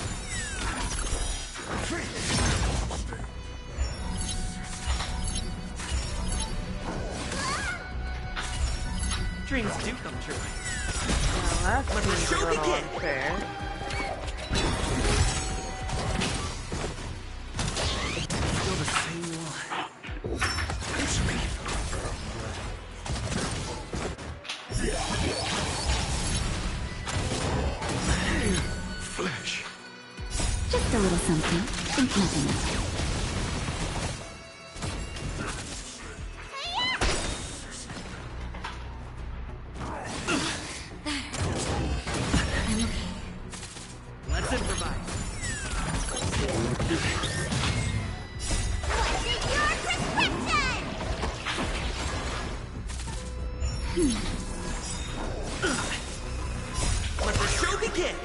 H: Dreams do come true.
A: Well, that seems a little unfair.
H: Still the same one.
O: It's me. Flesh.
R: Just a little something. Think nothing.
H: Let's improvise. Let the show begin.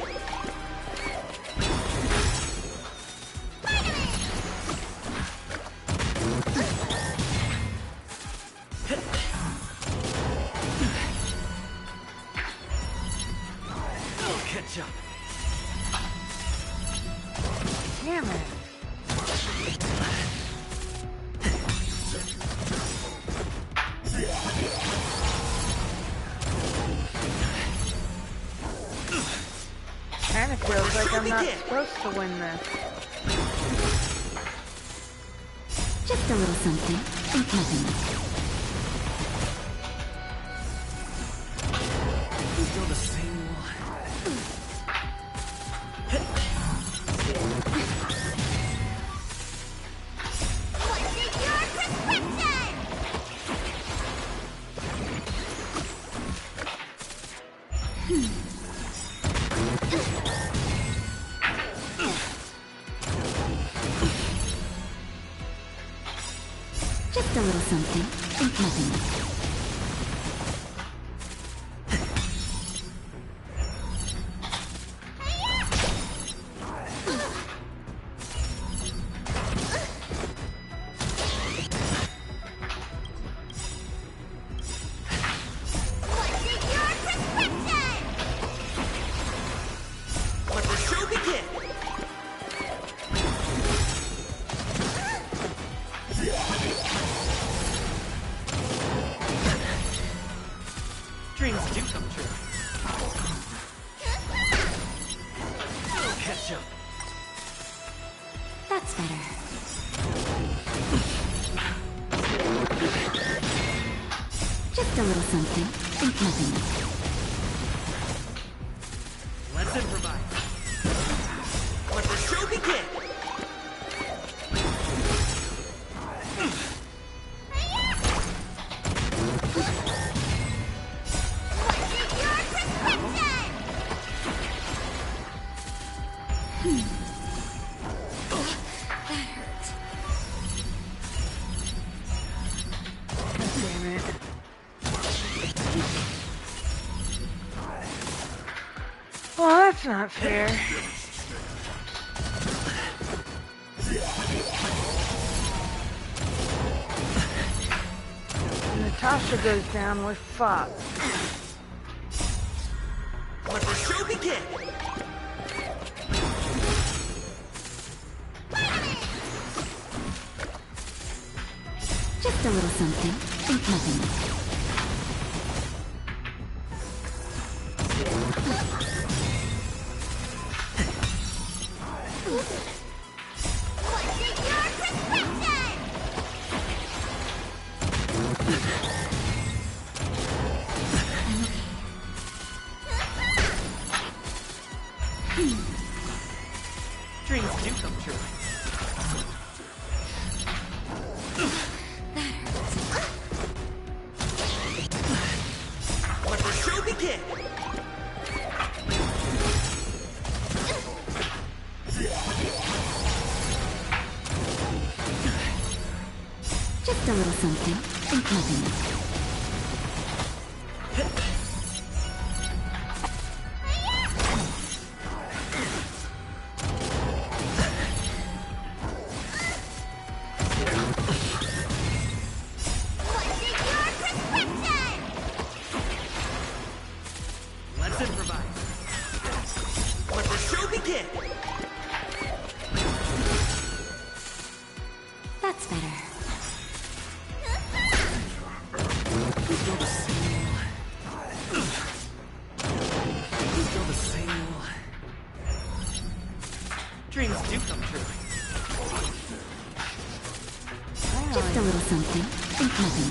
H: I'll catch up.
A: Damn it. Kinda feels like I'm not supposed to win this.
R: Just a little something. Think nothing.
H: Still the same one.
R: Just a little something. Think nothing.
H: Let the show begin. Dreams do come true. I'll catch up.
R: That's better. Just a little something. Think nothing.
H: Let's improvise. Let the show begin.
A: Damn it. Well, that's not fair. If Natasha goes down, we're fucked.
H: Let the show begin.
R: Just a little something. Think nothing.
H: Dreams do come true.
R: Just a little something. Think nothing.
H: Let's improvise. Let the show begin.
R: That's better.
H: We feel the same. We feel the same. Dreams do come true.
R: Just a little something. Think nothing.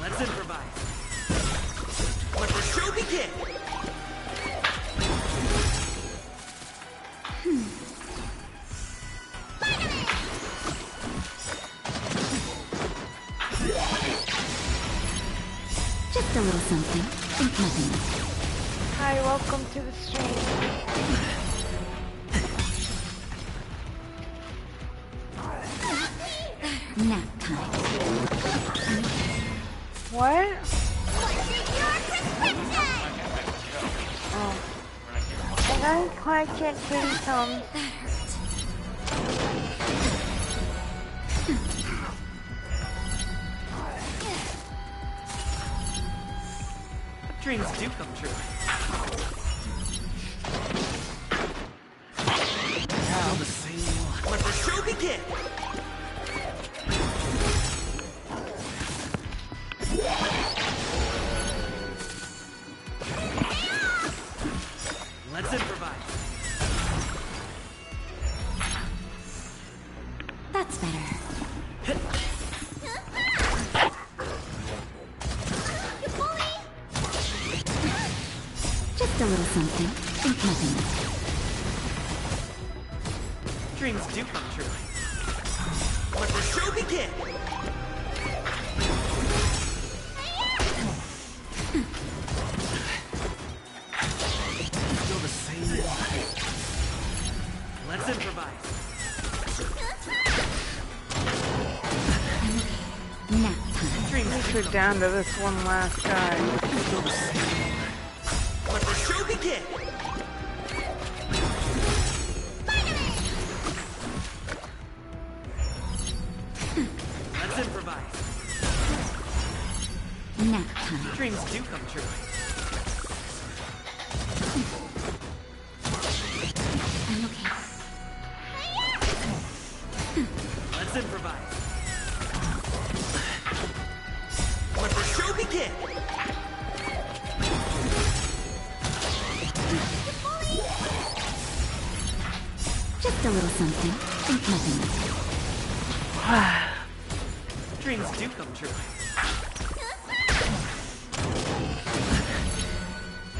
H: Let's improvise. Let the show begin.
R: Just a little something. Think nothing.
A: Hi, welcome to the stream.
R: Nap time.
A: What? Oh. And I quite can't kitty come.
H: Dreams do come true. Feel the same. Let the show begin. Let's improvise.
R: That's better. Just a little something. Think nothing.
H: Dreams do come true. Let the show begin. Feel the same. Let's improvise.
R: Nap time.
A: Dreams are down to this one last guy.
H: Feel the same. Let the show begin. Let's improvise.
R: Nap time.
H: Dreams do come true.
R: I'm okay.
H: Let's improvise. Let the show begin.
R: Just a little something. Think nothing.
H: Dreams do come true.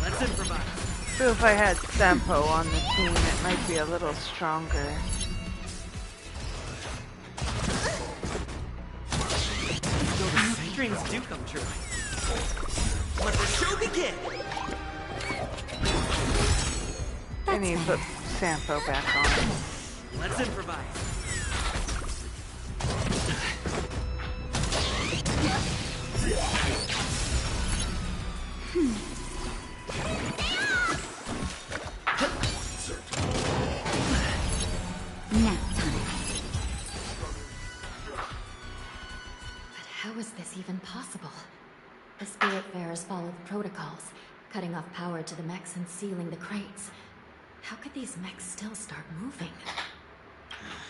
H: Let's improvise.
A: I feel if I had Sampo on the team, it might be a little stronger.
H: Dreams do come true. Let the show begin.
A: I need to put Sampo back on.
H: Let's improvise.
R: Nap time. But how is this even possible? The Spiritfarers followed protocols, cutting off power to the mechs and sealing the crates. How could these mechs still start moving?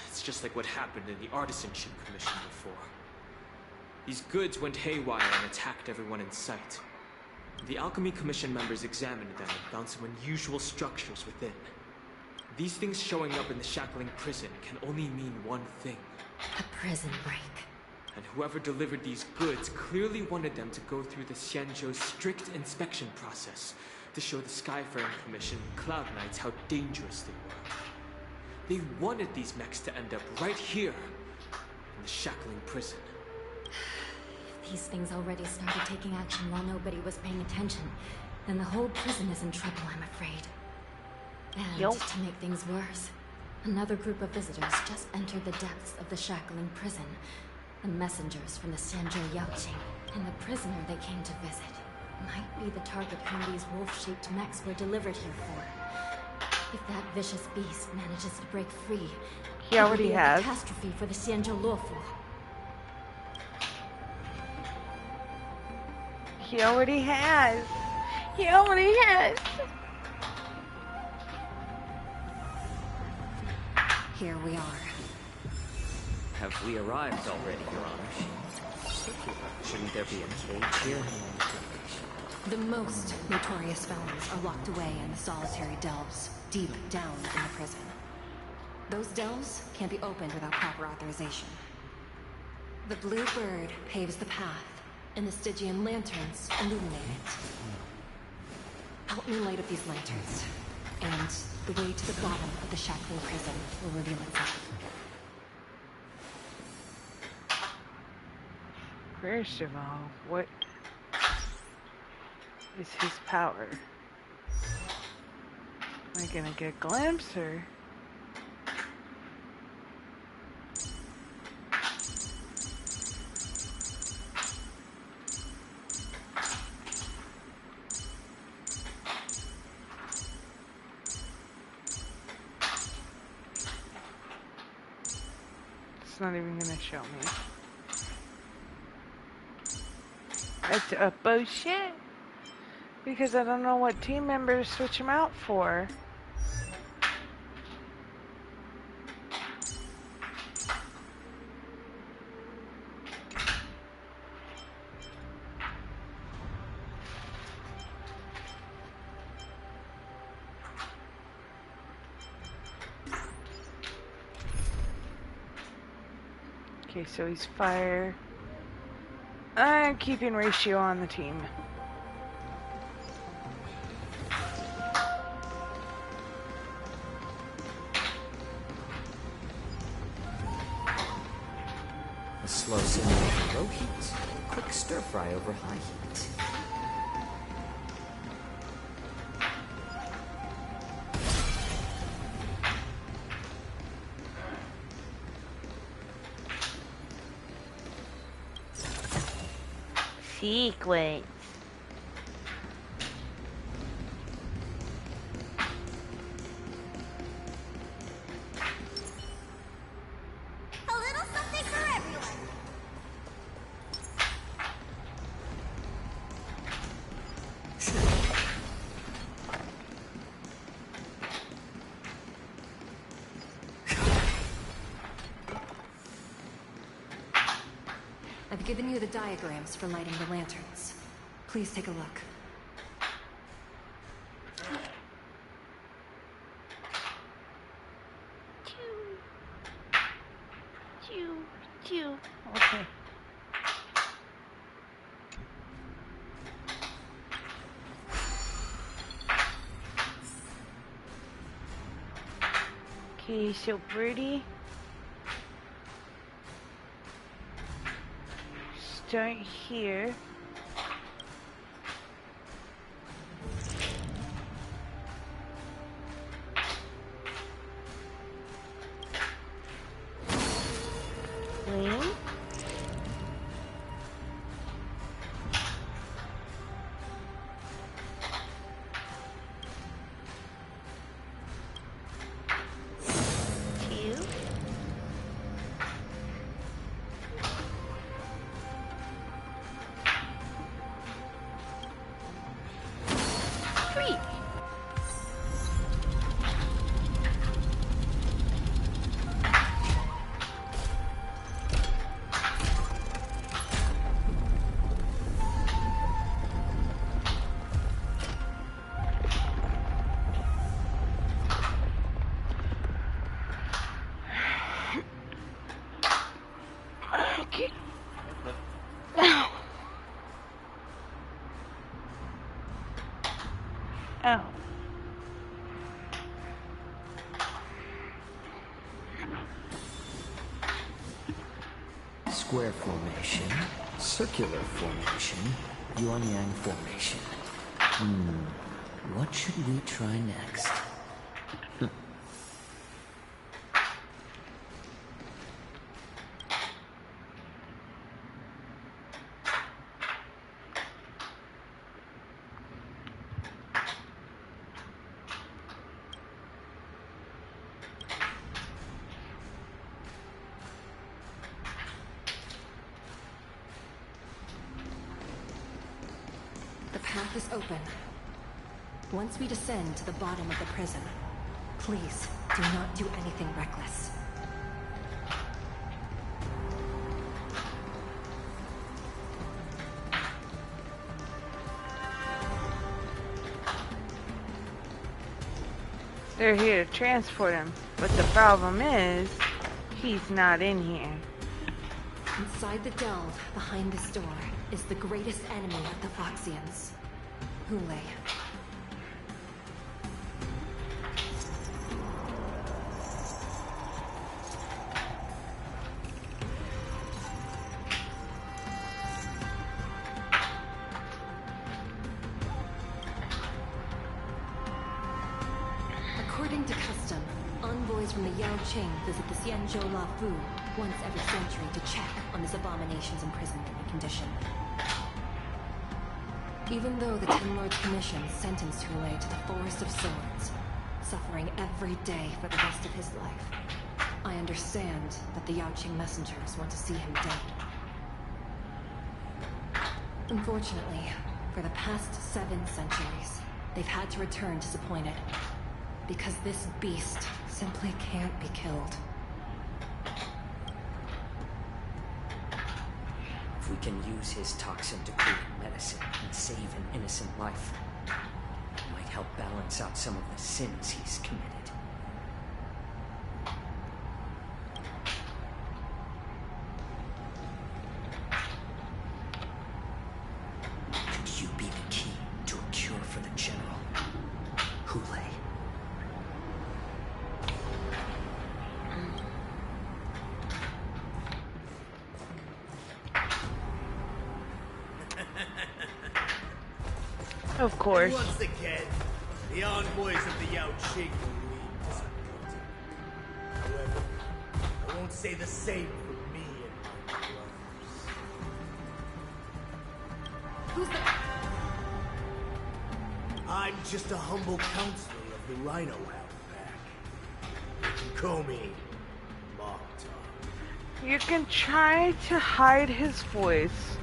D: It's just like what happened in the Artisanship Commission before. These goods went haywire and attacked everyone in sight. The Alchemy Commission members examined them and found some unusual structures within. These things showing up in the Shackling prison can only mean one thing.
R: A prison break.
D: And whoever delivered these goods clearly wanted them to go through the Xianzhou's strict inspection process to show the Skyfaring Commission and Cloud Knights how dangerous they were. They wanted these mechs to end up right here, in the Shackling prison.
R: These things already started taking action while nobody was paying attention. then the whole prison is in trouble, I'm afraid. And to make things worse, another group of visitors just entered the depths of the shackling prison. The messengers from the Sanjo Yaoqing, and the prisoner they came to visit might be the target whom these wolf-shaped mechs were delivered here for. If that vicious beast manages to break free,
A: he already has.
R: A catastrophe for the Sanjo Luofu.
A: He already has. He already has.
K: Here we are.
N: Have we arrived already, Your Honor? Shouldn't there be a cage here?
U: The most notorious felons are locked away in the solitary delves, deep down in the prison. Those delves can't be opened without proper authorization. The blue bird paves the path, and the Stygian lanterns illuminate it. Help me light up these lanterns, and the way to the bottom of the shackling prison will reveal itself.
A: First of all, what is his power? Am I gonna get a glimpse or? It's not even gonna show me. It's a bullshit. Because I don't know what team member to switch him out for. Okay, so he's fire. I'm keeping ratio on the team.
N: A slow simmer over low heat, quick stir fry over high heat.
A: Sequence.
F: A little something for everyone.
U: I've given you the diagrams for lighting the lanterns. Please take a look.
A: Okay. Okay, so Birdie. Start here. Clean. Two. Three. Okay. Ow. Ow.
N: Square formation, circular formation, yuan-yang formation. What should we try next?
U: The path is open. Once we descend to the bottom of the prison, please do not do anything reckless.
A: They're here to transport him, but the problem is, he's not in here.
U: Inside the delve, behind this door, is the greatest enemy of the Foxians, Hule. According to custom, envoys from the Yao Qing visit the Xianzhou Lafu once every century to check on this abomination's imprisonment and condition. Even though the Ten Lords Commission sentenced Hule to the Forest of Swords, suffering every day for the rest of his life, I understand that the Yao Qing messengers want to see him dead. Unfortunately, for the past 7 centuries, they've had to return disappointed. Because this beast simply can't be killed.
N: If we can use his toxin to create medicine and save an innocent life, it might help balance out some of the sins he's committed. Could you be the key to a cure for the General? Hule.
A: Of course.
J: Once again, the envoys of the Yao Qing will leave disappointed. However, I won't say the same for me and my brothers.
U: Who's the...
J: I'm just a humble counselor of the Rhino Hound Pack. You can call me Mokta.
A: You can try to hide his voice,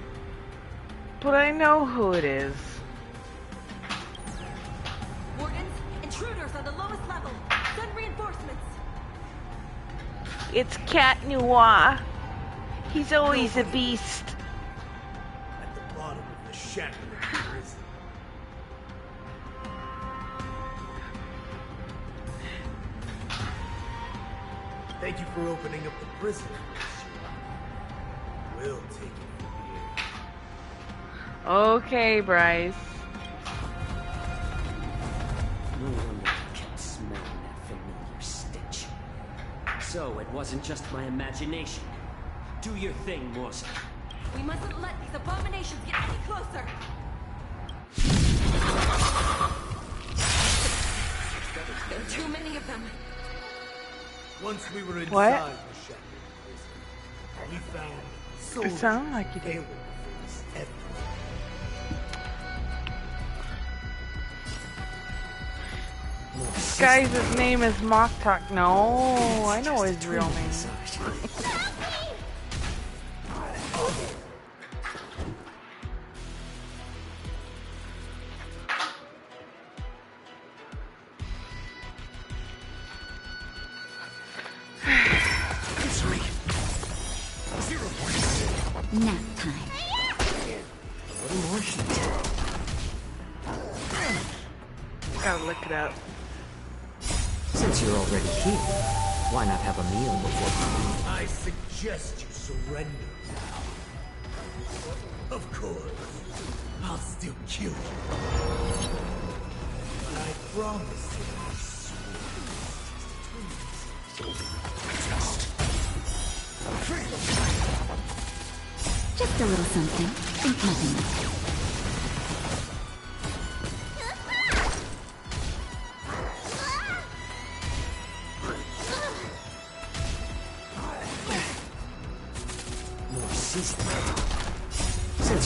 A: but I know who it is.
U: Wardens, intruders on the lowest level. Send reinforcements.
A: It's Cat Noir. He's always a beast.
J: At the bottom of the shackling prison. Thank you for opening up the prison. We'll take it from here.
A: Okay, Bryce.
N: No wonder I kept smelling that familiar stench. So it wasn't just my imagination. Do your thing, Morse.
U: We mustn't let these abominations get any closer. There are too many of them.
J: Once we were inside
A: What?
J: the shackling prison, we found soldiers
A: It sounded like you did.
J: failing to face everything.
A: Guys, his name is Moktak. No, I know his real name.
M: Nap time.
N: What more should
A: Gotta look it up.
N: Since you're already here, why not have a meal before
J: I suggest you surrender now. Of course, I'll still kill you. But I promise you,
M: Just a little something. Think nothing of it.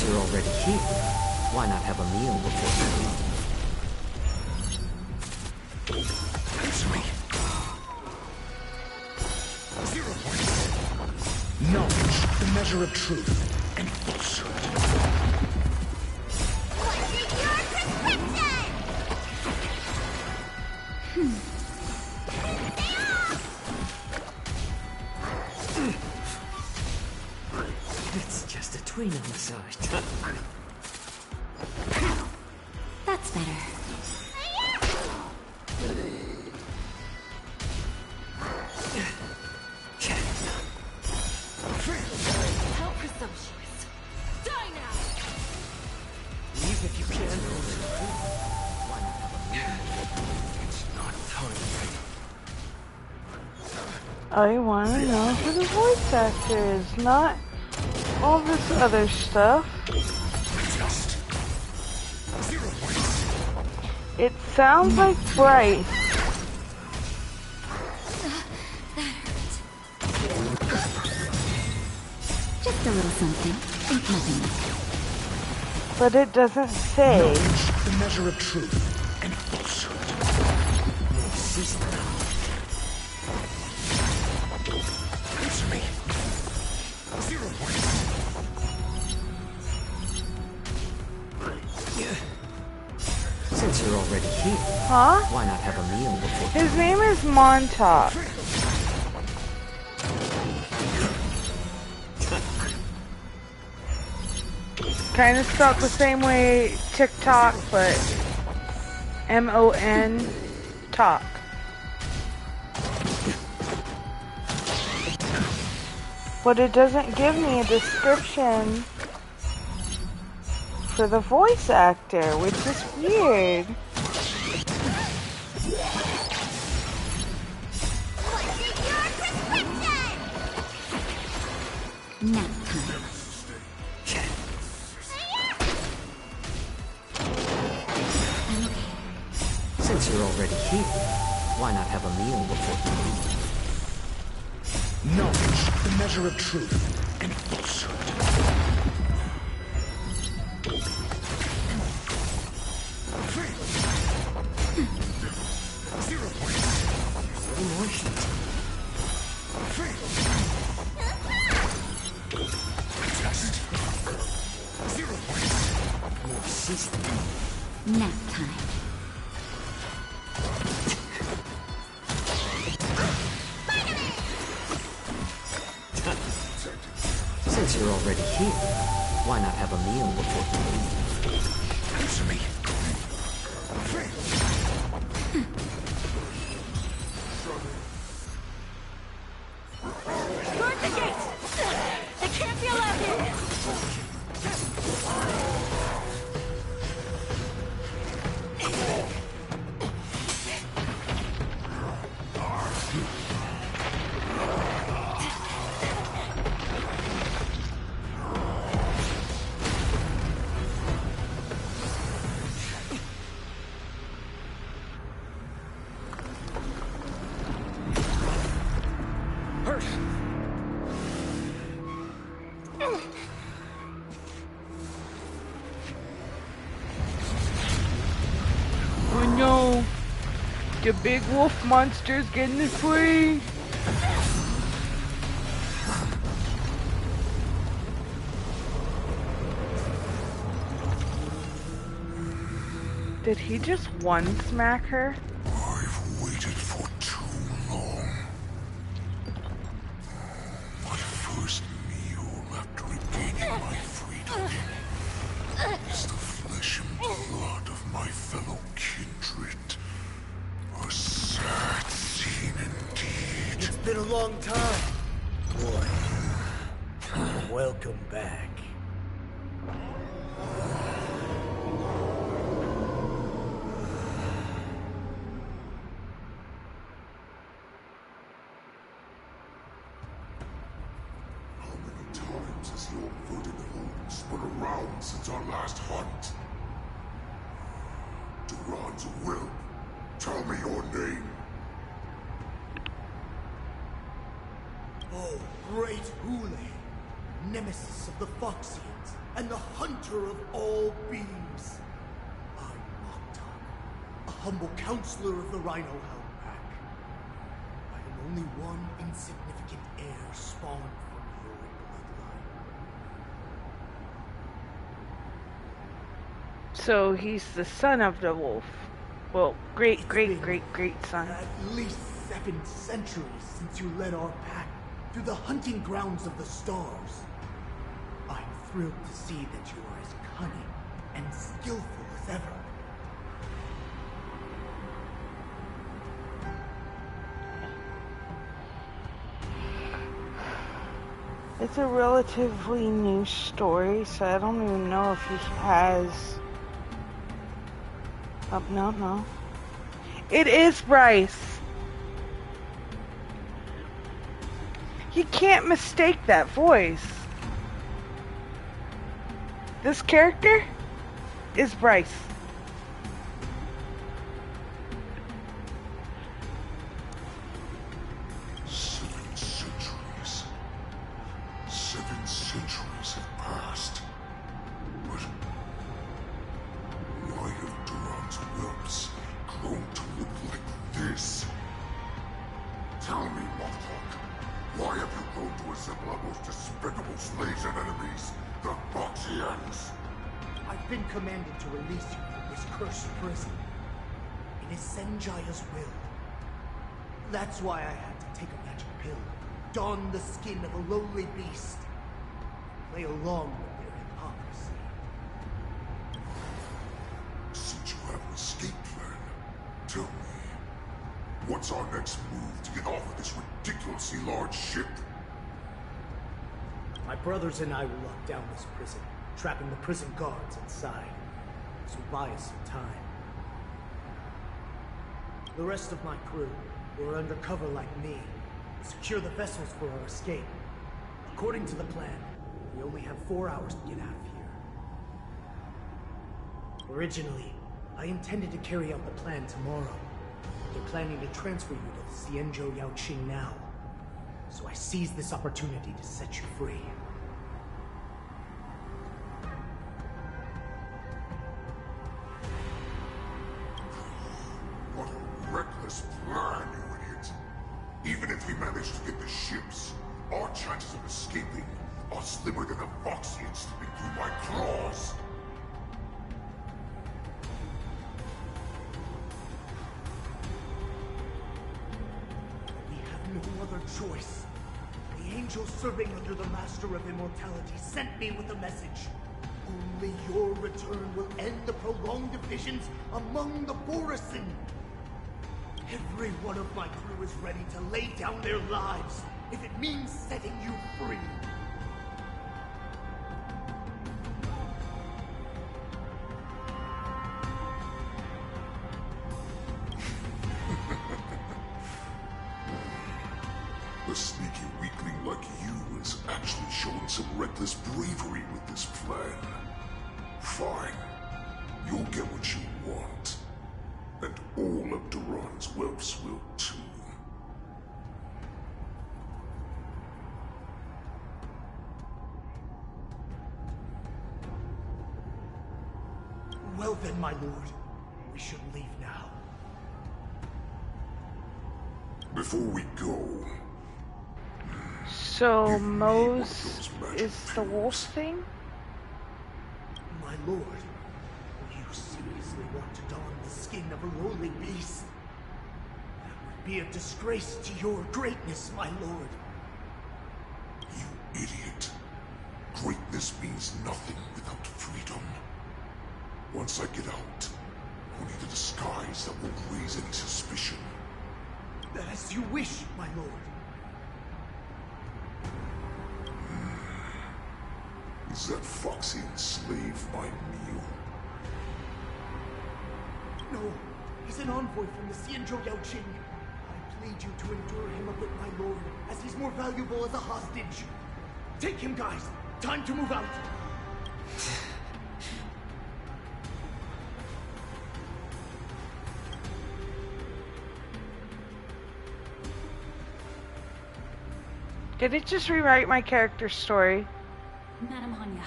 N: Since you're already here, why not have a meal before you leave?
O: Answer me. 0 points. Knowledge, the measure of truth and falsehood.
N: It's just a tweener massage.
R: That's better.
U: How presumptuous. Die now!
N: Leave if you can. Why not have a meal?
O: It's not time yet.
A: I want to know who the voice actor is, not all this other stuff.
O: Just 0 points.
A: It sounds like Bryce.
R: Just a little something. Ain't nothing.
A: But it doesn't say.
O: Knowledge, the measure of truth and falsehood.
N: No sister.
O: Answer me. 0 points.
N: Since you're already here,
A: Huh?
N: why not have a meal before?
A: His name is Montauk. Kind of spelled the same way TikTok, but M-O-N talk. But it doesn't give me a description for the voice actor, which is weird.
R: Nap time.
N: Since you're already here, why not have a meal before you leave?
O: Knowledge, the measure of truth and falsehood. 0 points.
N: Emotions.
O: Just 0 points.
N: No sister.
R: Nap time.
N: Since you're already here, why not have a meal before you leave?
O: Answer me.
B: Guard the gate! They can't be allowed in!
A: Oh no! The big wolf monster's getting free! Did he just one smack her?
O: I've waited for too long. My first meal after regaining my freedom is the flesh and blood of my fellow kindred. A sad scene indeed.
J: It's been a long time, boy. Welcome back.
O: How many times has your verdant home spun around since our last hunt? Duran's will. Tell me your name.
J: Oh, great Hule. nemesis of the Foxians, and the hunter of all beings. I'm Moktok, a humble counselor of the Rhino Hound Pack. I am only one insignificant heir spawned from your bloodline.
A: So he's the son of the wolf. Well, great son.
J: At least 7 centuries since you led our pack through the hunting grounds of the stars. I'm thrilled to see that you are as cunning and skillful as ever.
A: It's a relatively new story, so I don't even know if he has... Oh, no. It is Bryce! You can't mistake that voice. This character is Bryce.
P: Seven centuries have passed. But why have Duran's whelps grown to look like this? Tell me, Moktok, why have you grown to resemble our most despicable slaves and enemies, the Foxians?
J: I've been commanded to release you from this cursed prison. It is Senjaya's will. That's why I had to take a magic pill, don the skin of a lowly beast, play along with their hypocrisy.
P: Since you have an escape plan, tell me, what's our next move to get off of this ridiculously large ship?
J: My brothers and I will lock down this prison, trapping the prison guards inside. This will buy us some time. The rest of my crew, who are undercover like me, secure the vessels for our escape. According to the plan, we only have 4 hours to get out of here. Originally, I intended to carry out the plan tomorrow. They're planning to transfer you to the Xianzhou Yaoqing now. So I seized this opportunity to set you free.
P: What a reckless plan, you idiot. Even if we manage to get the ships, our chances of escaping are slimmer than a Foxian slipping through my claws.
J: We have no other choice. The angel serving under the Master of Immortality sent me with a message. Only your return will end the prolonged divisions among the Borisin. Every one of my crew is ready to lay down their lives if it means setting you free.
P: The sneaky weakling like you is actually showing some reckless bravery with this plan. Fine. You'll get what you want. And all of Duran's whelps will too.
J: Well then, my lord. We should leave now.
P: Before we go...
A: So Mose is the wolf thing?
J: My lord, you seriously want to don the skin of a lowly beast? That would be a disgrace to your greatness, my lord.
P: You idiot. Greatness means nothing without freedom. Once I get out, I'll need a disguise that won't raise any suspicion.
J: As you wish, my lord.
P: Is that Foxian slave my meal?
J: No, he's an envoy from the Xianzhou Yaoqing. I plead you to endure him a bit, my lord, as he's more valuable as a hostage. Take him, guys. Time to move out.
A: Did it just rewrite my character's story?
B: Madam Hanya,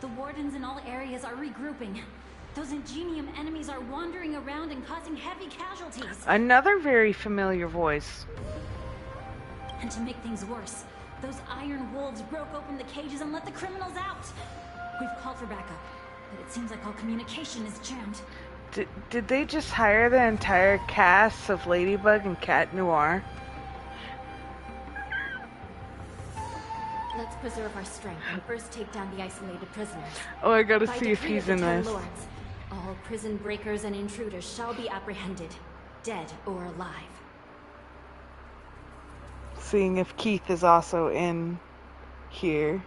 B: the wardens in all areas are regrouping. Those Ingenium enemies are wandering around and causing heavy casualties.
A: Another very familiar voice.
B: And to make things worse, those iron wolves broke open the cages and let the criminals out. We've called for backup, but it seems like all communication is jammed.
A: Did they just hire the entire cast of Ladybug and Cat Noir?
R: Let's preserve our strength and first take down the isolated prisoners.
A: Oh, I gotta
R: By
A: see if
R: decree
A: he's
R: of the
A: in
R: Ten
A: this.
R: Lords, all prison breakers and intruders shall be apprehended, dead or alive.
A: Seeing if Keith is also in here.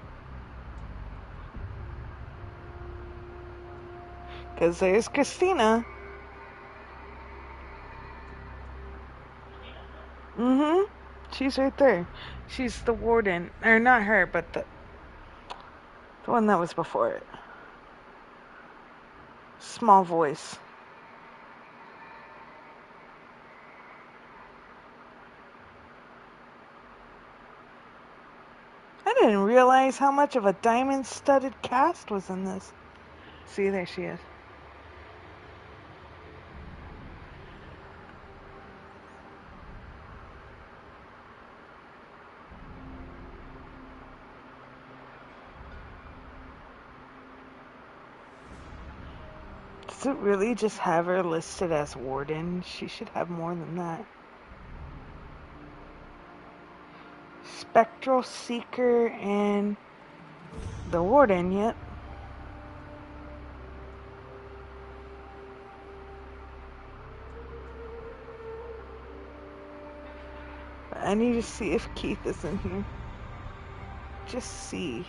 A: Because there's Christina. Mm-hmm. She's right there. She's the warden. Or not her, but the one that was before it. Small voice. I didn't realize how much of a diamond-studded cast was in this. See, there she is. Does it really just have her listed as warden? She should have more than that. Spectral Seeker and the warden, yep. I need to see if Keith is in here. Just see.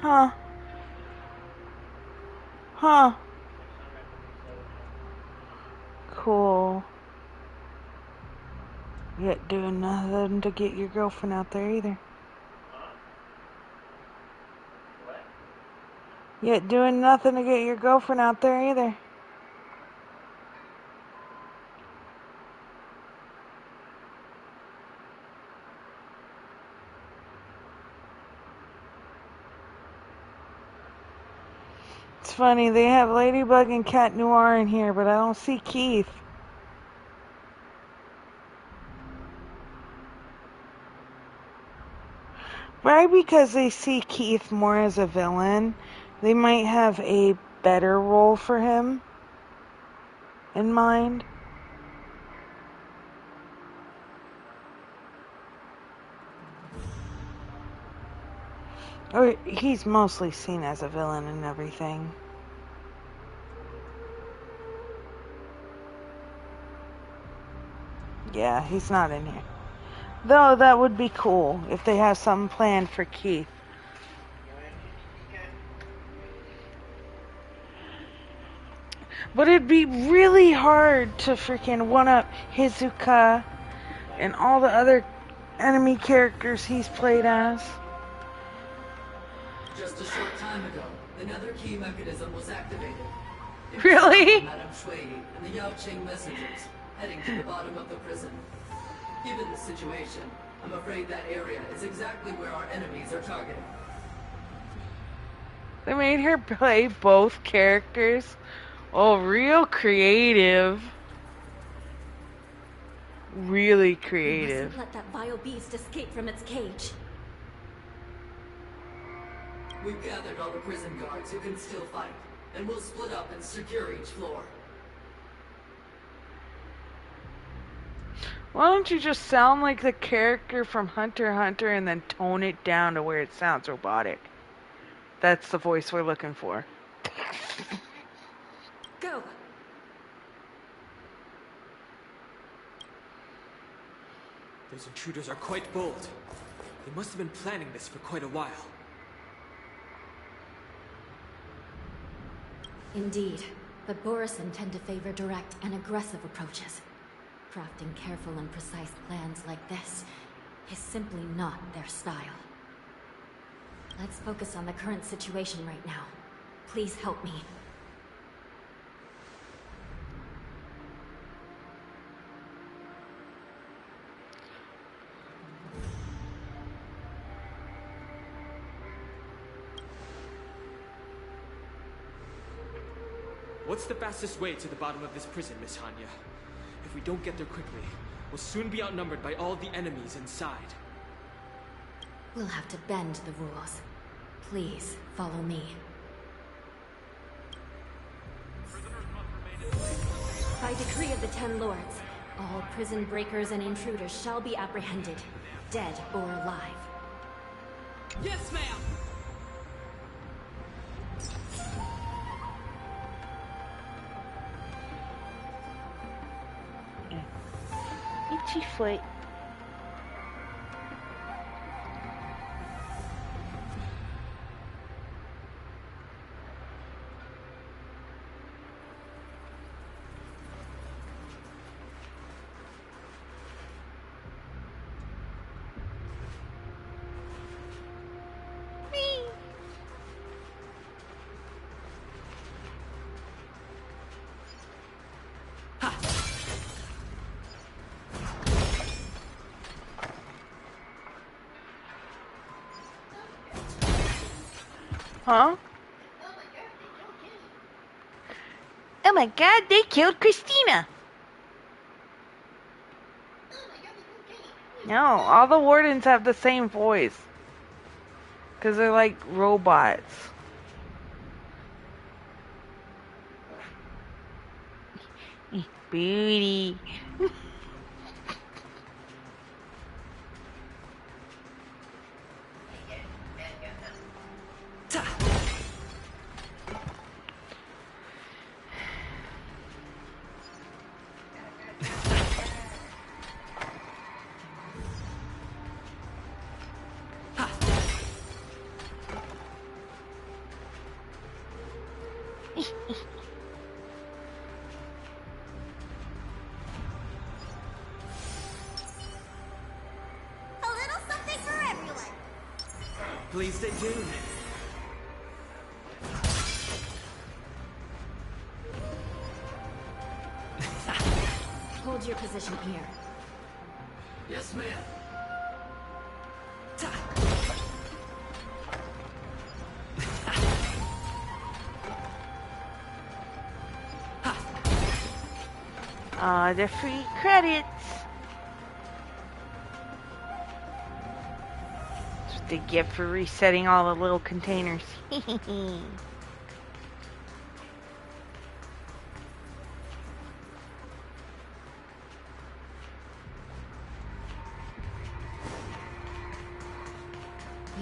A: Huh. Huh. Cool. Yet doing nothing to get your girlfriend out there either. Yet doing nothing to get your girlfriend out there either. It's funny, they have Ladybug and Cat Noir in here, but I don't see Keith. Probably because they see Keith more as a villain, they might have a better role for him in mind. Or he's mostly seen as a villain and everything. Yeah, he's not in here. Though that would be cool if they have something planned for Keith. But it'd be really hard to freaking one-up Hizuka and all the other enemy characters he's played as.
Q: Just a short time ago, another key mechanism was activated. It
A: Really?
Q: Madame Shui and the Yao Qing messengers heading to the bottom of the prison. Given the situation, I'm afraid that area is exactly where our enemies are targeted.
A: They made her play both characters. Oh, real creative. Really
B: We
A: creative.
B: mustn't let that vile beast escape from its cage.
Q: We've gathered all the prison guards who can still fight, and we'll split up and secure each floor.
A: Why don't you just sound like the character from Hunter x Hunter and then tone it down to where it sounds robotic? That's the voice we're looking for.
K: Go!
D: Those intruders are quite bold. They must have been planning this for quite a while.
R: Indeed, but Borisin tend to favor direct and aggressive approaches. Crafting careful and precise plans like this is simply not their style. Let's focus on the current situation right now. Please help me.
D: What's the fastest way to the bottom of this prison, Miss Hanya? If we don't get there quickly, we'll soon be outnumbered by all the enemies inside.
R: We'll have to bend the rules. Please, follow me.
K: By decree of the Ten Lords, all prison breakers and intruders shall be apprehended, dead or alive.
Q: Yes, ma'am!
A: Itchy foot. Huh? Oh my god, they killed Christina! No, all the wardens have the same voice. Because they're like robots. Booty.
H: Please stay tuned.
R: Hold your position here.
Q: Yes, ma'am.
A: The free credits. That's what they get for resetting all the little containers.
R: We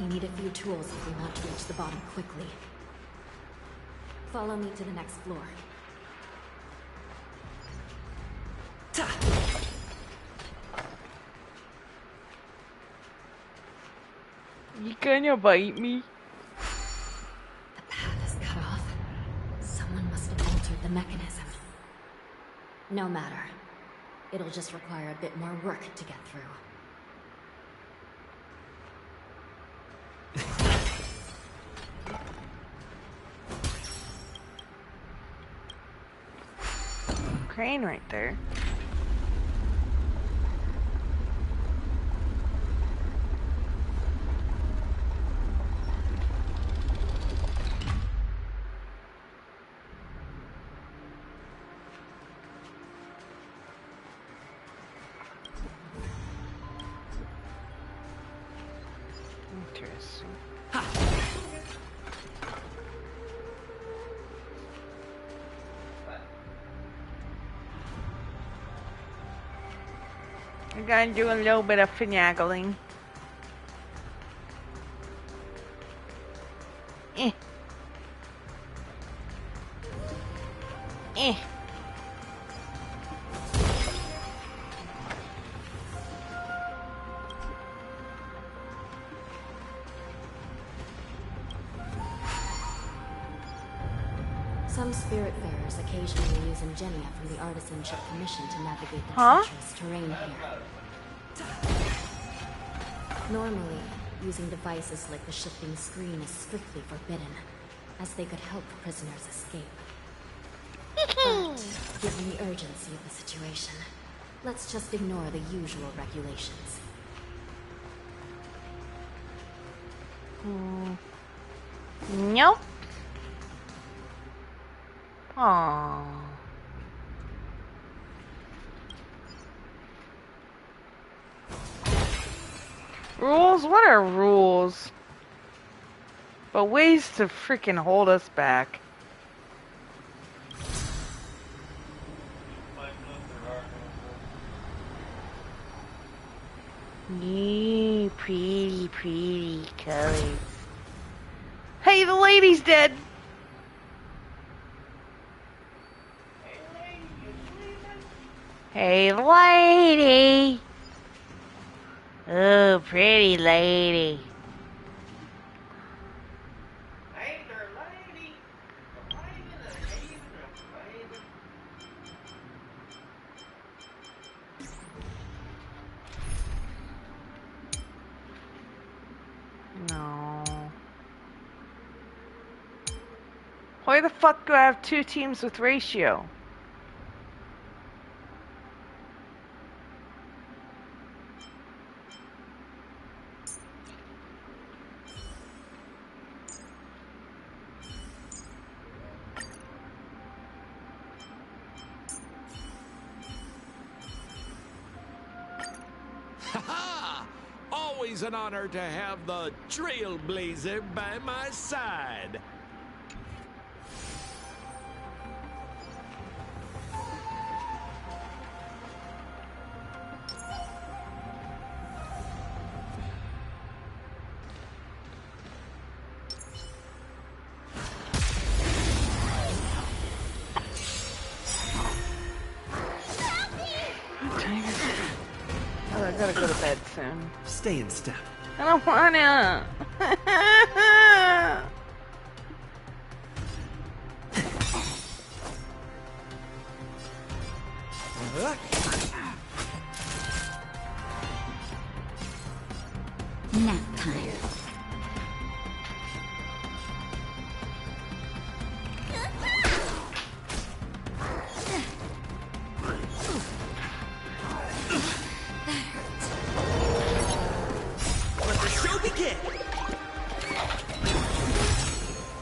R: need a few tools if we want to reach the bottom quickly. Follow me to the next floor.
A: You gonna bite me?
R: The path is cut off. Someone must have altered the mechanism. No matter. It'll just require a bit more work to get through.
A: Crane right there. Interesting. We're gonna do a little bit of finagling. Eh. Eh.
R: Some Spiritfarers occasionally use Ingenia from the Artisanship Commission to navigate the treacherous terrain here. Normally, using devices like the shifting screen is strictly forbidden, as they could help prisoners escape. But, given the urgency of the situation, let's just ignore the usual regulations.
A: Nope. Aww. Rules? What are rules? But ways to freaking hold us back. Yee, pretty, pretty colors. Hey, the lady's dead! Hey, lady! Oh, pretty lady. No. Why the fuck do I have two teams with ratio?
I: Always an honor to have the Trailblazer by my side.
A: I gotta go to bed soon.
H: Stay in step.
A: I don't wanna.
B: Nap time.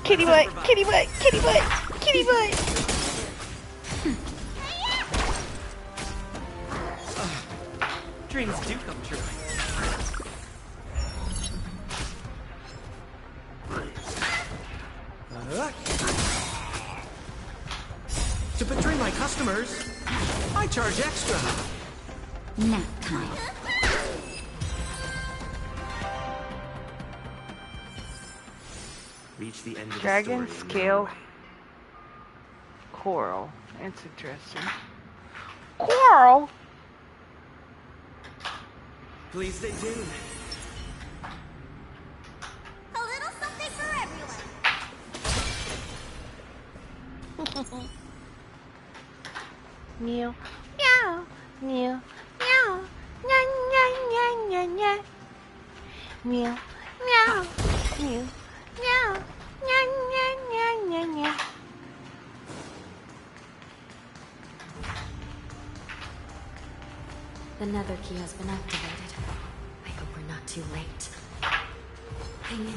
A: Kitty butt, kitty butt, kitty butt, kitty butt.
H: Dreams do come true. To betray my customers, I charge extra.
B: Nap time.
H: Reach the end of
A: Dragon
H: the story.
A: scale coral. It's interesting. Coral?
H: Please stay tuned.
F: A little something for everyone.
A: Meow, meow, meow, meow, nya, nya, nya, nya, nya. Meow, meow, meow, meow, nya, nya, nya, nya, nya.
R: The nether key has been activated. I hope we're not too late. Hang in there.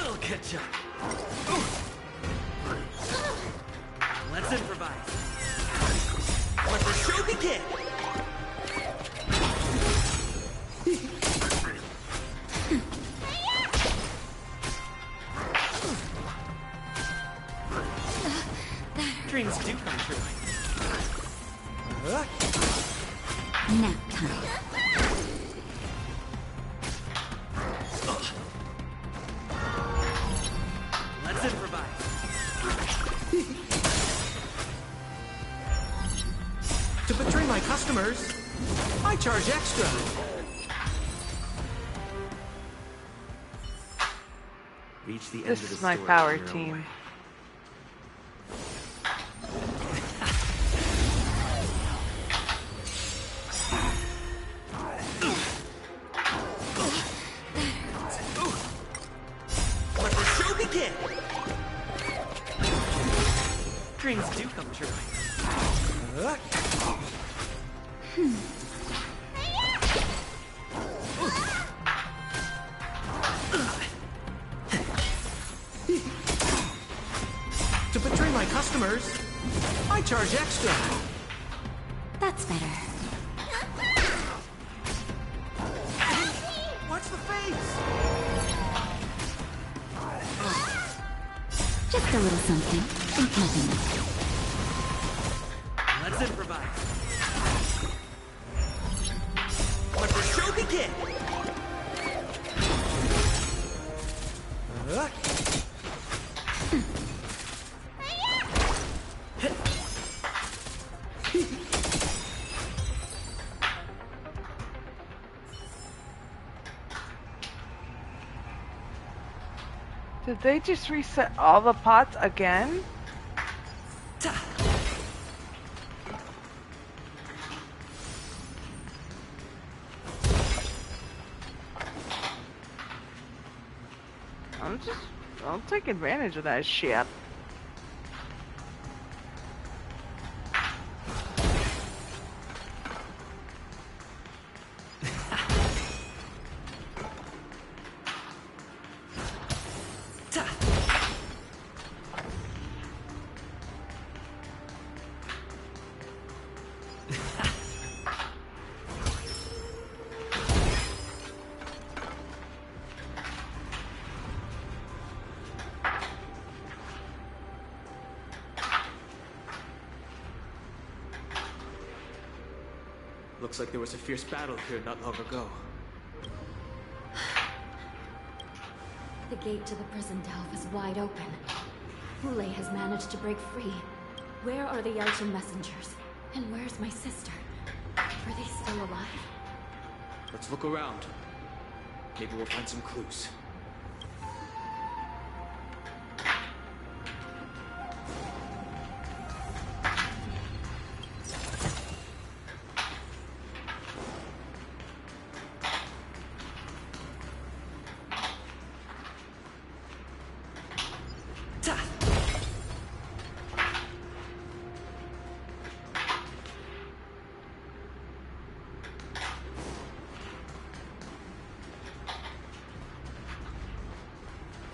H: I'll catch up. Let's improvise. Let the show begin. Dreams do come true.
M: Nap time.
H: Let's improvise.
C: To betray my customers, I charge extra.
H: Reach the end
A: This
H: of the
A: is my
H: story
A: power
H: in your own
A: team.
H: way. Let the show begin! Dreams do come true.
C: To betray my customers, I charge extra.
M: That's better.
C: Watch the face!
M: Just a little something. Think nothing of it.
H: Let's improvise. Let the show begin!
A: Did they just reset all the pots again? I'll take advantage of that shit.
D: Looks like there was a fierce battle here not long ago.
R: The gate to the prison delve is wide open. Hule has managed to break free. Where are the Yelchin messengers? And where's my sister? Are they still alive?
D: Let's look around. Maybe we'll find some clues.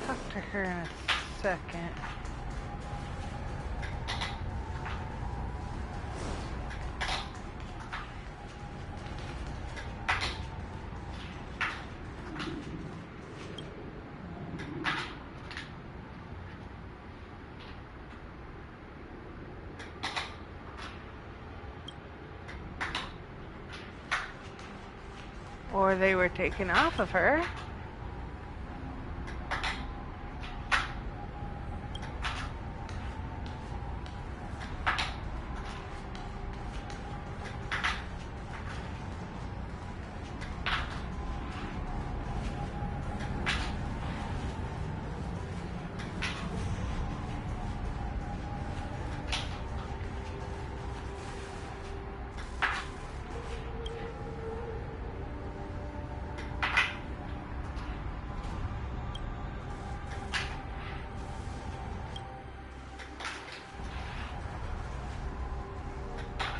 A: Talk to her in a second. Or they were taken off of her.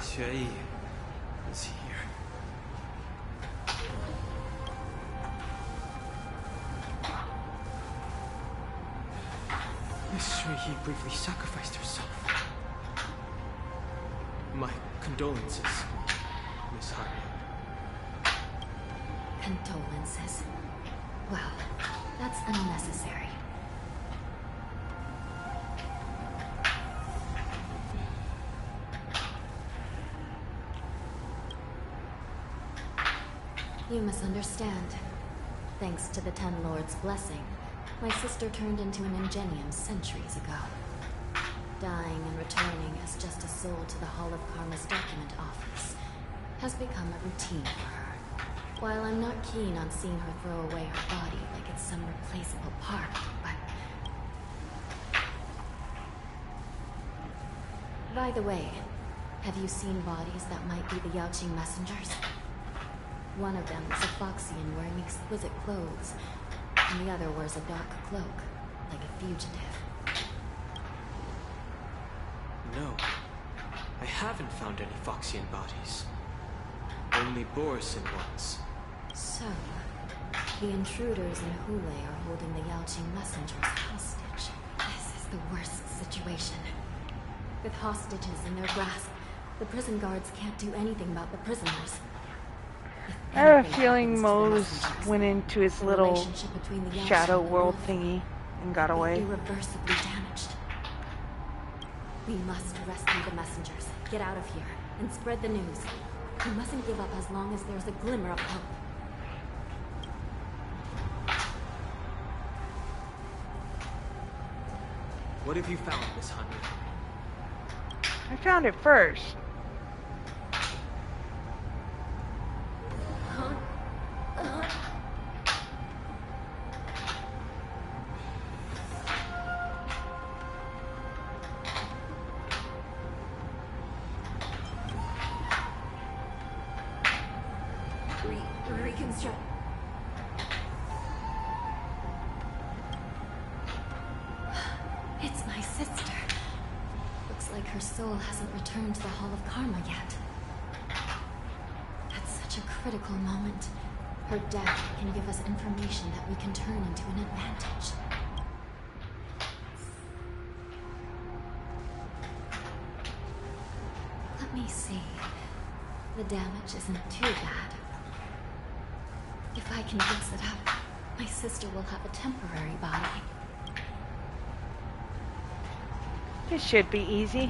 H: Xue is here.
D: Miss Xue briefly sacrificed herself. My condolences, Miss Harriet.
R: Condolences. Well, that's unnecessary. You misunderstand. Thanks to the Ten Lords' blessing, my sister turned into an Ingenium centuries ago. Dying and returning as just a soul to the Hall of Karma's document office has become a routine for her. While I'm not keen on seeing her throw away her body like it's some replaceable part, but... By the way, have you seen bodies that might be the Yaoqing messengers? One of them is a Foxian wearing exquisite clothes, and the other wears a dark cloak, like a fugitive.
D: No, I haven't found any Foxian bodies. Only Borisin ones.
R: So, the intruders in Hule are holding the Yaoqing messengers hostage. This is the worst situation. With hostages in their grasp, the prison guards can't do anything about the prisoners.
A: I have a feeling Mose went into his little shadow world thingy and got away.
R: Irreversibly damaged. We must rescue the messengers, get out of here, and spread the news. We mustn't give up as long as there's a glimmer of hope.
D: What have you found, Miss Honey?
A: I found it first.
U: Reconstruct.
R: It's my sister. Looks like her soul hasn't returned to the Hall of Karma yet. At such a critical moment, her death can give us information that we can turn into an advantage. Let me see. The damage isn't too bad. If I can fix it up, my sister will have a temporary body.
A: This should be easy.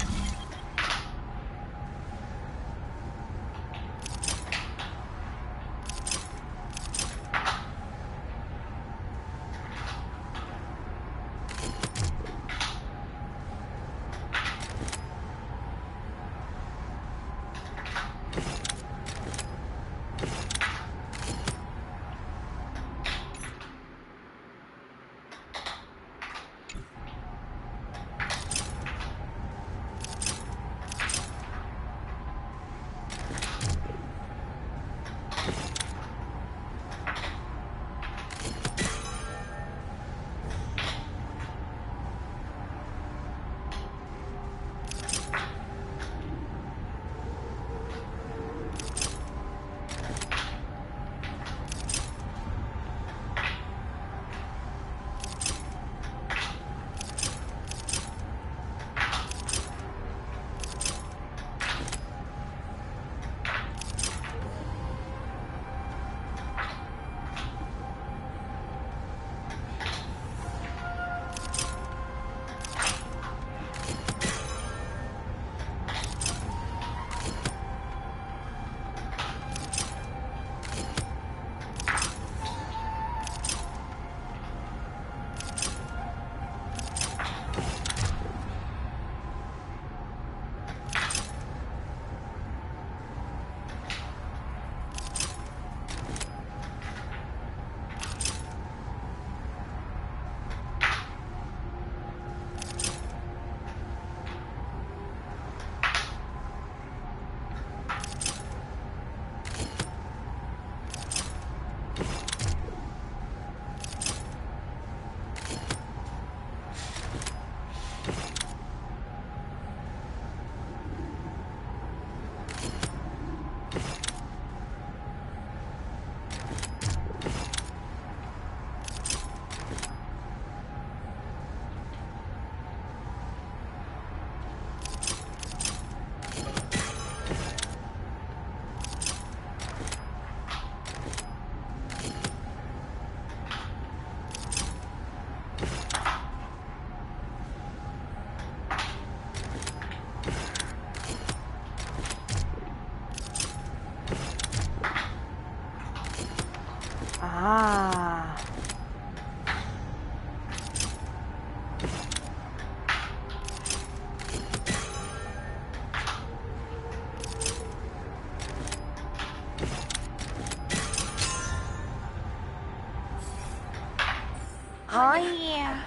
A: Oh yeah.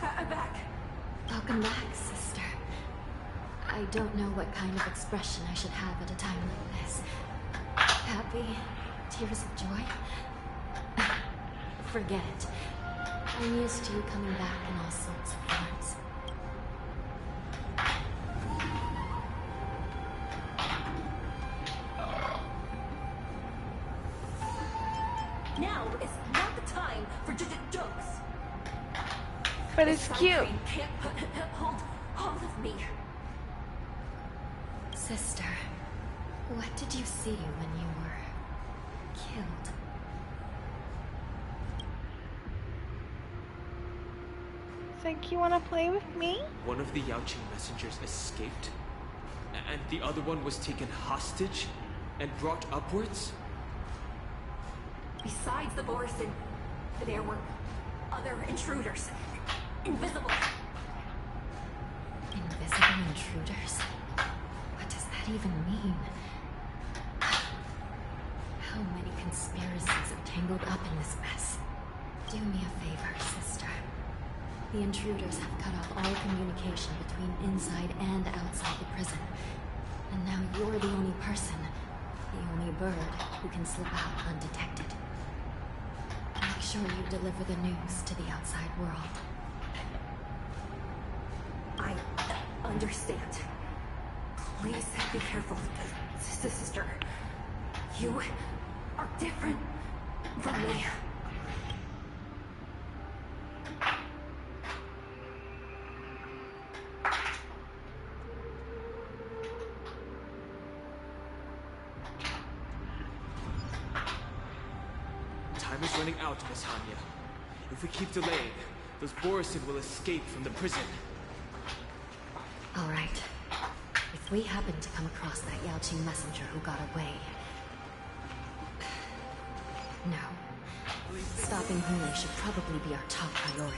U: I'm back.
R: Welcome back, sister. I don't know what kind of expression I should have at a time like this. Happy? Tears of joy? Forget it. I'm used to you coming back in all sorts of forms.
U: Now is not the time for jokes.
A: But it's cute.
U: You can't hold all of me.
R: Sister, what did you see when you were killed?
A: Think you want to play with me?
D: One of the Yaoqing messengers escaped, and the other one was taken hostage and brought upwards?
U: Besides the Borison, there were other intruders. Invisible.
R: Invisible intruders? What does that even mean? How many conspiracies are tangled up in this mess? Do me a favor, sister. The intruders have cut off all communication between inside and outside the prison. And now you're the only person, the only bird, who can slip out undetected. Make sure you deliver the news to the outside world.
U: I understand. Please be careful, sister. You are different from me.
D: Time is running out, Miss Hanya. If we keep delaying, those Borison will escape from the prison.
R: All right. If we happen to come across that Yaoqing messenger who got away... No. Stopping Hule should probably be our top priority.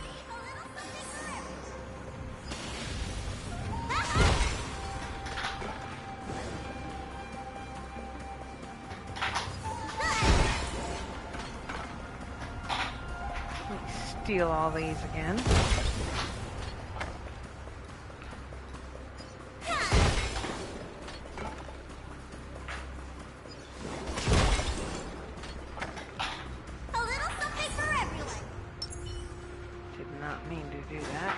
A: Steal all these again.
F: A little something for everyone.
A: Did not mean to do that.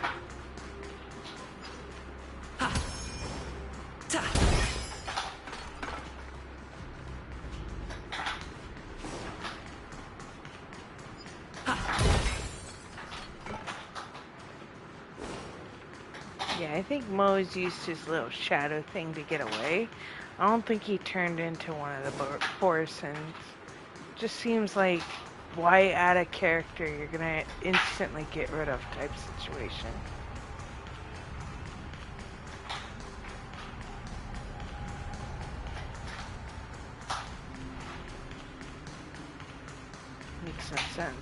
A: Yeah, I think Mo's used his little shadow thing to get away. I don't think he turned into one of the Borisons. Just seems like, why add a character you're gonna instantly get rid of type situation. Makes no sense.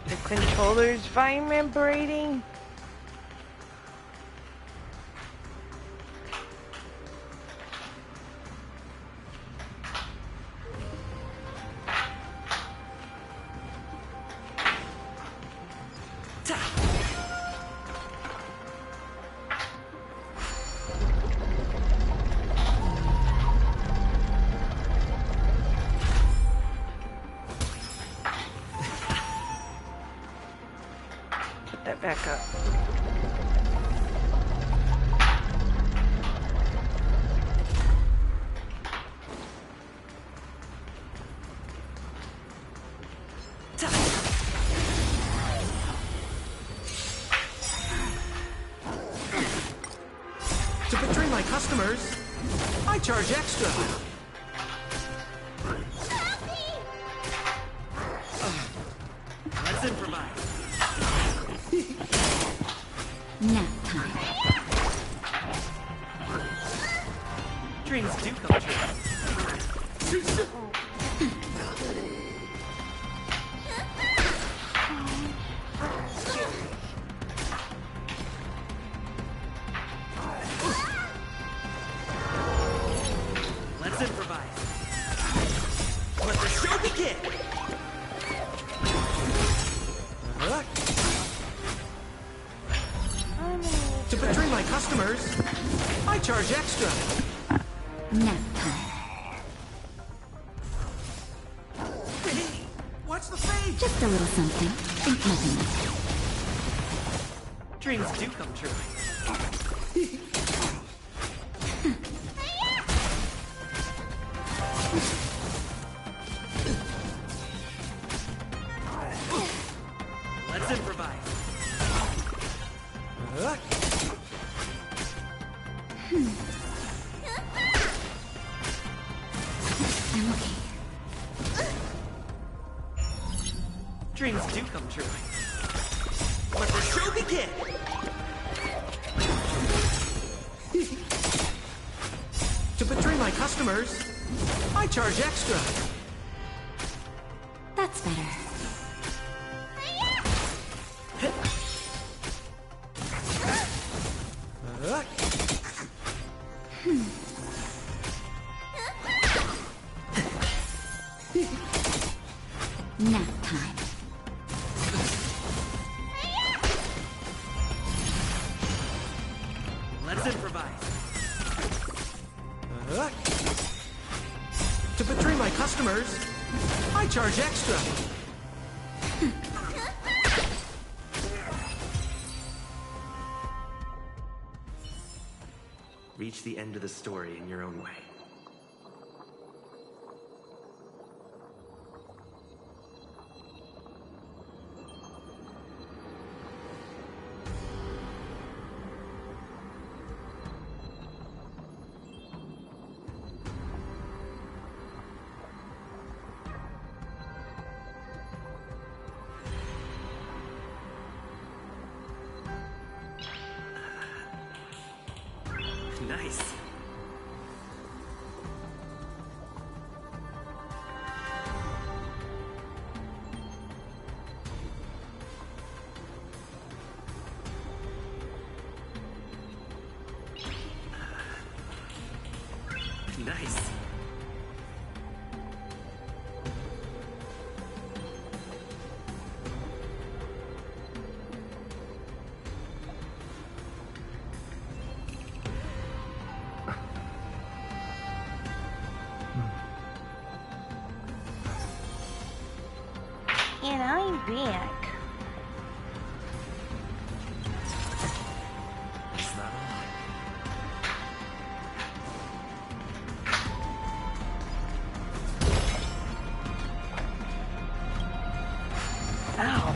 A: The controller's vibrating. That back up.
C: To betray my customers, I charge extra.
L: Let's improvise.
B: Nap
E: time.
H: Dreams do come true. Let's improvise. Let the show begin!
C: To betray my customers, I charge extra.
E: Nap time.
C: Hey, watch the fade!
E: Just a little something. Think nothing of it.
H: Dreams do come true. Let's improvise.
E: I'm okay.
H: Dreams do come true. Let the show begin!
C: To betray my customers, I charge extra.
E: That's better. Nap time.
H: Let's improvise.
C: To betray my customers, I charge extra.
H: Reach the end of the story in your own way. Nice. Nice.
A: And I'm back.
H: Is that all?
A: Ow.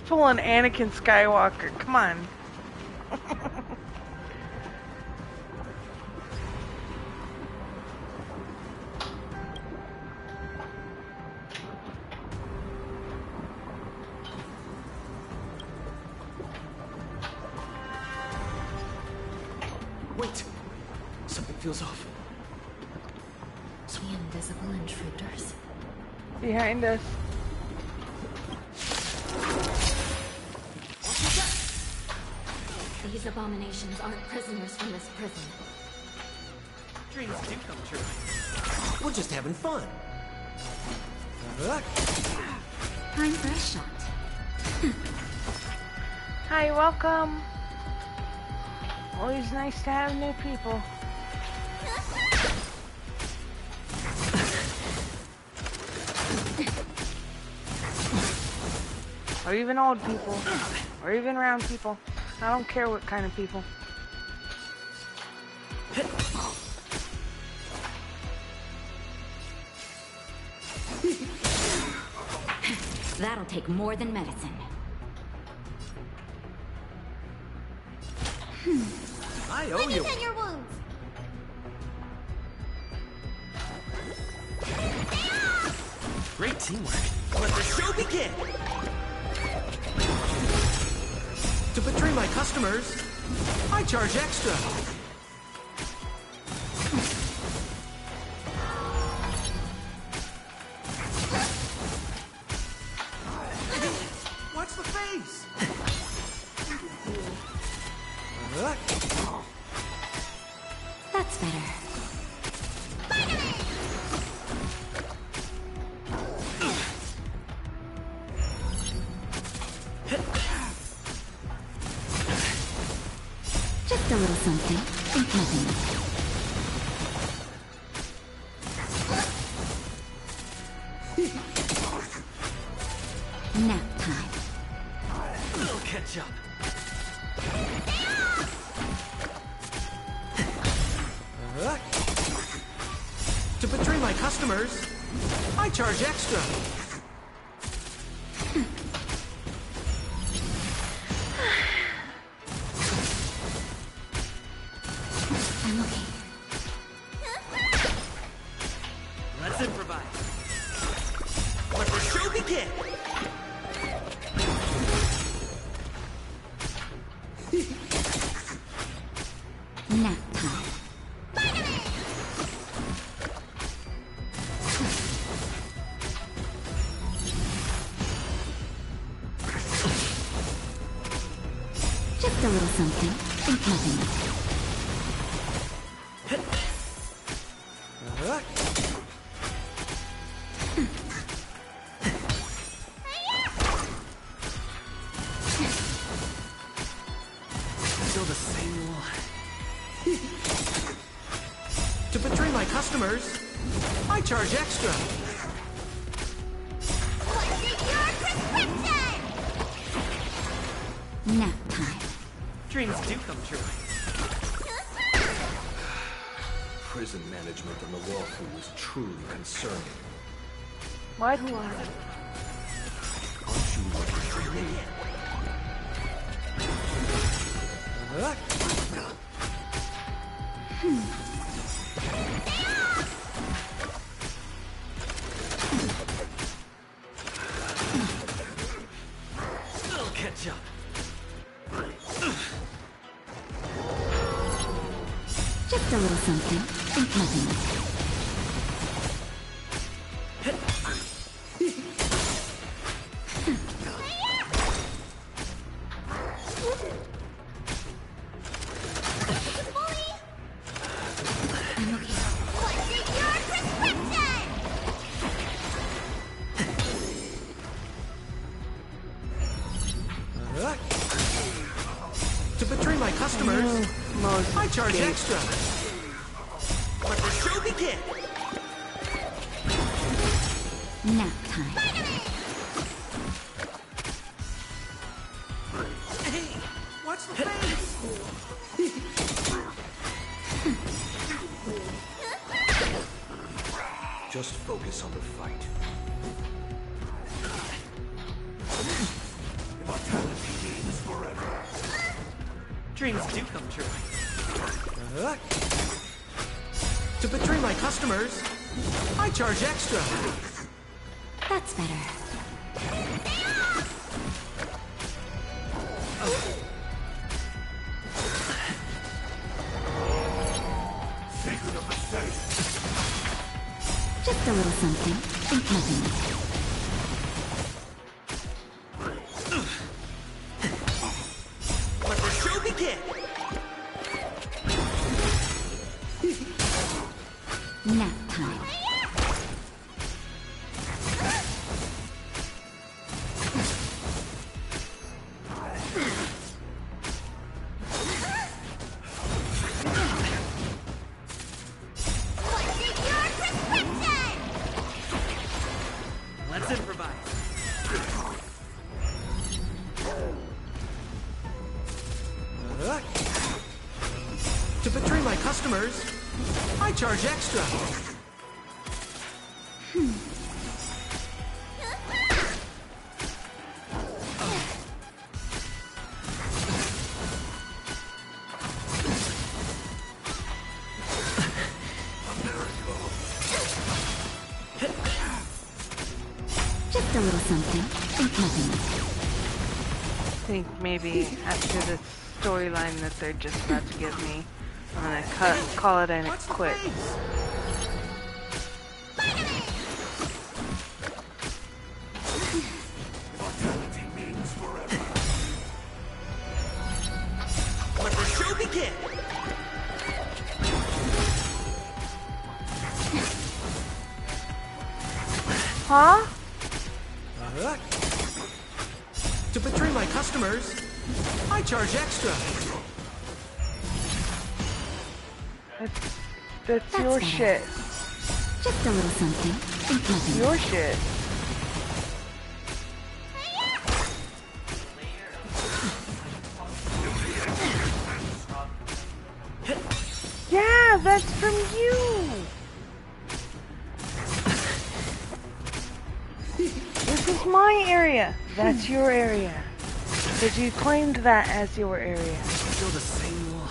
A: pulling Anakin Skywalker. Come on.
C: Wait! Something feels off.
R: The invisible intruders.
A: Behind us.
R: These abominations aren't prisoners from this prison.
C: Dreams do come true. We're just having fun.
R: Time for a shot.
A: Hi, welcome. Always nice to have new people. Or even old people. Or even round people. I don't care what kind of people.
R: That'll take more than medicine.
C: I owe you.
F: Your wounds.
C: Great teamwork. Let the show begin. To betray my customers, I charge extra. Watch the face.
R: That's better. Just a little something. Think nothing. Nap time.
C: We'll catch up. To betray my customers, I charge extra.
R: I'm okay.
C: Let's improvise. Let the show begin.
R: Nap time. Just a little something. Think nothing.
C: Still the same one. To betray my customers, I charge extra.
R: Nap time.
C: Dreams do come true.
T: Prison management on the Lawful is truly concerning.
A: What?
T: Aren't you looking for me?
C: I'll catch up.
R: Just a little something. Think nothing. I'm okay.
C: To betray my customers, I charge extra. Let the show begin.
R: Nap time.
C: Hey, watch the face.
T: Just focus on the fight.
C: If our
H: Dreams do come true.
C: To betray my customers, I charge extra.
R: That's better. Just a little something. Think nothing of it.
H: Let the show begin!
R: Nap time.
H: Let's improvise.
C: To betray my customers, I charge extra.
R: Just a little something. Think nothing of it.
A: I think maybe after this storyline that they're just about to give me, I'm gonna call it and quit.
H: Let the show begin!
A: Huh?
C: To betray my customers, I charge extra.
A: That's your
R: better.
A: shit.
R: Just a little something. Think nothing of
A: Your
R: it.
A: shit. Yeah, that's from you. This is my area. That's your area. Because you claimed that as your area.
H: Still the same one.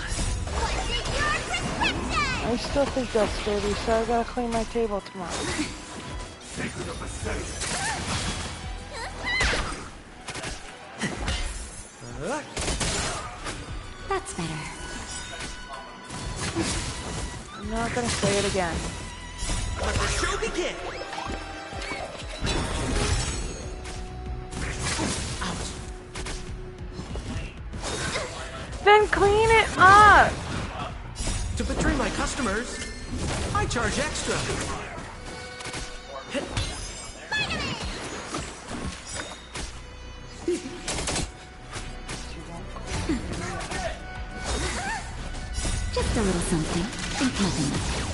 A: I still think that's dirty, so I gotta clean my table tomorrow.
R: That's better.
A: I'm not gonna say it again.
H: Let the show begin!
A: Then clean it up!
C: To betray my customers, I charge extra.
R: Just a little something. Think nothing of it.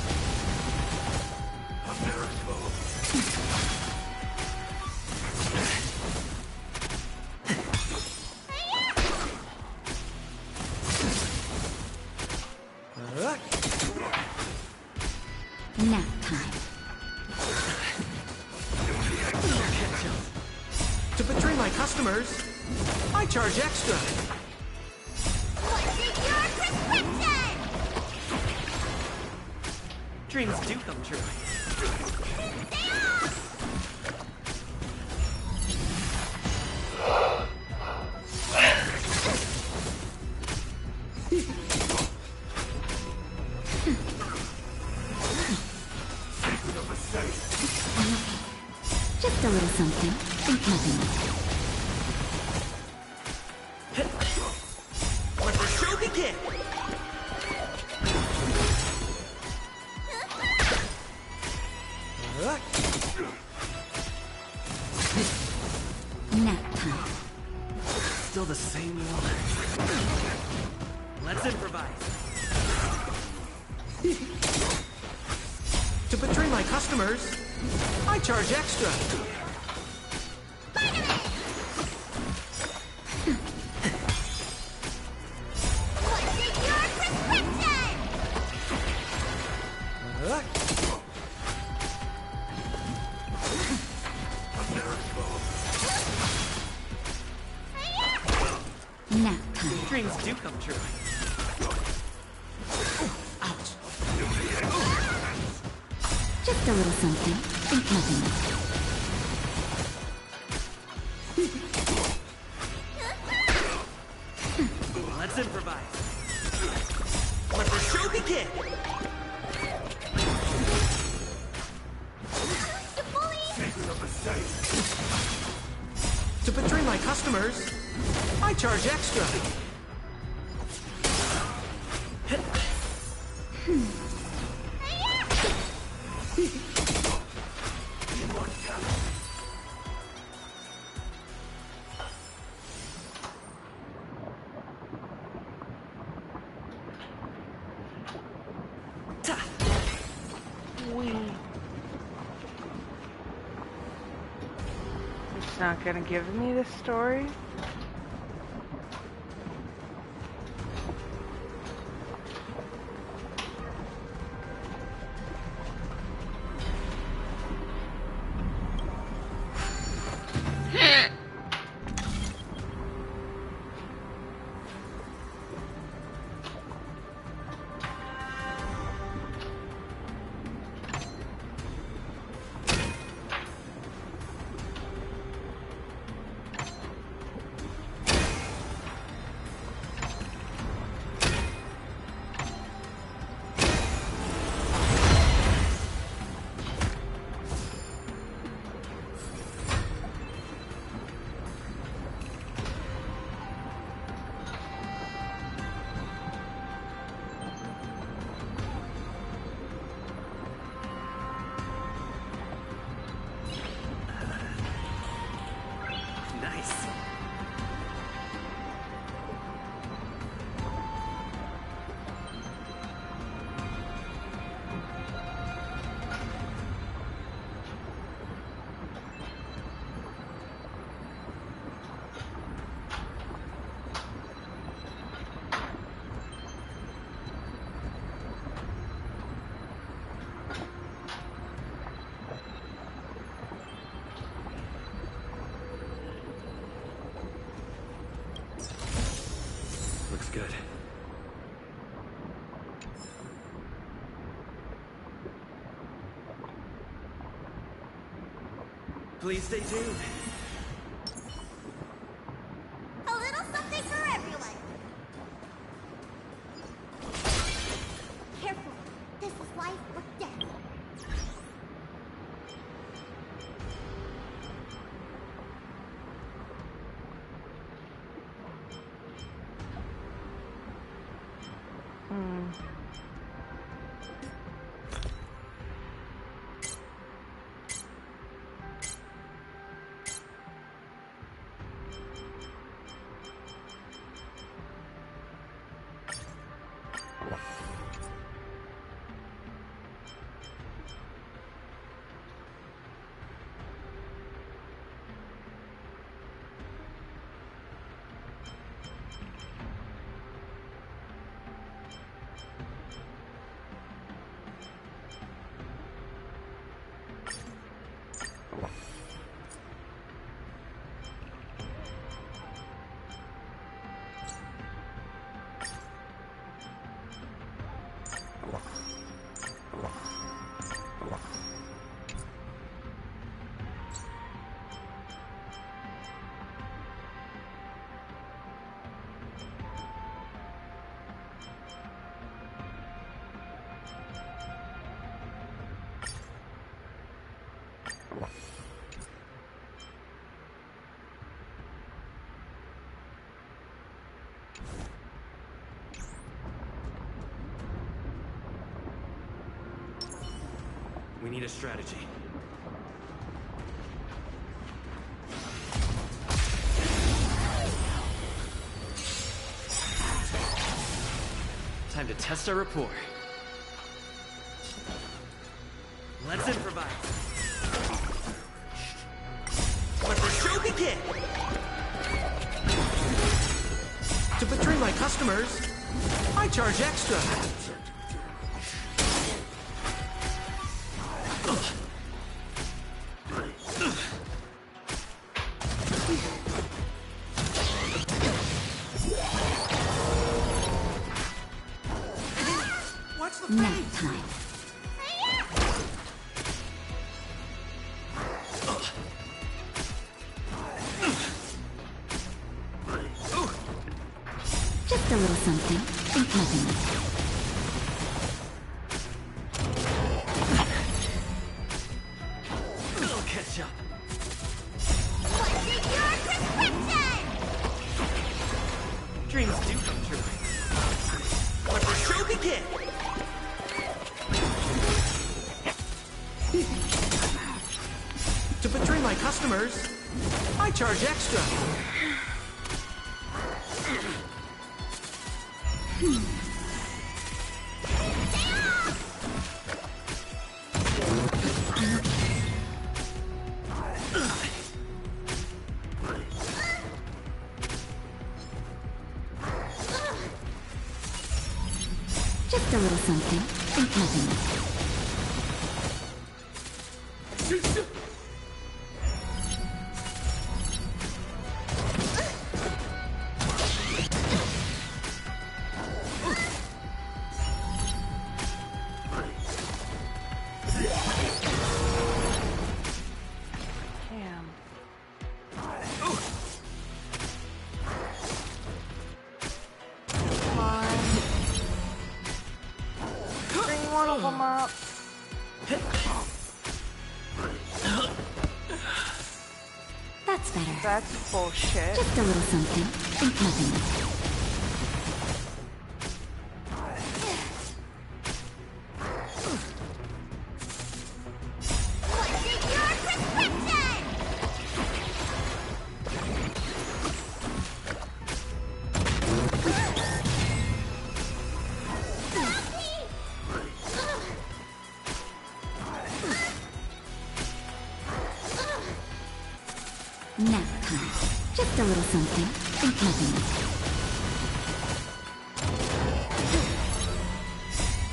R: Nap time.
C: To betray my customers, I charge extra.
H: Dreams do come true.
R: Just a little something. Think nothing of it.
H: Let the show begin!
R: Nap time.
H: Still the same one. Let's improvise.
C: To betray my customers, I charge extra.
R: Nap
H: Dreams do come true.
E: Just a little something. Think nothing of it.
H: Let's improvise. Let the show begin!
C: To betray my customers, I charge extra.
A: It's not gonna give me the story.
T: Looks good.
H: Please stay tuned.
F: A little something for everyone. Careful. This is life or death.
H: We need a strategy. Time to test our rapport. Let's improvise. Let the show begin!
C: To betray my customers, I charge extra.
E: Nap time. Just a little something. Think nothing.
C: I'll catch up.
F: What's in your prescription?
C: Dreams do come true. Let the show begin! To betray my customers, I charge extra.
E: Just a little something. Think nothing.
A: Damn. Come on. Bring one of them up.
E: That's better.
A: That's bullshit.
E: Just a little something. Think nothing.
F: What's in your prescription?
E: Nap time. Just a little something. Think nothing.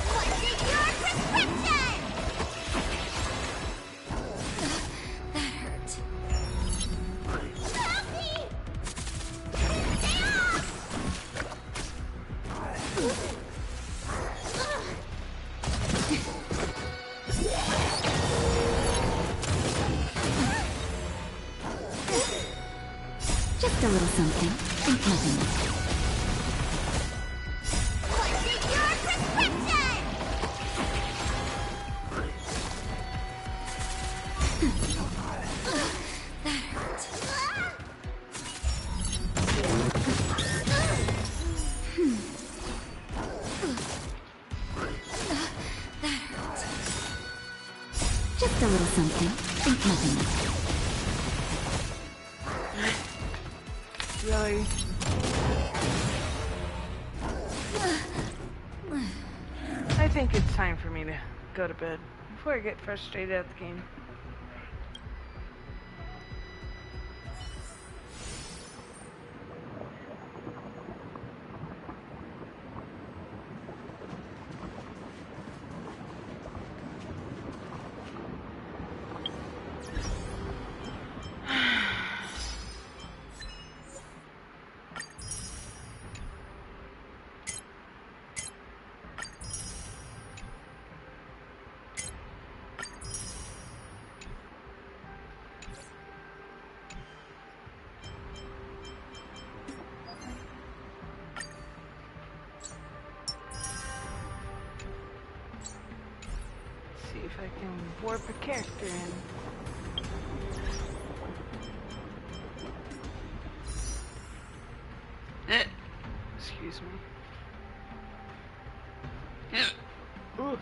F: What's in your prescription?
G: That hurt.
F: Help me!
E: Just a little something. Think nothing.
F: What's in your prescription?
G: That hurt. That hurt.
E: Just a little something. Think nothing.
A: Really? I think it's time for me to go to bed before I get frustrated at the game. See if I can warp a character in. Excuse me. Oof.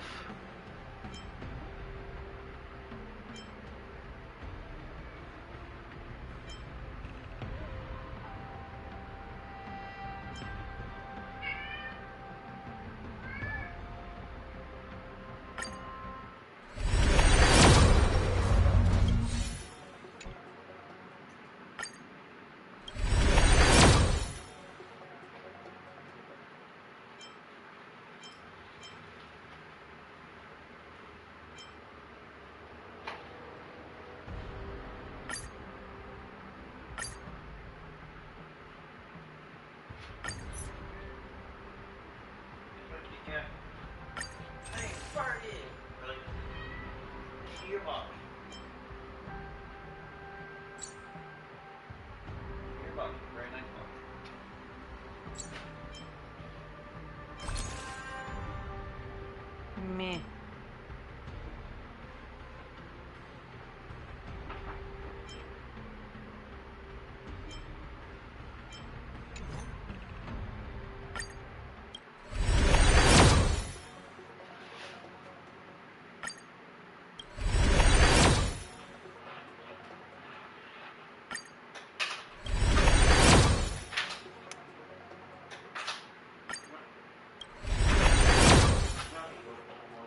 A: Meh.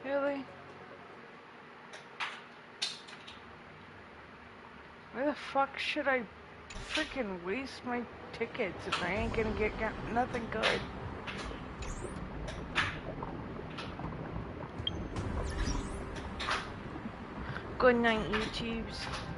A: Really? Why the fuck should I freaking waste my tickets if I ain't gonna get nothing good? Good night, YouTubes.